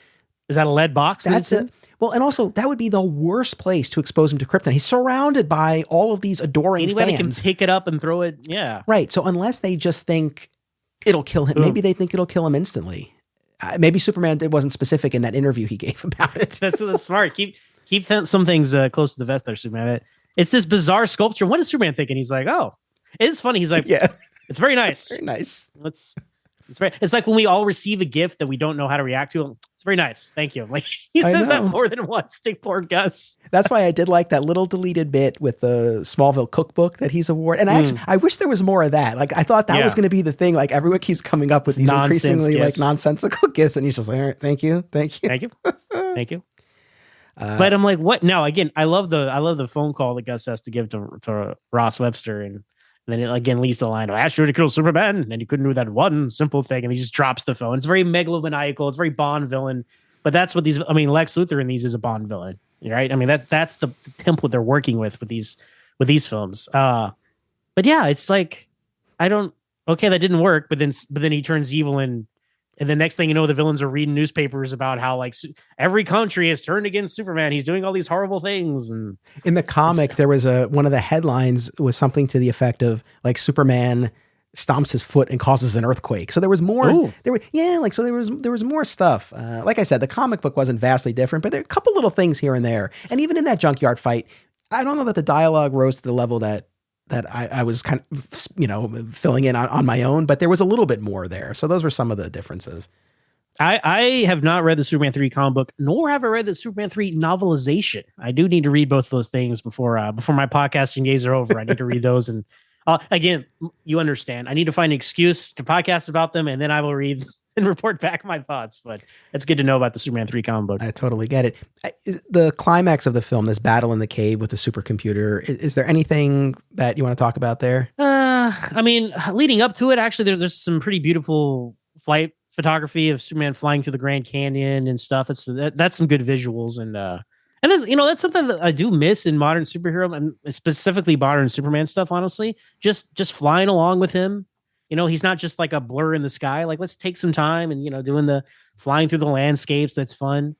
is that a lead box? That's it. Well, and also that would be the worst place to expose him to kryptonite. He's surrounded by all of these adoring Anybody fans. Can pick it up and throw it. Yeah. Right. So unless they just think it'll kill him, maybe they think it'll kill him instantly. Maybe Superman wasn't specific in that interview he gave about it. That's smart. Keep some things close to the vest there, Superman. It's this bizarre sculpture. What is Superman thinking? He's like, oh, it's funny. He's like, yeah, it's very nice. Very nice. It's like when we all receive a gift that we don't know how to react to. It's very nice. Thank you. Like he says that more than once. Take poor Gus. That's why I did like that little deleted bit with the Smallville cookbook that he's awarded. And I wish there was more of that. Like I thought that was going to be the thing. Like everyone keeps coming up with these increasingly gifts. Like nonsensical gifts, and he's just like, all right, thank you. But I'm like, what? Now again, I love the phone call that Gus has to give to Ross Webster, and then it again leads to the line, I asked you to kill Superman, and you couldn't do that one simple thing. And he just drops the phone. It's very megalomaniacal. It's very Bond villain. But that's what Lex Luthor in these is a Bond villain, right? I mean, that's the template they're working with these films. But yeah, it's like, that didn't work. But then he turns evil, and the next thing you know, the villains are reading newspapers about how like every country has turned against Superman. He's doing all these horrible things. And in the comic, there was one of the headlines was something to the effect of like Superman stomps his foot and causes an earthquake. So there was more. Ooh. There was more stuff. Like I said, the comic book wasn't vastly different, but there are a couple little things here and there. And even in that junkyard fight, I don't know that the dialogue rose to the level that I was kind of, filling in on my own, but there was a little bit more there. So those were some of the differences. I have not read the Superman 3 comic book, nor have I read the Superman 3 novelization. I do need to read both of those things before my podcasting days are over. I need to read those. And again, you understand, I need to find an excuse to podcast about them, and then I will read and report back my thoughts. But it's good to know about the Superman 3 comic book. I totally get it. The climax of the film, this battle in the cave with the supercomputer, is there anything that you want to talk about there? Leading up to it, actually, there's some pretty beautiful flight photography of Superman flying through the Grand Canyon and stuff. That's some good visuals, and that's something that I do miss in modern superhero, and specifically modern Superman stuff. Honestly, just flying along with him. He's not just like a blur in the sky. Like, let's take some time and, doing the flying through the landscapes. That's fun.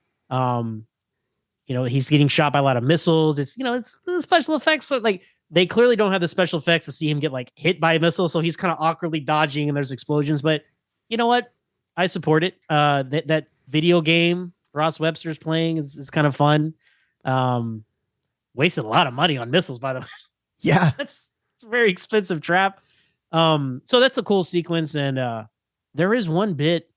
He's getting shot by a lot of missiles. It's the special effects. So, like, they clearly don't have the special effects to see him get like hit by a missile. So he's kind of awkwardly dodging and there's explosions. But you know what? I support it. That video game Ross Webster's playing is kind of fun. Wasted a lot of money on missiles, by the way. Yeah. It's a very expensive trap. So that's a cool sequence, and there is one bit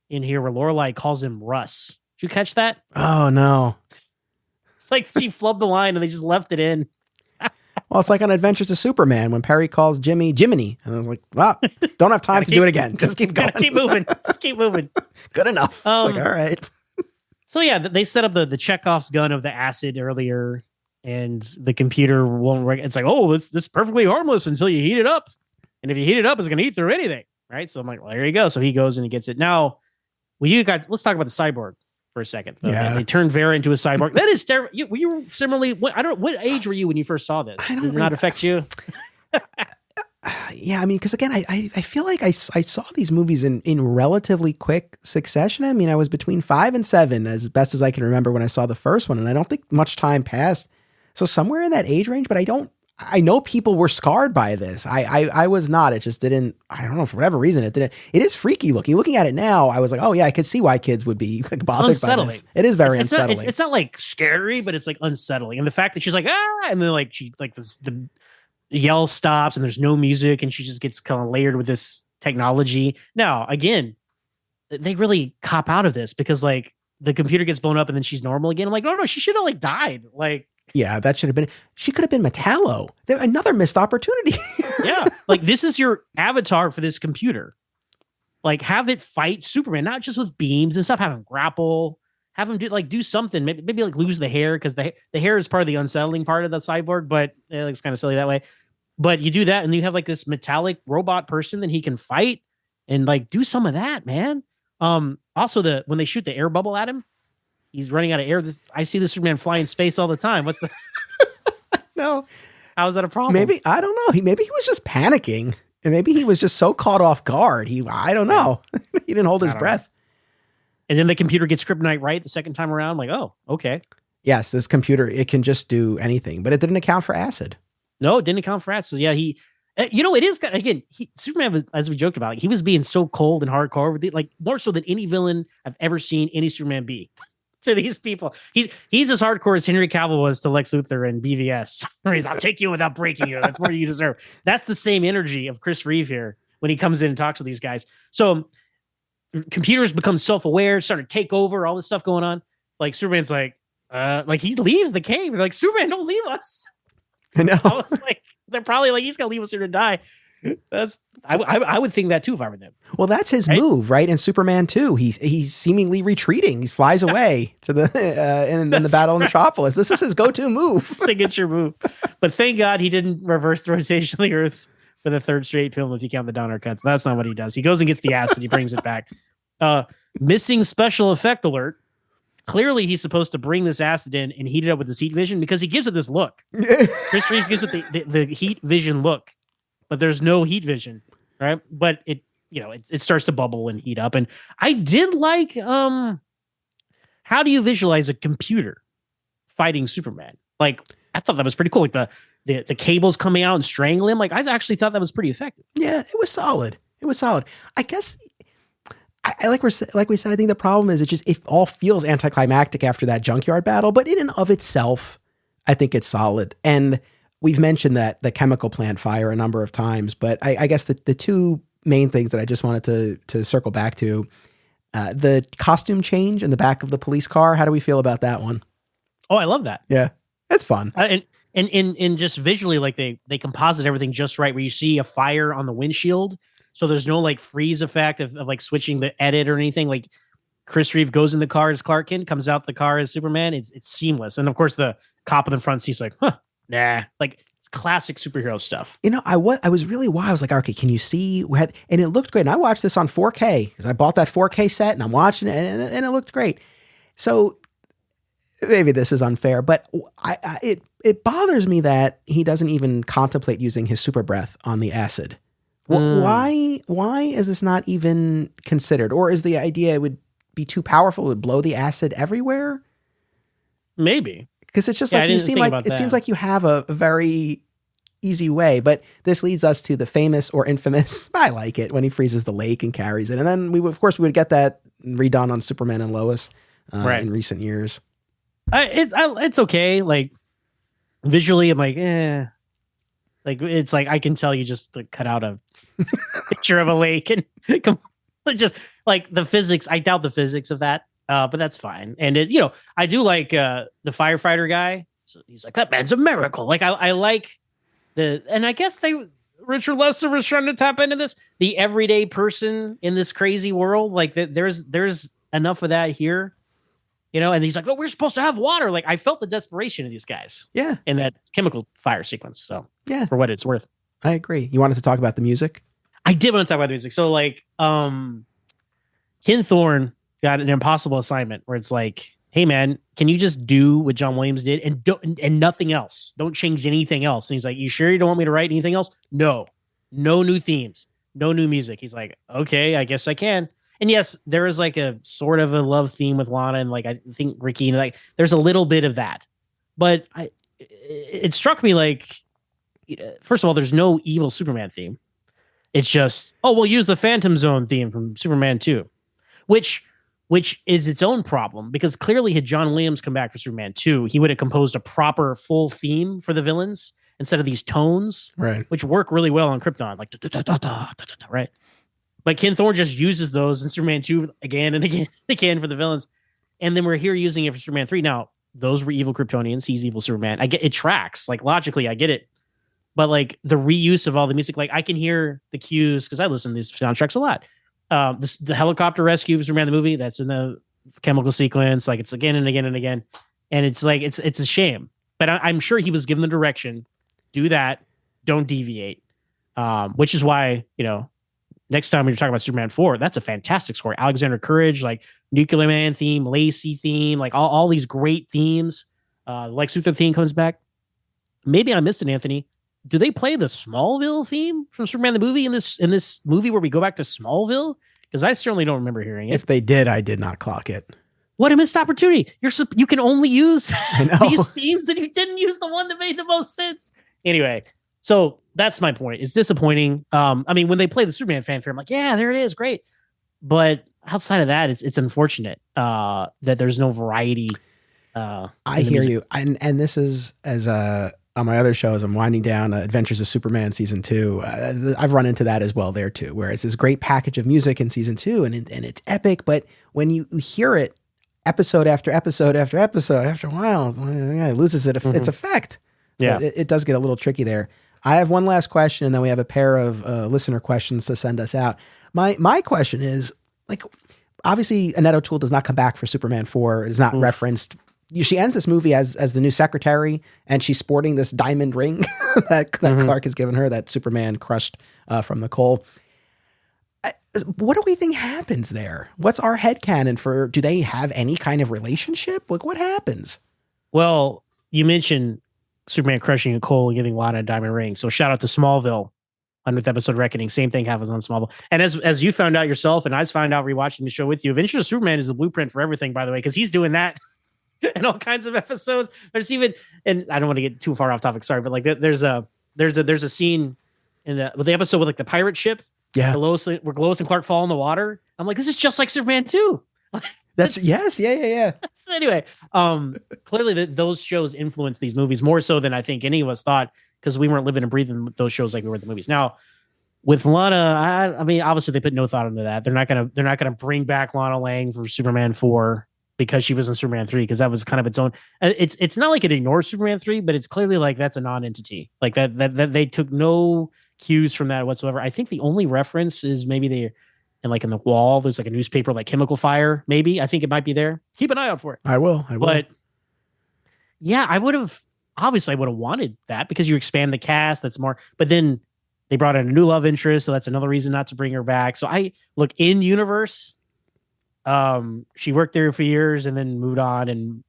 in here where Lorelai calls him Russ. Did you catch that? Oh no! It's like she flubbed the line and they just left it in. Well, it's like on Adventures of Superman when Perry calls Jiminy, and I was like, "Wow, don't have time to do it again. Just keep going. Keep moving. Just keep moving. Good enough." Like, all right. So yeah, they set up the Chekhov's gun of the acid earlier, and the computer won't. It's like, oh, this is perfectly harmless until you heat it up, and if you heat it up, it's going to eat through anything, right? So I'm like, well, there you go. So he goes and he gets it. Now, let's talk about the cyborg for a second. Yeah. They turned Vera into a cyborg. That is terrible. Were you similarly? What age were you when you first saw this? Did it not affect you? Yeah, I mean, because again, I feel like I saw these movies in relatively quick succession. I mean, I was between 5 and 7 as best as I can remember when I saw the first one, and I don't think much time passed. So somewhere in that age range, but I know people were scarred by this. I was not. It just didn't, I don't know, for whatever reason, it didn't. It is freaky looking. Looking at it now, I was like, oh yeah, I could see why kids would be like, bothered by this. It is very unsettling. It's not like scary, but it's like unsettling. And the fact that she's like, and then like she like this, the yell stops and there's no music and she just gets kind of layered with this technology. Now, again, they really cop out of this because like the computer gets blown up and then she's normal again. I'm like, no, she should have like died. Like, yeah, that should have been, she could have been Metallo. Another missed opportunity. Yeah. Like this is your avatar for this computer. Like have it fight Superman, not just with beams and stuff, have him grapple, have him do something, maybe like lose the hair. Cause the hair is part of the unsettling part of the cyborg, but it looks kind of silly that way. But you do that and you have like this metallic robot person that he can fight and like do some of that, man. Also when they shoot the air bubble at him, he's running out of air. I see the Superman fly in space all the time. What's the No. How is that a problem? Maybe, I don't know. Maybe he was just panicking. And maybe he was just so caught off guard. I don't know. He didn't hold his breath. And then the computer gets kryptonite right the second time around. Like, oh, okay. Yes, this computer, it can just do anything, but it didn't account for acid. No, it didn't account for acid. So yeah, it is, again, Superman was, as we joked about, he was being so cold and hardcore with it, like more so than any villain I've ever seen any Superman be. To these people, he's as hardcore as Henry Cavill was to Lex Luthor and BVS. I'll take you without breaking you. That's more you deserve. That's the same energy of Chris Reeve here when he comes in and talks to these guys. So computers become self-aware, start to take over, all this stuff going on. Like Superman's like he leaves the cave. They're like, Superman, don't leave us. I know. I was like, they're probably like, he's gonna leave us here to die. I would think that too if I were them. Well, that's his move, right? In Superman 2, he's seemingly retreating. He flies away to the in the Battle of Metropolis. This is his go-to move, signature move. But thank God he didn't reverse the rotation of the Earth for the third straight film. If you count the Donner cuts, that's not what he does. He goes and gets the acid. He brings it back. Missing special effect alert. Clearly, he's supposed to bring this acid in and heat it up with his heat vision because he gives it this look. Chris Reeves gives it the heat vision look. But there's no heat vision, right? But it starts to bubble and heat up. And I did like, how do you visualize a computer fighting Superman? Like, I thought that was pretty cool. Like the cables coming out and strangling him. Like, I actually thought that was pretty effective. Yeah, it was solid. I guess, like we said, I think the problem is it all feels anticlimactic after that junkyard battle. But in and of itself, I think it's solid. And we've mentioned that the chemical plant fire a number of times, but I guess the two main things that I just wanted to circle back to, the costume change in the back of the police car. How do we feel about that one? Oh, I love that. Yeah, it's fun. And just visually, like they composite everything just right, where you see a fire on the windshield. So there's no like freeze effect of like switching the edit or anything. Like Chris Reeve goes in the car as Clark Kent, comes out the car as Superman. It's seamless. And of course the cop in the front seat's like, nah, like it's classic superhero stuff. I was really wild. I was like, okay, can you see? And it looked great. And I watched this on 4K because I bought that 4K set and I'm watching it and it looked great. So maybe this is unfair, but it bothers me that he doesn't even contemplate using his super breath on the acid. Why is this not even considered? Or is the idea it would be too powerful, it would blow the acid everywhere? Maybe. Because it's just like it seems like you have a very easy way, but this leads us to the famous or infamous, I like it, when he freezes the lake and carries it. And then we would get that redone on Superman and Lois in recent years. It's okay. Like visually, I'm like, like it's like I can tell you just to cut out a picture of a lake and just like the physics. I doubt the physics of that. But that's fine. And I do like the firefighter guy. So he's like, that man's a miracle. Like I like and I guess Richard Lester was trying to tap into this, the everyday person in this crazy world. Like there's enough of that here. you know, and he's like, oh, we're supposed to have water. Like I felt the desperation of these guys Yeah. in that chemical fire sequence. So Yeah. for what it's worth. I agree. You wanted to talk about the music? I did want to talk about the music. So like, Ken Thorne got an impossible assignment where it's like, hey man, can you just do what John Williams did and nothing else? Don't change anything else. And he's like, you sure you don't want me to write anything else? No new themes, no new music. He's like, okay, I guess I can. And yes, there is like a sort of a love theme with Lana and like I think Ricky, and like there's a little bit of that. But it struck me like, first of all, there's no evil Superman theme. It's just, oh, we'll use the Phantom Zone theme from Superman 2, which is its own problem because clearly had John Williams come back for Superman 2, he would have composed a proper full theme for the villains instead of these tones, right? Which work really well on Krypton, like right. But Ken Thorne just uses those in Superman 2 again and again and again for the villains. And then we're here using it for Superman 3. Now, those were evil Kryptonians. He's evil Superman. I get it tracks. Like logically, I get it. But like the reuse of all the music, like I can hear the cues because I listen to these soundtracks a lot. The helicopter rescue for Superman the movie, that's in the chemical sequence. Like it's again and again and again. And it's like, it's a shame. But I'm sure he was given the direction, do that, don't deviate. Which is why, you know, next time when you're talking about Superman 4, that's a fantastic score. Alexander Courage, like Nuclear Man theme, Lacey theme, like all these great themes. Lex Luthor theme comes back. Maybe I missed it, Anthony. Do they play the Smallville theme from Superman the movie in this movie where we go back to Smallville? Because I certainly don't remember hearing it. If they did, I did not clock it. What a missed opportunity. You can only use know. these themes and you didn't use the one that made the most sense. Anyway, so that's my point. It's disappointing. I mean, when they play the Superman fanfare, I'm like, yeah, there it is. Great. But outside of that, it's unfortunate that there's no variety. I hear you. And this is as on my other shows, I'm winding down Adventures of Superman season 2. I've run into that as well there too, where it's this great package of music in season 2 and it's epic. But when you hear it episode after episode after episode, after a while, it loses its effect. So Yeah, it does get a little tricky there. I have one last question, and then we have a pair of listener questions to send us out. My question is, like, obviously Annette O'Toole does not come back for Superman 4. It is not referenced. She ends this movie as the new secretary, and she's sporting this diamond ring that Clark has given her that Superman crushed from the coal. What do we think happens there? What's our headcanon for? Do they have any kind of relationship? Like, what happens? well, you mentioned Superman crushing a coal and giving Lana a diamond ring. So shout out to Smallville, 100th episode Reckoning. Same thing happens on Smallville. And as you found out yourself, and I found out rewatching the show with you, Adventures of Superman is the blueprint for everything, by the way, because he's doing that in all kinds of episodes. There's even, and I don't want to get too far off topic, sorry, but like there's a scene in the episode with like the pirate ship. Yeah, where Lois and Clark fall in the water. I'm like, this is just like Superman 2. that's yes, yeah. So anyway, clearly those shows influence these movies more so than I think any of us thought, because we weren't living and breathing those shows like we were in the movies. Now, with Lana, I mean, obviously they put no thought into that. They're not gonna bring back Lana Lang for Superman 4 because she was in Superman 3, because that was kind of its own. It's not like it ignores Superman 3, but it's clearly like that's a non-entity. Like that they took no cues from that whatsoever. I think the only reference is maybe they, and like in the wall, there's like a newspaper like Chemical Fire. Maybe I think it might be there. Keep an eye out for it. I will. But yeah, I would have wanted that because you expand the cast. That's more. But then they brought in a new love interest, so that's another reason not to bring her back. So I look in universe. She worked there for years and then moved on and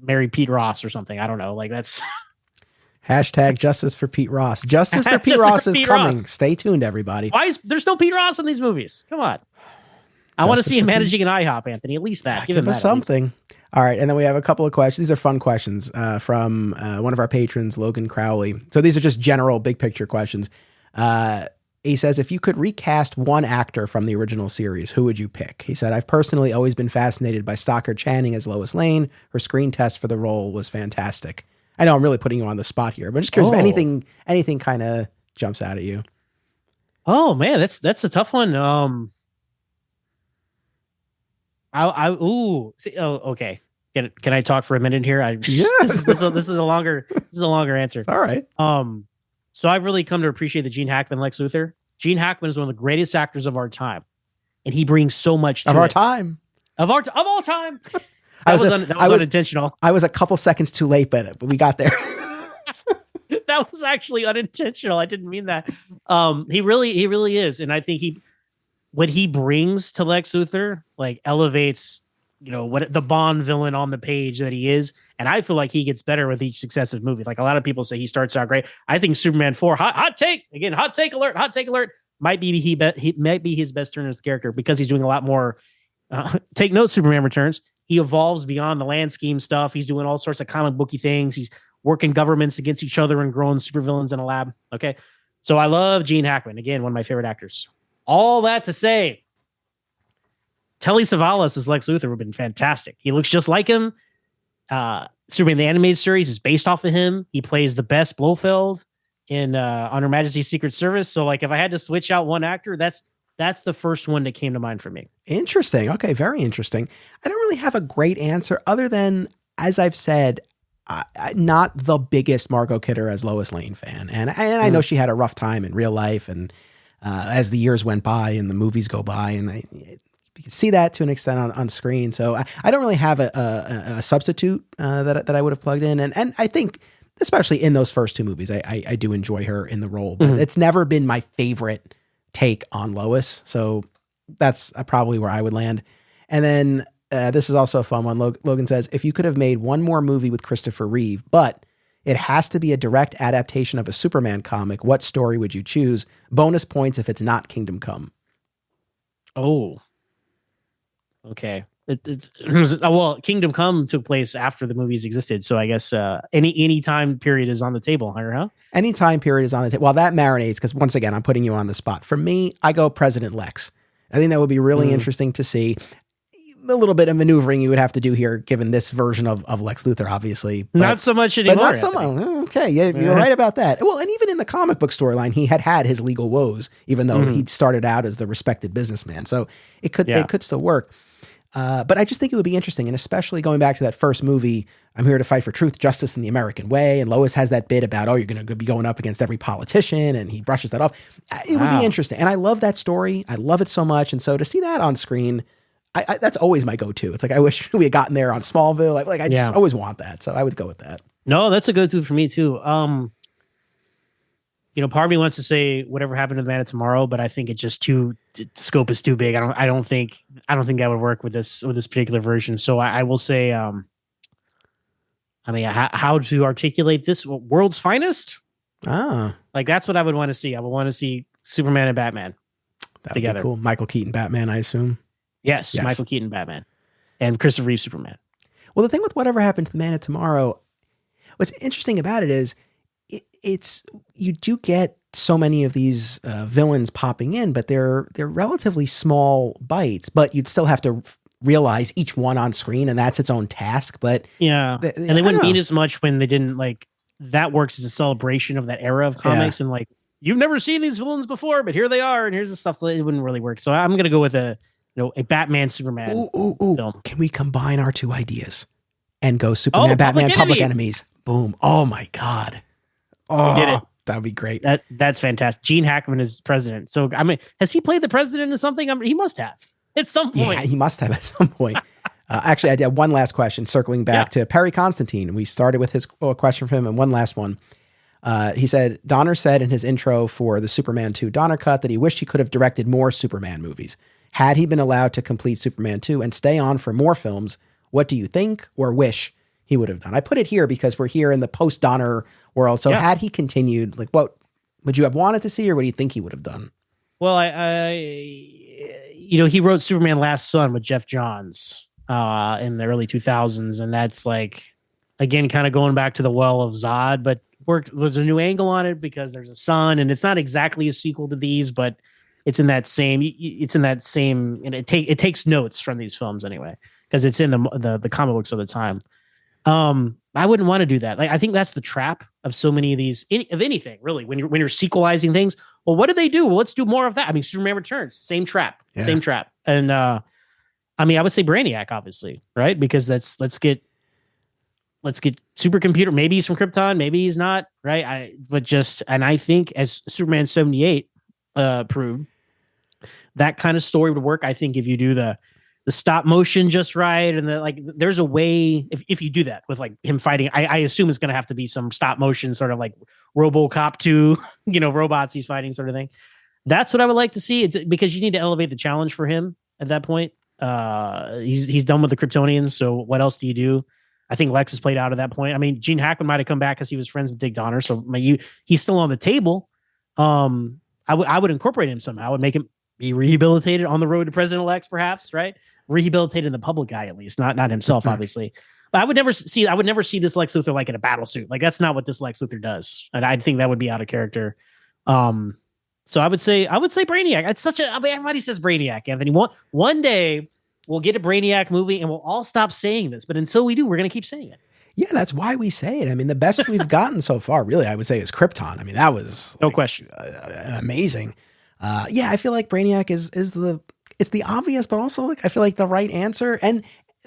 married Pete Ross or something. I don't know. Like that's. Hashtag justice for Pete Ross. Justice for Pete Ross is coming. Stay tuned, everybody. Why is there's no Pete Ross in these movies? Come on. I want to see him managing an IHOP, Anthony. At least that. Give us something. All right. And then we have a couple of questions. These are fun questions from one of our patrons, Logan Crowley. So these are just general big picture questions. He says, if you could recast one actor from the original series, who would you pick? He said, I've personally always been fascinated by Stockard Channing as Lois Lane. Her screen test for the role was fantastic. I know I'm really putting you on the spot here, but just curious if anything kind of jumps out at you. Oh man, that's a tough one. Okay. Can I talk for a minute here? This is a longer answer. It's all right. So I've really come to appreciate the Gene Hackman Lex Luthor. Gene Hackman is one of the greatest actors of our time, and he brings so much to our time. Of all time. That was unintentional. I was a couple seconds too late, but we got there. That was actually unintentional. I didn't mean that. He really is, and I think what he brings to Lex Luthor like elevates, what the Bond villain on the page that he is, and I feel like he gets better with each successive movie. Like a lot of people say, he starts out great. I think Superman 4, hot take alert, might be he might be his best turn as the character because he's doing a lot more. Take note, Superman Returns. He evolves beyond the land scheme stuff. He's doing all sorts of comic booky things. He's working governments against each other and growing supervillains in a lab. Okay. So I love Gene Hackman. Again, one of my favorite actors. All that to say, Telly Savalas as Lex Luthor would have been fantastic. He looks just like him. Superman the Animated Series is based off of him. He plays the best Blofeld in on Her Majesty's Secret Service. So like if I had to switch out one actor, that's the first one that came to mind for me. Interesting. Okay. Very interesting. I don't really have a great answer other than, as I've said, not the biggest Margot Kidder as Lois Lane fan. And I know she had a rough time in real life. And as the years went by and the movies go by, and you can see that to an extent on screen. So I don't really have a substitute that I would have plugged in. And I think, especially in those first two movies, I do enjoy her in the role. But it's never been my favorite take on Lois. So that's probably where I would land. And then this is also a fun one. Logan says, if you could have made one more movie with Christopher Reeve, but it has to be a direct adaptation of a Superman comic, what story would you choose? Bonus points if it's not Kingdom Come. Oh, okay. Well, Kingdom Come took place after the movies existed. So I guess any time period is on the table, huh? Any time period is on the table. Well, that marinates because once again, I'm putting you on the spot. For me, I go President Lex. I think that would be really interesting to see. A little bit of maneuvering you would have to do here, given this version of Lex Luthor, obviously. But, not so much anymore. But not so much. Okay, yeah, you're right about that. Well, and even in the comic book storyline, he had his legal woes, even though he'd started out as the respected businessman. So it could still work. But I just think it would be interesting, and especially going back to that first movie, I'm here to fight for truth, justice, and the American way. And Lois has that bit about, you're going to be going up against every politician, and he brushes that off. It would be interesting. And I love that story. I love it so much. And so to see that on screen, I that's always my go-to. It's like, I wish we had gotten there on Smallville. I just always want that. So I would go with that. No, that's a go-to for me too. Part of me wants to say whatever happened to the Man of Tomorrow, but I think it's just scope is too big. I don't think that would work with this particular version. So I will say, how to articulate this world's finest. Like that's what I would want to see. I would want to see Superman and Batman together. Be cool. Michael Keaton Batman, I assume. Yes, Michael Keaton Batman and Christopher Reeve Superman. Well, the thing with whatever happened to the Man of Tomorrow, what's interesting about it is it's you do get so many of these villains popping in, but they're relatively small bites, but you'd still have to realize each one on screen, and that's its own task. But and they wouldn't mean as much when they didn't that works as a celebration of that era of comics, and you've never seen these villains before, but here they are, and here's the stuff. So it wouldn't really work. So I'm gonna go with a Batman Superman film. Can we combine our two ideas and go Superman, Batman, Public Enemies? Boom! Oh my God! We did it. That would be great. That's fantastic. Gene Hackman is president. So has he played the president or something? He must have at some point. Yeah, he must have at some point. Actually, I did one last question, circling back to Perry Constantine. We started with his question for him, and one last one. He said, Donner said in his intro for the Superman 2 Donner cut that he wished he could have directed more Superman movies. Had he been allowed to complete Superman 2 and stay on for more films, what do you think or wish he would have done? I put it here because we're here in the post-Donner world. So had he continued, what would you have wanted to see, or what do you think he would have done? Well, he wrote Superman Last Son with Jeff Johns in the early 2000s. And that's again, kind of going back to the well of Zod, but there's a new angle on it because there's a son, and it's not exactly a sequel to these, but it's in that same, and it takes notes from these films anyway, because it's in the comic books of the time. I wouldn't want to do that. I think that's the trap of so many of these, of anything really, when you're sequelizing things. Well, what do they do? Well, let's do more of that. Superman Returns, same trap. And, I would say Brainiac, obviously, right? Because let's get supercomputer. Maybe he's from Krypton, maybe he's not, right? I think as Superman 78 proved, that kind of story would work. I think if you do the the stop motion just right, and like there's a way if you do that with like him fighting. I assume it's going to have to be some stop motion sort of like RoboCop 2, robots he's fighting sort of thing. That's what I would like to see. It's because you need to elevate the challenge for him at that point. He's done with the Kryptonians, so what else do you do? I think Lex has played out at that point. I mean, Gene Hackman might have come back because he was friends with Dick Donner, so he's still on the table. I would incorporate him somehow. I would make him be rehabilitated on the road to President Lex, perhaps, right? Rehabilitated in the public eye, at least, not himself, obviously. But I would never see this Lex Luthor like in a battle suit. Like that's not what this Lex Luthor does, and I think that would be out of character. So I would say Brainiac. It's everybody says Brainiac, Anthony. One day we'll get a Brainiac movie and we'll all stop saying this. But until we do, we're going to keep saying it. Yeah, that's why we say it. I mean, the best we've gotten so far, really, I would say is Krypton. I mean, that was no question amazing. Yeah, I feel like Brainiac is the obvious, but also I feel like the right answer. And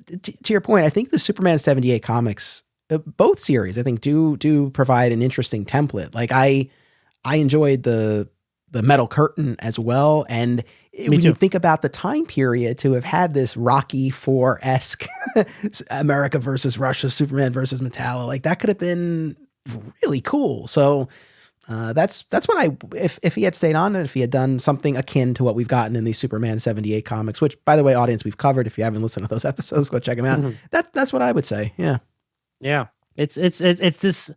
to your point, I think the Superman 78 comics, both series, I think do provide an interesting template. Like I enjoyed the Metal Curtain as well. And when you think about the time period to have had this Rocky IV-esque America versus Russia, Superman versus Metallo, like that could have been really cool. So that's what if he had stayed on and if he had done something akin to what we've gotten in these Superman 78 comics, which by the way, audience, we've covered. If you haven't listened to those episodes, go check them out. Mm-hmm. That's what I would say. Yeah. Yeah. It's this,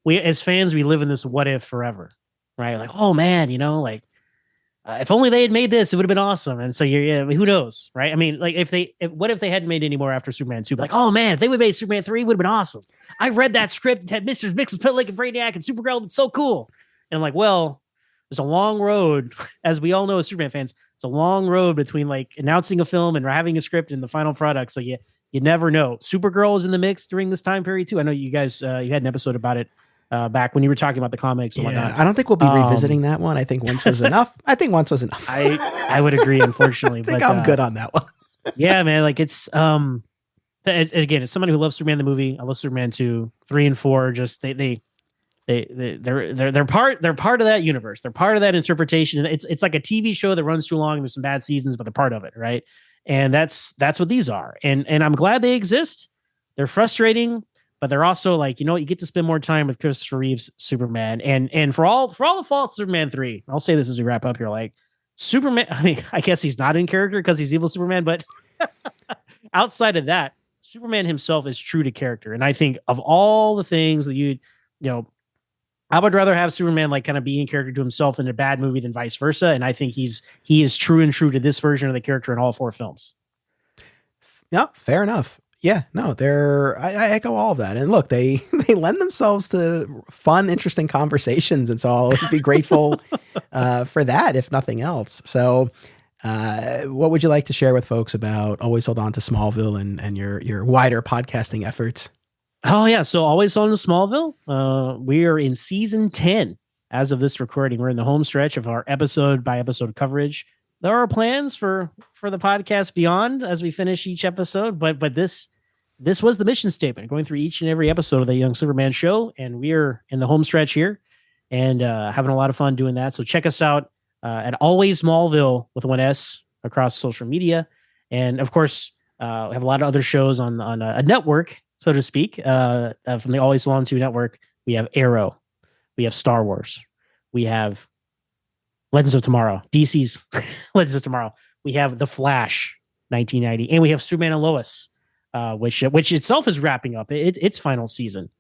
we as fans, we live in this what if forever. Right, like, oh man, if only they had made this, it would have been awesome. And so who knows, right? I mean, like, what if they hadn't made any more after Superman 2? Like, oh man, if they would have made Superman 3, it would have been awesome. I read that script, it had Mr. Mxyzptlk and Brainiac and Supergirl, it's so cool. And I'm like, well, there's a long road, as we all know as Superman fans, it's a long road between like announcing a film and having a script and the final product. So you never know. Supergirl is in the mix during this time period too. I know you guys, you had an episode about it. Back when you were talking about the comics and whatnot. I don't think we'll be revisiting that one. I think once was enough. I would agree, unfortunately. I think I'm good on that one. Yeah, man. Like it's again, as somebody who loves Superman the movie, I love Superman 2, 3, and 4. Just they're part of that universe. They're part of that interpretation. It's like a TV show that runs too long and there's some bad seasons, but they're part of it, right? And that's what these are. And I'm glad they exist. They're frustrating. But they're also like, you get to spend more time with Christopher Reeve's Superman. And for all the faults, Superman 3, I'll say this as we wrap up here, like Superman, I mean, I guess he's not in character because he's evil Superman, but outside of that, Superman himself is true to character. And I think of all the things that I would rather have Superman like kind of be in character to himself in a bad movie than vice versa. And I think he is true to this version of the character in all 4 films. No, fair enough. Yeah, no, I echo all of that. And look, they lend themselves to fun, interesting conversations. And so I'll always be grateful for that, if nothing else. So what would you like to share with folks about Always Hold On to Smallville and your wider podcasting efforts? Oh, yeah. So Always Hold On to Smallville. We are in season 10 as of this recording. We're in the home stretch of our episode by episode coverage. There are plans for the podcast beyond as we finish each episode, but this was the mission statement, going through each and every episode of the Young Superman show, and we're in the home stretch here and having a lot of fun doing that. So check us out at Always Smallville with 1S across social media, and of course we have a lot of other shows on a network, so to speak, from the Always Hold On to network. We have Arrow, we have Star Wars, we have Legends of Tomorrow, DC's Legends of Tomorrow. We have The Flash, 1990, and we have Superman and Lois, which itself is wrapping up its final season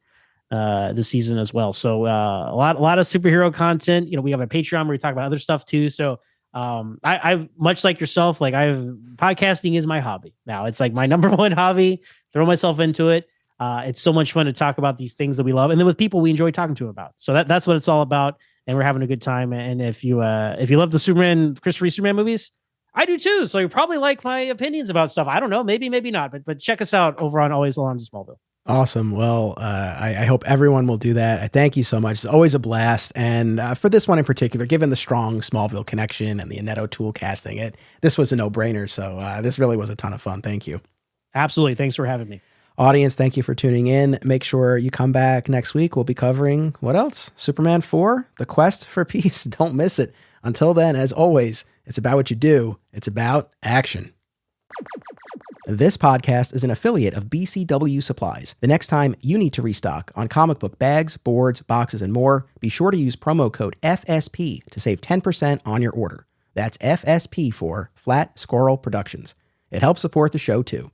this season as well. So a lot of superhero content. We have a Patreon where we talk about other stuff too. So I've much like yourself, like podcasting is my hobby now. It's like my number one hobby. Throw myself into it. It's so much fun to talk about these things that we love, and then with people we enjoy talking to about. So that's what it's all about. And we're having a good time. And if you love the Christopher Reeve Superman movies, I do too. So you probably like my opinions about stuff. I don't know, maybe not. But check us out over on Always Hold On to Smallville. Awesome. Well, I hope everyone will do that. I thank you so much. It's always a blast. And for this one in particular, given the strong Smallville connection and the Annetto tool casting, this was a no-brainer. So this really was a ton of fun. Thank you. Absolutely. Thanks for having me. Audience, thank you for tuning in. Make sure you come back next week. We'll be covering what else? Superman 4, The Quest for Peace. Don't miss it. Until then, as always, it's about what you do. It's about action. This podcast is an affiliate of BCW Supplies. The next time you need to restock on comic book bags, boards, boxes, and more, be sure to use promo code FSP to save 10% on your order. That's FSP for Flat Squirrel Productions. It helps support the show, too.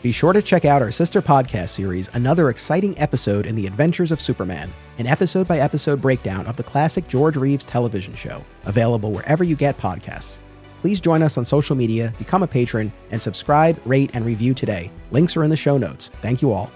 Be sure to check out our sister podcast series, Another Exciting Episode in the Adventures of Superman, an episode-by-episode breakdown of the classic George Reeves television show, available wherever you get podcasts. Please join us on social media, become a patron, and subscribe, rate, and review today. Links are in the show notes. Thank you all.